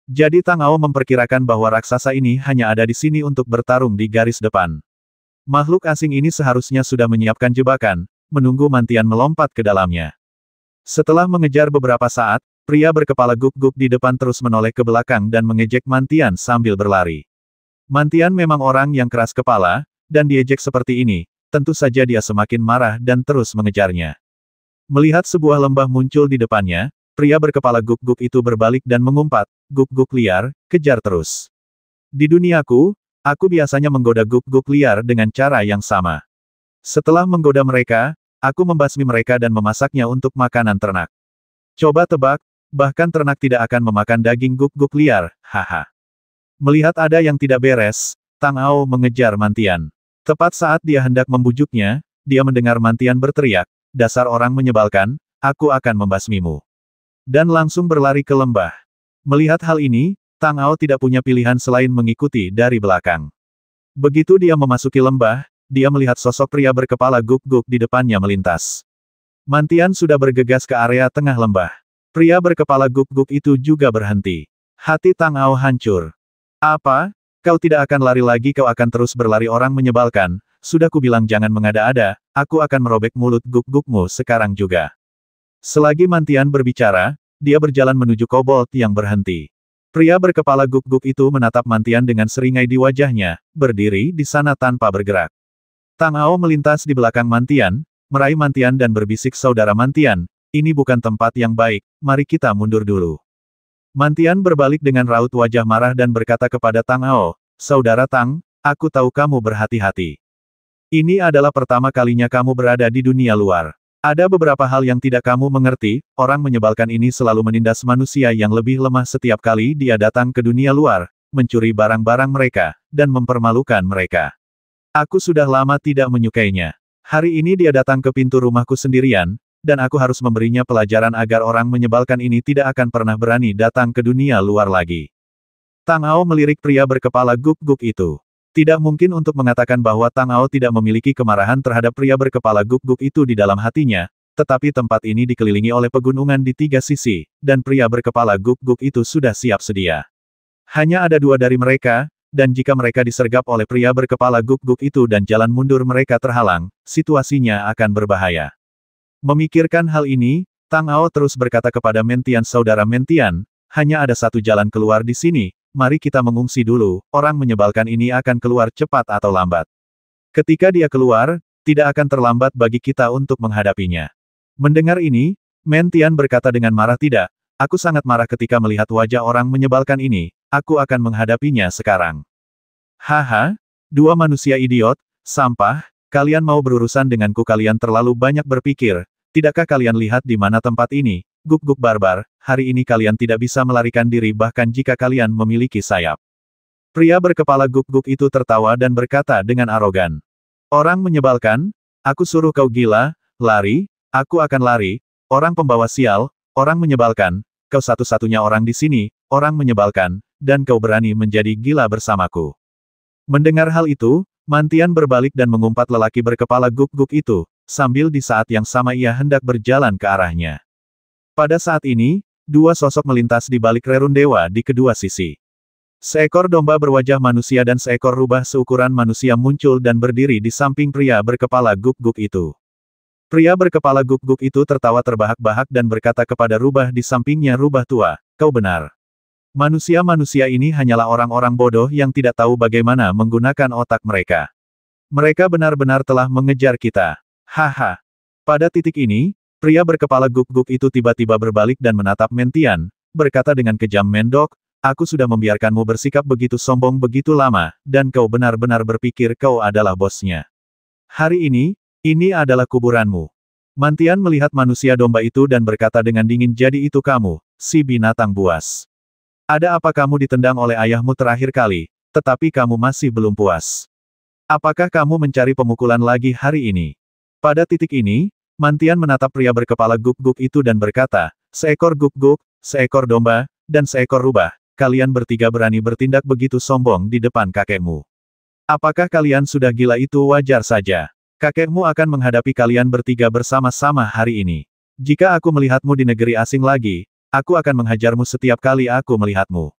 Jadi Tang Ao memperkirakan bahwa raksasa ini hanya ada di sini untuk bertarung di garis depan. Makhluk asing ini seharusnya sudah menyiapkan jebakan, menunggu Mantian melompat ke dalamnya. Setelah mengejar beberapa saat, pria berkepala guk-guk di depan terus menoleh ke belakang dan mengejek Mantian sambil berlari. Mantian memang orang yang keras kepala, dan diejek seperti ini, tentu saja dia semakin marah dan terus mengejarnya. Melihat sebuah lembah muncul di depannya, pria berkepala guk-guk itu berbalik dan mengumpat, "Guk-guk liar, kejar terus. Di duniaku, aku biasanya menggoda guk-guk liar dengan cara yang sama. Setelah menggoda mereka, aku membasmi mereka dan memasaknya untuk makanan ternak. Coba tebak, bahkan ternak tidak akan memakan daging guk-guk liar, haha." Melihat ada yang tidak beres, Tang Ao mengejar Mantian. Tepat saat dia hendak membujuknya, dia mendengar Mantian berteriak, "Dasar orang menyebalkan, aku akan membasmimu." Dan langsung berlari ke lembah. Melihat hal ini, Tang Ao tidak punya pilihan selain mengikuti dari belakang. Begitu dia memasuki lembah, dia melihat sosok pria berkepala guk-guk di depannya melintas. Mantian sudah bergegas ke area tengah lembah. Pria berkepala guk-guk itu juga berhenti. Hati Tang Ao hancur. "Apa? Kau tidak akan lari lagi, kau akan terus berlari orang menyebalkan, sudah kubilang jangan mengada-ada, aku akan merobek mulut guk-gukmu sekarang juga." Selagi Mantian berbicara, dia berjalan menuju kobold yang berhenti. Pria berkepala guk-guk itu menatap Mantian dengan seringai di wajahnya, berdiri di sana tanpa bergerak. Tang Ao melintas di belakang Mantian, meraih Mantian dan berbisik, "Saudara Mantian, ini bukan tempat yang baik, mari kita mundur dulu." Mantian berbalik dengan raut wajah marah dan berkata kepada Tang Ao, "Saudara Tang, aku tahu kamu berhati-hati. Ini adalah pertama kalinya kamu berada di dunia luar. Ada beberapa hal yang tidak kamu mengerti, orang menyebalkan ini selalu menindas manusia yang lebih lemah setiap kali dia datang ke dunia luar, mencuri barang-barang mereka, dan mempermalukan mereka. Aku sudah lama tidak menyukainya. Hari ini dia datang ke pintu rumahku sendirian, dan aku harus memberinya pelajaran agar orang menyebalkan ini tidak akan pernah berani datang ke dunia luar lagi." Tang Ao melirik pria berkepala guk-guk itu. Tidak mungkin untuk mengatakan bahwa Tang Ao tidak memiliki kemarahan terhadap pria berkepala guk-guk itu di dalam hatinya, tetapi tempat ini dikelilingi oleh pegunungan di tiga sisi, dan pria berkepala guk-guk itu sudah siap sedia. Hanya ada dua dari mereka, dan jika mereka disergap oleh pria berkepala guk-guk itu dan jalan mundur mereka terhalang, situasinya akan berbahaya. Memikirkan hal ini, Tang Ao terus berkata kepada Mentian, "Saudara Mentian, hanya ada satu jalan keluar di sini, mari kita mengungsi dulu, orang menyebalkan ini akan keluar cepat atau lambat. Ketika dia keluar, tidak akan terlambat bagi kita untuk menghadapinya." Mendengar ini, Mentian berkata dengan marah, "Tidak, aku sangat marah ketika melihat wajah orang menyebalkan ini, aku akan menghadapinya sekarang." "Haha, dua manusia idiot, sampah, kalian mau berurusan denganku, kalian terlalu banyak berpikir. Tidakkah kalian lihat di mana tempat ini, guk-guk barbar, hari ini kalian tidak bisa melarikan diri bahkan jika kalian memiliki sayap." Pria berkepala guk-guk itu tertawa dan berkata dengan arogan, "Orang menyebalkan? Aku suruh kau gila, lari, aku akan lari, orang pembawa sial, orang menyebalkan, kau satu-satunya orang di sini, orang menyebalkan, dan kau berani menjadi gila bersamaku." Mendengar hal itu, Mantian berbalik dan mengumpat lelaki berkepala guk-guk itu, sambil di saat yang sama ia hendak berjalan ke arahnya. Pada saat ini, dua sosok melintas di balik rerun dewa di kedua sisi. Seekor domba berwajah manusia dan seekor rubah seukuran manusia muncul dan berdiri di samping pria berkepala guk-guk itu. Pria berkepala guk-guk itu tertawa terbahak-bahak dan berkata kepada rubah di sampingnya, "Rubah tua, kau benar. Manusia-manusia ini hanyalah orang-orang bodoh yang tidak tahu bagaimana menggunakan otak mereka. Mereka benar-benar telah mengejar kita. Haha." Pada titik ini, pria berkepala guk-guk itu tiba-tiba berbalik dan menatap Mentian, berkata dengan kejam Mendok, aku sudah membiarkanmu bersikap begitu sombong begitu lama, dan kau benar-benar berpikir kau adalah bosnya. Hari ini adalah kuburanmu. Mantian melihat manusia domba itu dan berkata dengan dingin, jadi itu kamu, si binatang buas. Ada apa kamu ditendang oleh ayahmu terakhir kali, tetapi kamu masih belum puas. Apakah kamu mencari pemukulan lagi hari ini? Pada titik ini, Mantian menatap pria berkepala guk-guk itu dan berkata, seekor guk-guk, seekor domba, dan seekor rubah, kalian bertiga berani bertindak begitu sombong di depan kakekmu. Apakah kalian sudah gila? Itu wajar saja. Kakekmu akan menghadapi kalian bertiga bersama-sama hari ini. Jika aku melihatmu di negeri asing lagi, aku akan menghajarmu setiap kali aku melihatmu.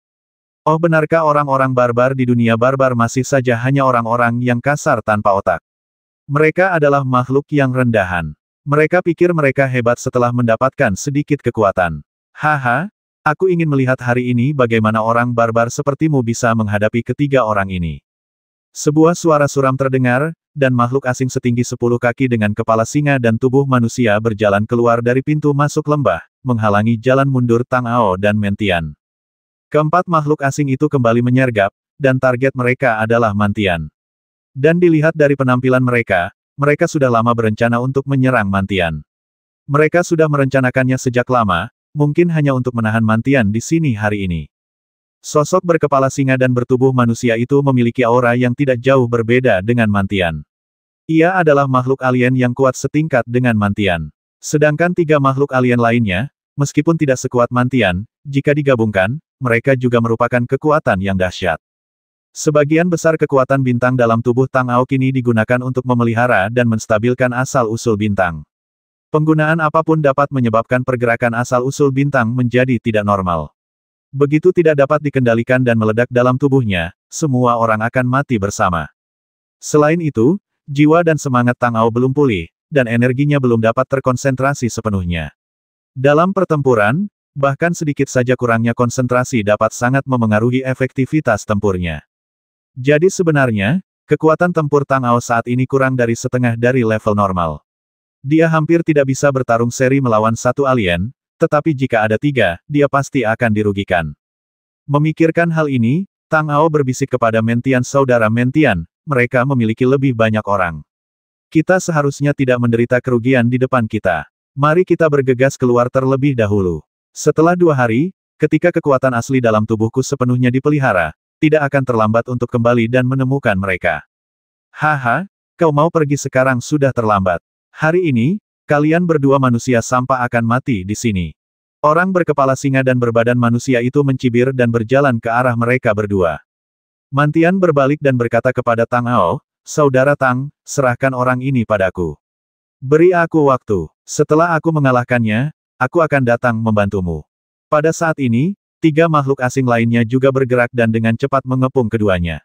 Oh, benarkah orang-orang barbar di dunia barbar masih saja hanya orang-orang yang kasar tanpa otak? Mereka adalah makhluk yang rendahan. Mereka pikir mereka hebat setelah mendapatkan sedikit kekuatan. Haha, aku ingin melihat hari ini bagaimana orang barbar sepertimu bisa menghadapi ketiga orang ini. Sebuah suara suram terdengar, dan makhluk asing setinggi 10 kaki dengan kepala singa dan tubuh manusia berjalan keluar dari pintu masuk lembah, menghalangi jalan mundur Tang Ao dan Mentian. Keempat makhluk asing itu kembali menyergap, dan target mereka adalah Mantian. Dan dilihat dari penampilan mereka, mereka sudah lama berencana untuk menyerang Mantian. Mereka sudah merencanakannya sejak lama, mungkin hanya untuk menahan Mantian di sini hari ini. Sosok berkepala singa dan bertubuh manusia itu memiliki aura yang tidak jauh berbeda dengan Mantian. Ia adalah makhluk alien yang kuat setingkat dengan Mantian. Sedangkan tiga makhluk alien lainnya, meskipun tidak sekuat Mantian, jika digabungkan, mereka juga merupakan kekuatan yang dahsyat. Sebagian besar kekuatan bintang dalam tubuh Tang Ao kini digunakan untuk memelihara dan menstabilkan asal-usul bintang. Penggunaan apapun dapat menyebabkan pergerakan asal-usul bintang menjadi tidak normal. Begitu tidak dapat dikendalikan dan meledak dalam tubuhnya, semua orang akan mati bersama. Selain itu, jiwa dan semangat Tang Ao belum pulih, dan energinya belum dapat terkonsentrasi sepenuhnya. Dalam pertempuran, bahkan sedikit saja kurangnya konsentrasi dapat sangat memengaruhi efektivitas tempurnya. Jadi sebenarnya, kekuatan tempur Tang Ao saat ini kurang dari setengah dari level normal. Dia hampir tidak bisa bertarung seri melawan satu alien, tetapi jika ada tiga, dia pasti akan dirugikan. Memikirkan hal ini, Tang Ao berbisik kepada Mentian, saudara Mentian, mereka memiliki lebih banyak orang. Kita seharusnya tidak menderita kerugian di depan kita. Mari kita bergegas keluar terlebih dahulu. Setelah 2 hari, ketika kekuatan asli dalam tubuhku sepenuhnya dipelihara, tidak akan terlambat untuk kembali dan menemukan mereka. Haha, kau mau pergi sekarang sudah terlambat. Hari ini, kalian berdua manusia sampah akan mati di sini. Orang berkepala singa dan berbadan manusia itu mencibir dan berjalan ke arah mereka berdua. Mantian berbalik dan berkata kepada Tang Ao, saudara Tang, serahkan orang ini padaku. Beri aku waktu. Setelah aku mengalahkannya, aku akan datang membantumu. Pada saat ini, 3 makhluk asing lainnya juga bergerak dan dengan cepat mengepung keduanya.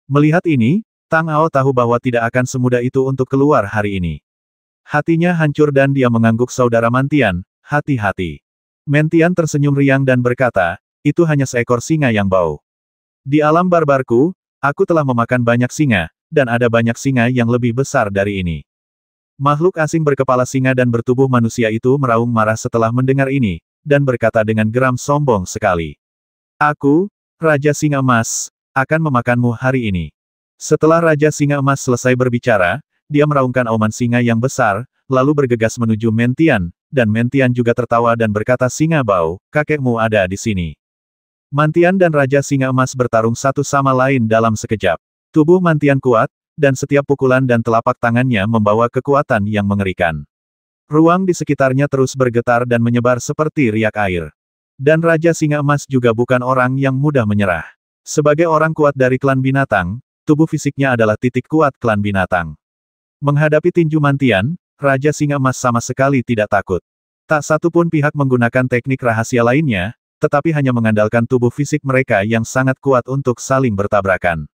Melihat ini, Tang Ao tahu bahwa tidak akan semudah itu untuk keluar hari ini. Hatinya hancur dan dia mengangguk, saudara Mantian, hati-hati. Mentian tersenyum riang dan berkata, itu hanya seekor singa yang bau. Di alam barbarku, aku telah memakan banyak singa, dan ada banyak singa yang lebih besar dari ini. Makhluk asing berkepala singa dan bertubuh manusia itu meraung marah setelah mendengar ini, dan berkata dengan geram, sombong sekali. Aku, Raja Singa Emas, akan memakanmu hari ini. Setelah Raja Singa Emas selesai berbicara, dia meraungkan auman singa yang besar, lalu bergegas menuju Mentian, dan Mentian juga tertawa dan berkata, singa bau, kakekmu ada di sini. Mantian dan Raja Singa Emas bertarung satu sama lain dalam sekejap. Tubuh Mantian kuat, dan setiap pukulan dan telapak tangannya membawa kekuatan yang mengerikan. Ruang di sekitarnya terus bergetar dan menyebar seperti riak air. Dan Raja Singa Emas juga bukan orang yang mudah menyerah. Sebagai orang kuat dari klan binatang, tubuh fisiknya adalah titik kuat klan binatang. Menghadapi tinju Mantian, Raja Singa Emas sama sekali tidak takut. Tak satu pun pihak menggunakan teknik rahasia lainnya, tetapi hanya mengandalkan tubuh fisik mereka yang sangat kuat untuk saling bertabrakan.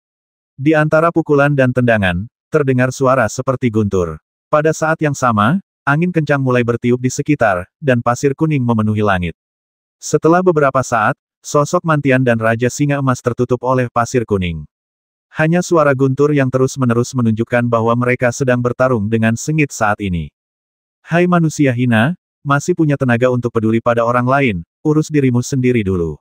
Di antara pukulan dan tendangan, terdengar suara seperti guntur. Pada saat yang sama, angin kencang mulai bertiup di sekitar, dan pasir kuning memenuhi langit. Setelah beberapa saat, sosok Mantian dan Raja Singa Emas tertutup oleh pasir kuning. Hanya suara guntur yang terus-menerus menunjukkan bahwa mereka sedang bertarung dengan sengit saat ini. Hai manusia hina, masih punya tenaga untuk peduli pada orang lain, urus dirimu sendiri dulu.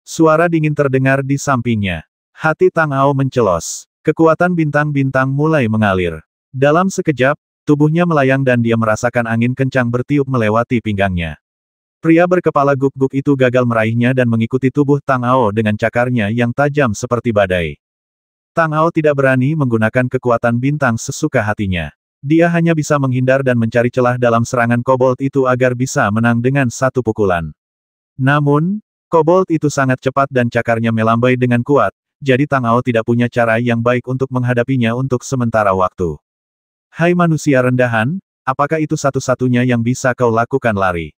Suara dingin terdengar di sampingnya. Hati Tang Ao mencelos. Kekuatan bintang-bintang mulai mengalir. Dalam sekejap, tubuhnya melayang dan dia merasakan angin kencang bertiup melewati pinggangnya. Pria berkepala guk-guk itu gagal meraihnya dan mengikuti tubuh Tang Ao dengan cakarnya yang tajam seperti badai. Tang Ao tidak berani menggunakan kekuatan bintang sesuka hatinya. Dia hanya bisa menghindar dan mencari celah dalam serangan kobold itu agar bisa menang dengan satu pukulan. Namun, kobold itu sangat cepat dan cakarnya melambai dengan kuat, jadi Tang Ao tidak punya cara yang baik untuk menghadapinya untuk sementara waktu. Hai manusia rendahan, apakah itu satu-satunya yang bisa kau lakukan lari?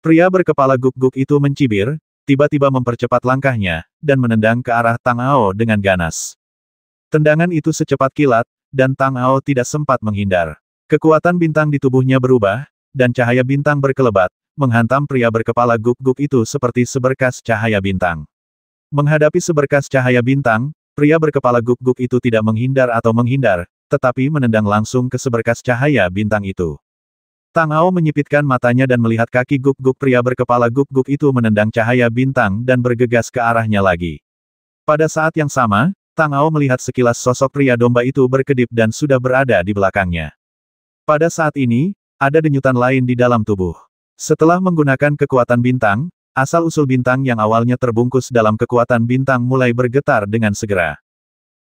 Pria berkepala guk-guk itu mencibir, tiba-tiba mempercepat langkahnya, dan menendang ke arah Tang Ao dengan ganas. Tendangan itu secepat kilat, dan Tang Ao tidak sempat menghindar. Kekuatan bintang di tubuhnya berubah, dan cahaya bintang berkelebat, menghantam pria berkepala guk-guk itu seperti seberkas cahaya bintang. Menghadapi seberkas cahaya bintang, pria berkepala guk-guk itu tidak menghindar atau menghindar, tetapi menendang langsung ke seberkas cahaya bintang itu. Tang Ao menyipitkan matanya dan melihat kaki guk-guk pria berkepala guk-guk itu menendang cahaya bintang dan bergegas ke arahnya lagi. Pada saat yang sama, Tang Ao melihat sekilas sosok pria domba itu berkedip dan sudah berada di belakangnya. Pada saat ini, ada denyutan lain di dalam tubuh. Setelah menggunakan kekuatan bintang, asal-usul bintang yang awalnya terbungkus dalam kekuatan bintang mulai bergetar dengan segera.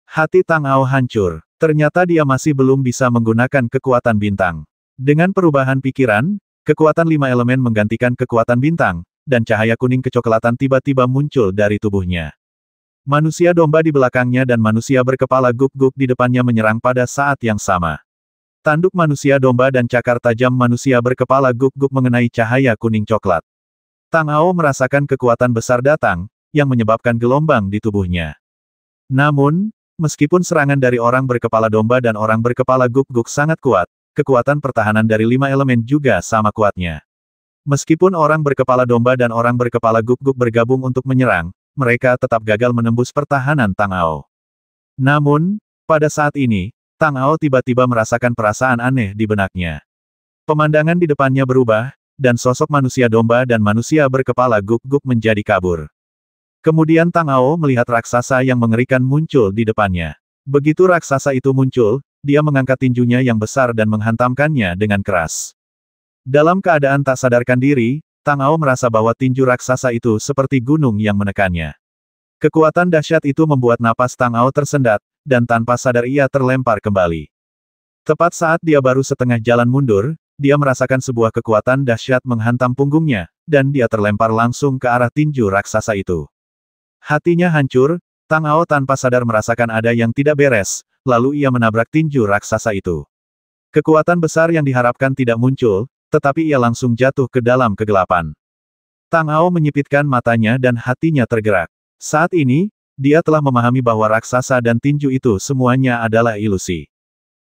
Hati Tang Ao hancur. Ternyata dia masih belum bisa menggunakan kekuatan bintang. Dengan perubahan pikiran, kekuatan 5 elemen menggantikan kekuatan bintang, dan cahaya kuning kecoklatan tiba-tiba muncul dari tubuhnya. Manusia domba di belakangnya dan manusia berkepala guk-guk di depannya menyerang pada saat yang sama. Tanduk manusia domba dan cakar tajam manusia berkepala guk-guk mengenai cahaya kuning coklat. Tang Ao merasakan kekuatan besar datang, yang menyebabkan gelombang di tubuhnya. Namun, meskipun serangan dari orang berkepala domba dan orang berkepala guk-guk sangat kuat, kekuatan pertahanan dari 5 elemen juga sama kuatnya. Meskipun orang berkepala domba dan orang berkepala guk-guk bergabung untuk menyerang, mereka tetap gagal menembus pertahanan Tang Ao. Namun, pada saat ini, Tang Ao tiba-tiba merasakan perasaan aneh di benaknya. Pemandangan di depannya berubah, dan sosok manusia domba dan manusia berkepala guk-guk menjadi kabur. Kemudian Tang Ao melihat raksasa yang mengerikan muncul di depannya. Begitu raksasa itu muncul, dia mengangkat tinjunya yang besar dan menghantamkannya dengan keras. Dalam keadaan tak sadarkan diri, Tang Ao merasa bahwa tinju raksasa itu seperti gunung yang menekannya. Kekuatan dahsyat itu membuat napas Tang Ao tersendat, dan tanpa sadar ia terlempar kembali. Tepat saat dia baru setengah jalan mundur, dia merasakan sebuah kekuatan dahsyat menghantam punggungnya, dan dia terlempar langsung ke arah tinju raksasa itu. Hatinya hancur, Tang Ao tanpa sadar merasakan ada yang tidak beres, lalu ia menabrak tinju raksasa itu. Kekuatan besar yang diharapkan tidak muncul, tetapi ia langsung jatuh ke dalam kegelapan. Tang Ao menyipitkan matanya dan hatinya tergerak. Saat ini, dia telah memahami bahwa raksasa dan tinju itu semuanya adalah ilusi.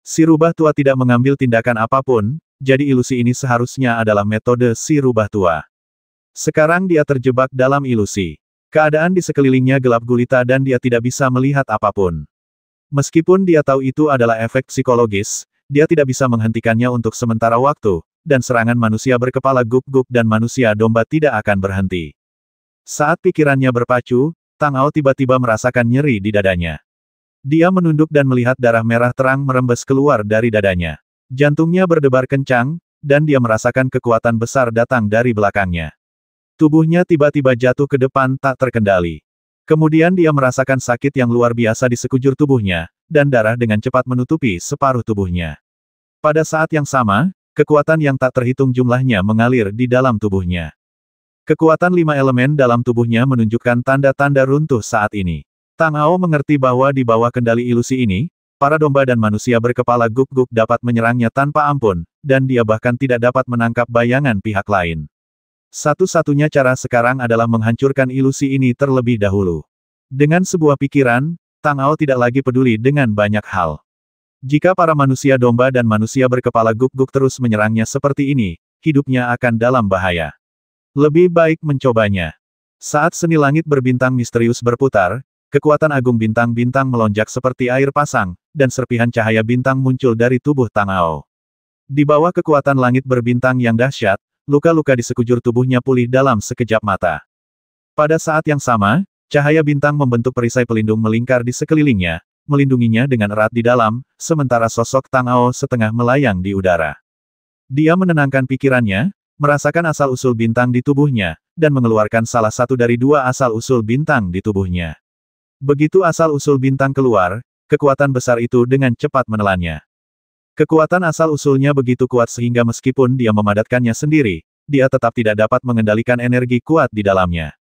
Si rubah tua tidak mengambil tindakan apapun, jadi ilusi ini seharusnya adalah metode si rubah tua. Sekarang dia terjebak dalam ilusi. Keadaan di sekelilingnya gelap gulita dan dia tidak bisa melihat apapun. Meskipun dia tahu itu adalah efek psikologis, dia tidak bisa menghentikannya untuk sementara waktu, dan serangan manusia berkepala guk-guk dan manusia domba tidak akan berhenti. Saat pikirannya berpacu, Tang Ao tiba-tiba merasakan nyeri di dadanya. Dia menunduk dan melihat darah merah terang merembes keluar dari dadanya. Jantungnya berdebar kencang, dan dia merasakan kekuatan besar datang dari belakangnya. Tubuhnya tiba-tiba jatuh ke depan tak terkendali. Kemudian dia merasakan sakit yang luar biasa di sekujur tubuhnya, dan darah dengan cepat menutupi separuh tubuhnya. Pada saat yang sama, kekuatan yang tak terhitung jumlahnya mengalir di dalam tubuhnya. Kekuatan 5 elemen dalam tubuhnya menunjukkan tanda-tanda runtuh saat ini. Tang Ao mengerti bahwa di bawah kendali ilusi ini, para domba dan manusia berkepala guk-guk dapat menyerangnya tanpa ampun, dan dia bahkan tidak dapat menangkap bayangan pihak lain. Satu-satunya cara sekarang adalah menghancurkan ilusi ini terlebih dahulu. Dengan sebuah pikiran, Tang Ao tidak lagi peduli dengan banyak hal. Jika para manusia domba dan manusia berkepala guk-guk terus menyerangnya seperti ini, hidupnya akan dalam bahaya. Lebih baik mencobanya. Saat seni langit berbintang misterius berputar, kekuatan agung bintang-bintang melonjak seperti air pasang, dan serpihan cahaya bintang muncul dari tubuh Tang Ao. Di bawah kekuatan langit berbintang yang dahsyat, luka-luka di sekujur tubuhnya pulih dalam sekejap mata. Pada saat yang sama, cahaya bintang membentuk perisai pelindung melingkar di sekelilingnya, melindunginya dengan erat di dalam, sementara sosok Tang Ao setengah melayang di udara. Dia menenangkan pikirannya, merasakan asal-usul bintang di tubuhnya, dan mengeluarkan salah satu dari dua asal-usul bintang di tubuhnya. Begitu asal-usul bintang keluar, kekuatan besar itu dengan cepat menelannya. Kekuatan asal-usulnya begitu kuat sehingga meskipun dia memadatkannya sendiri, dia tetap tidak dapat mengendalikan energi kuat di dalamnya.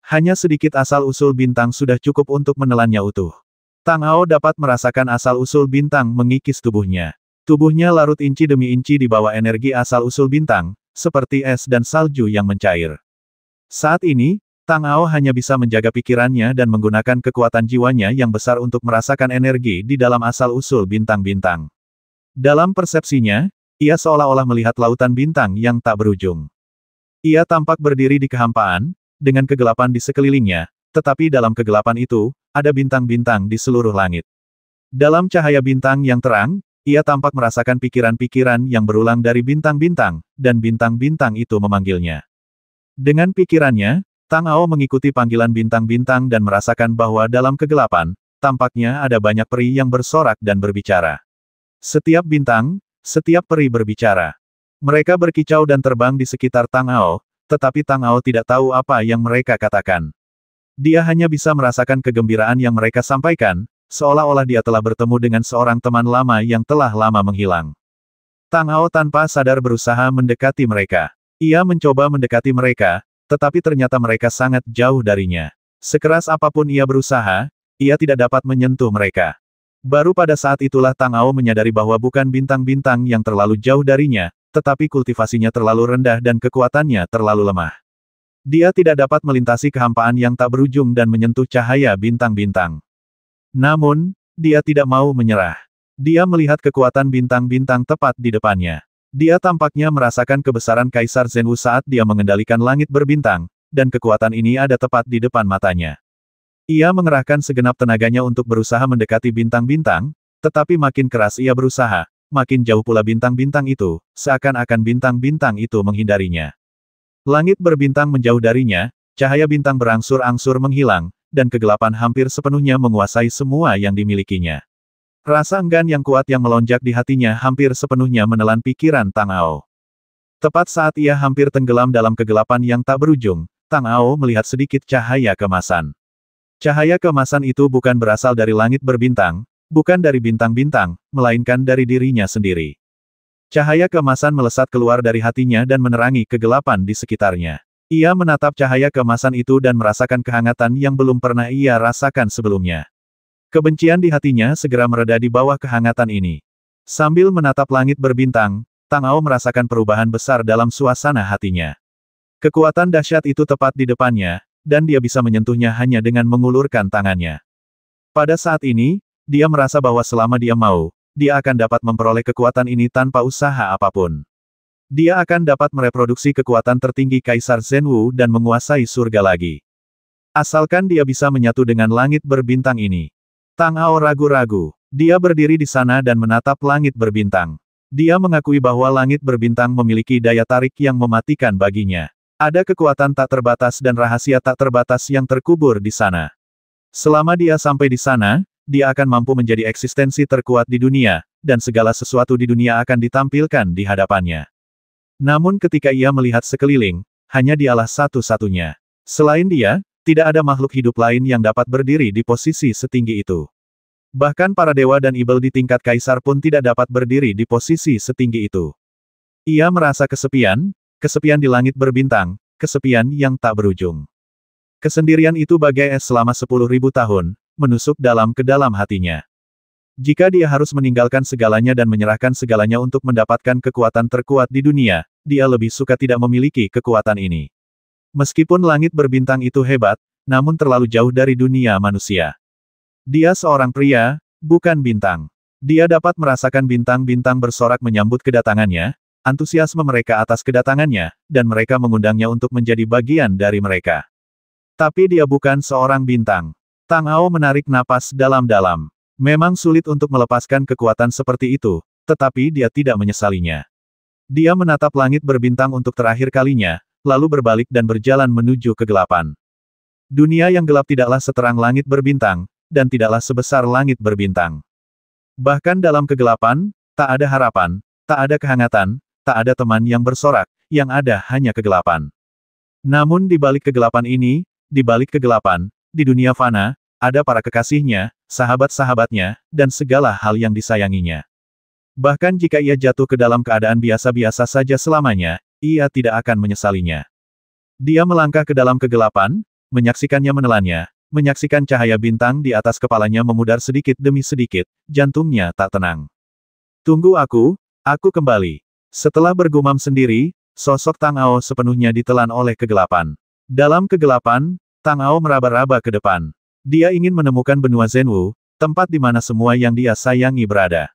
Hanya sedikit asal-usul bintang sudah cukup untuk menelannya utuh. Tang Ao dapat merasakan asal-usul bintang mengikis tubuhnya. Tubuhnya larut inci demi inci di bawah energi asal-usul bintang, seperti es dan salju yang mencair. Saat ini, Tang Ao hanya bisa menjaga pikirannya dan menggunakan kekuatan jiwanya yang besar untuk merasakan energi di dalam asal-usul bintang-bintang. Dalam persepsinya, ia seolah-olah melihat lautan bintang yang tak berujung. Ia tampak berdiri di kehampaan, dengan kegelapan di sekelilingnya, tetapi dalam kegelapan itu, ada bintang-bintang di seluruh langit. Dalam cahaya bintang yang terang, ia tampak merasakan pikiran-pikiran yang berulang dari bintang-bintang, dan bintang-bintang itu memanggilnya. Dengan pikirannya, Tang Ao mengikuti panggilan bintang-bintang dan merasakan bahwa dalam kegelapan, tampaknya ada banyak peri yang bersorak dan berbicara. Setiap bintang, setiap peri berbicara. Mereka berkicau dan terbang di sekitar Tang Ao, tetapi Tang Ao tidak tahu apa yang mereka katakan. Dia hanya bisa merasakan kegembiraan yang mereka sampaikan, seolah-olah dia telah bertemu dengan seorang teman lama yang telah lama menghilang. Tang Ao tanpa sadar berusaha mendekati mereka. Ia mencoba mendekati mereka, tetapi ternyata mereka sangat jauh darinya. Sekeras apapun ia berusaha, ia tidak dapat menyentuh mereka. Baru pada saat itulah Tang Ao menyadari bahwa bukan bintang-bintang yang terlalu jauh darinya, tetapi kultivasinya terlalu rendah dan kekuatannya terlalu lemah. Dia tidak dapat melintasi kehampaan yang tak berujung dan menyentuh cahaya bintang-bintang. Namun, dia tidak mau menyerah. Dia melihat kekuatan bintang-bintang tepat di depannya. Dia tampaknya merasakan kebesaran Kaisar Zhenwu saat dia mengendalikan langit berbintang, dan kekuatan ini ada tepat di depan matanya. Ia mengerahkan segenap tenaganya untuk berusaha mendekati bintang-bintang, tetapi makin keras ia berusaha, makin jauh pula bintang-bintang itu, seakan-akan bintang-bintang itu menghindarinya. Langit berbintang menjauh darinya, cahaya bintang berangsur-angsur menghilang, dan kegelapan hampir sepenuhnya menguasai semua yang dimilikinya. Rasa enggan yang kuat yang melonjak di hatinya hampir sepenuhnya menelan pikiran Tang Ao. Tepat saat ia hampir tenggelam dalam kegelapan yang tak berujung, Tang Ao melihat sedikit cahaya keemasan. Cahaya keemasan itu bukan berasal dari langit berbintang, bukan dari bintang-bintang, melainkan dari dirinya sendiri. Cahaya keemasan melesat keluar dari hatinya dan menerangi kegelapan di sekitarnya. Ia menatap cahaya keemasan itu dan merasakan kehangatan yang belum pernah ia rasakan sebelumnya. Kebencian di hatinya segera mereda di bawah kehangatan ini. Sambil menatap langit berbintang, Tang Ao merasakan perubahan besar dalam suasana hatinya. Kekuatan dahsyat itu tepat di depannya, dan dia bisa menyentuhnya hanya dengan mengulurkan tangannya. Pada saat ini, dia merasa bahwa selama dia mau, dia akan dapat memperoleh kekuatan ini tanpa usaha apapun. Dia akan dapat mereproduksi kekuatan tertinggi Kaisar Zhenwu dan menguasai surga lagi. Asalkan dia bisa menyatu dengan langit berbintang ini. Tang Ao ragu-ragu. Dia berdiri di sana dan menatap langit berbintang. Dia mengakui bahwa langit berbintang memiliki daya tarik yang mematikan baginya. Ada kekuatan tak terbatas dan rahasia tak terbatas yang terkubur di sana. Selama dia sampai di sana, dia akan mampu menjadi eksistensi terkuat di dunia, dan segala sesuatu di dunia akan ditampilkan di hadapannya. Namun ketika ia melihat sekeliling, hanya dialah satu-satunya. Selain dia, tidak ada makhluk hidup lain yang dapat berdiri di posisi setinggi itu. Bahkan para dewa dan ibel di tingkat kaisar pun tidak dapat berdiri di posisi setinggi itu. Ia merasa kesepian, kesepian di langit berbintang, kesepian yang tak berujung. Kesendirian itu bagai es selama 10.000 tahun, menusuk dalam ke dalam hatinya. Jika dia harus meninggalkan segalanya dan menyerahkan segalanya untuk mendapatkan kekuatan terkuat di dunia, dia lebih suka tidak memiliki kekuatan ini. Meskipun langit berbintang itu hebat, namun terlalu jauh dari dunia manusia. Dia seorang pria, bukan bintang. Dia dapat merasakan bintang-bintang bersorak menyambut kedatangannya, antusiasme mereka atas kedatangannya, dan mereka mengundangnya untuk menjadi bagian dari mereka. Tapi dia bukan seorang bintang. Tang Ao menarik napas dalam-dalam. Memang sulit untuk melepaskan kekuatan seperti itu, tetapi dia tidak menyesalinya. Dia menatap langit berbintang untuk terakhir kalinya, lalu berbalik dan berjalan menuju kegelapan. Dunia yang gelap tidaklah seterang langit berbintang, dan tidaklah sebesar langit berbintang. Bahkan dalam kegelapan, tak ada harapan, tak ada kehangatan, tak ada teman yang bersorak, yang ada hanya kegelapan. Namun di balik kegelapan ini, di balik kegelapan, di dunia fana, ada para kekasihnya, sahabat-sahabatnya, dan segala hal yang disayanginya. Bahkan jika ia jatuh ke dalam keadaan biasa-biasa saja selamanya, ia tidak akan menyesalinya. Dia melangkah ke dalam kegelapan, menyaksikannya menelannya, menyaksikan cahaya bintang di atas kepalanya memudar sedikit demi sedikit, jantungnya tak tenang. Tunggu aku kembali. Setelah bergumam sendiri, sosok Tang Ao sepenuhnya ditelan oleh kegelapan. Dalam kegelapan, Tang Ao meraba-raba ke depan. Dia ingin menemukan benua Zhenwu, tempat di mana semua yang dia sayangi berada.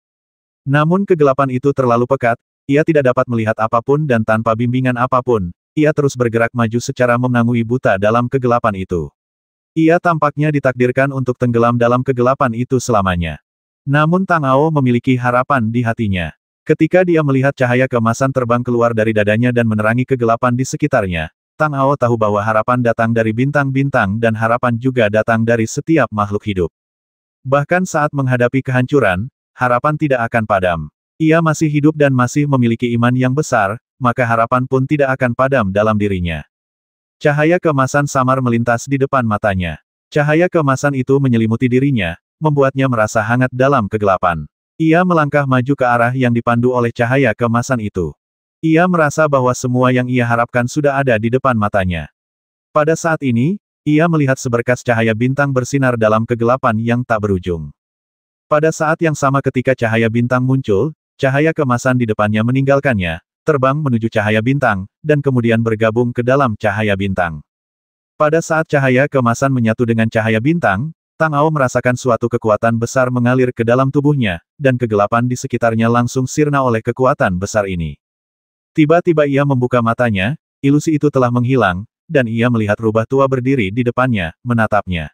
Namun kegelapan itu terlalu pekat, ia tidak dapat melihat apapun dan tanpa bimbingan apapun, ia terus bergerak maju secara menangui buta dalam kegelapan itu. Ia tampaknya ditakdirkan untuk tenggelam dalam kegelapan itu selamanya. Namun Tang Ao memiliki harapan di hatinya. Ketika dia melihat cahaya keemasan terbang keluar dari dadanya dan menerangi kegelapan di sekitarnya, Tang Ao tahu bahwa harapan datang dari bintang-bintang dan harapan juga datang dari setiap makhluk hidup. Bahkan saat menghadapi kehancuran, harapan tidak akan padam. Ia masih hidup dan masih memiliki iman yang besar, maka harapan pun tidak akan padam dalam dirinya. Cahaya keemasan samar melintas di depan matanya. Cahaya keemasan itu menyelimuti dirinya, membuatnya merasa hangat dalam kegelapan. Ia melangkah maju ke arah yang dipandu oleh cahaya keemasan itu. Ia merasa bahwa semua yang ia harapkan sudah ada di depan matanya. Pada saat ini, ia melihat seberkas cahaya bintang bersinar dalam kegelapan yang tak berujung. Pada saat yang sama ketika cahaya bintang muncul, cahaya keemasan di depannya meninggalkannya, terbang menuju cahaya bintang, dan kemudian bergabung ke dalam cahaya bintang. Pada saat cahaya keemasan menyatu dengan cahaya bintang, Tang Ao merasakan suatu kekuatan besar mengalir ke dalam tubuhnya, dan kegelapan di sekitarnya langsung sirna oleh kekuatan besar ini. Tiba-tiba ia membuka matanya, ilusi itu telah menghilang, dan ia melihat rubah tua berdiri di depannya, menatapnya.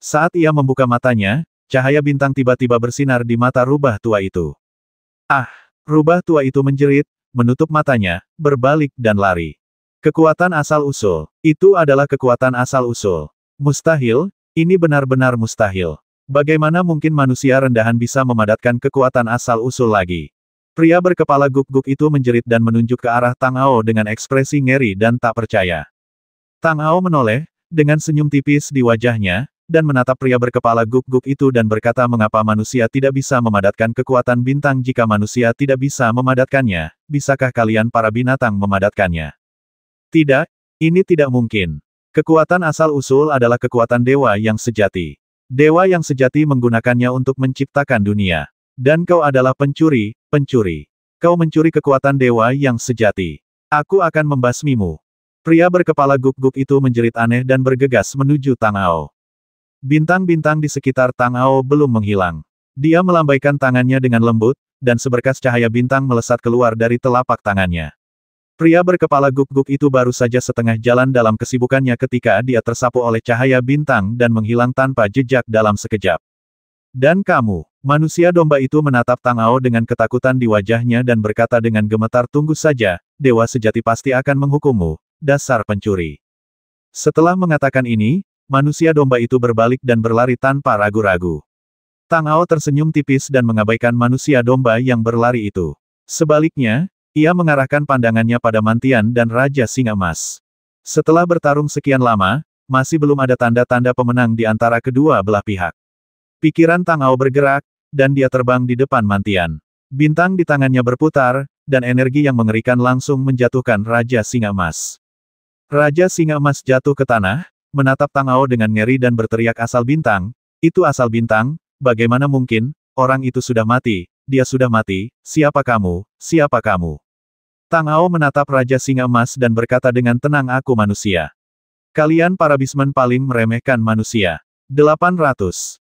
Saat ia membuka matanya, cahaya bintang tiba-tiba bersinar di mata rubah tua itu. Ah! Rubah tua itu menjerit, menutup matanya, berbalik dan lari. Kekuatan asal-usul. Itu adalah kekuatan asal-usul. Mustahil, ini benar-benar mustahil. Bagaimana mungkin manusia rendahan bisa memadatkan kekuatan asal-usul lagi? Pria berkepala guk-guk itu menjerit dan menunjuk ke arah Tang Ao dengan ekspresi ngeri dan tak percaya. Tang Ao menoleh, dengan senyum tipis di wajahnya, dan menatap pria berkepala guk-guk itu dan berkata mengapa manusia tidak bisa memadatkan kekuatan bintang jika manusia tidak bisa memadatkannya, bisakah kalian para binatang memadatkannya? Tidak, ini tidak mungkin. Kekuatan asal-usul adalah kekuatan dewa yang sejati. Dewa yang sejati menggunakannya untuk menciptakan dunia. Dan kau adalah pencuri, pencuri. Kau mencuri kekuatan dewa yang sejati. Aku akan membasmimu. Pria berkepala guk-guk itu menjerit aneh dan bergegas menuju Tang Ao. Bintang-bintang di sekitar Tang Ao belum menghilang. Dia melambaikan tangannya dengan lembut, dan seberkas cahaya bintang melesat keluar dari telapak tangannya. Pria berkepala guk-guk itu baru saja setengah jalan dalam kesibukannya ketika dia tersapu oleh cahaya bintang dan menghilang tanpa jejak dalam sekejap. Dan kamu, manusia domba itu menatap Tang Ao dengan ketakutan di wajahnya dan berkata dengan gemetar, tunggu saja, dewa sejati pasti akan menghukummu, dasar pencuri. Setelah mengatakan ini, manusia domba itu berbalik dan berlari tanpa ragu-ragu. Tang Ao tersenyum tipis dan mengabaikan manusia domba yang berlari itu. Sebaliknya, ia mengarahkan pandangannya pada Mantian dan Raja Singa Emas. Setelah bertarung sekian lama, masih belum ada tanda-tanda pemenang di antara kedua belah pihak. Pikiran Tang Ao bergerak, dan dia terbang di depan Mantian. Bintang di tangannya berputar, dan energi yang mengerikan langsung menjatuhkan Raja Singa Emas. Raja Singa Emas jatuh ke tanah, menatap Tang Ao dengan ngeri dan berteriak, asal bintang, itu asal bintang, bagaimana mungkin, orang itu sudah mati, dia sudah mati, siapa kamu, siapa kamu? Tang Ao menatap Raja Singa Emas dan berkata dengan tenang, aku manusia. Kalian para bismen paling meremehkan manusia. 800.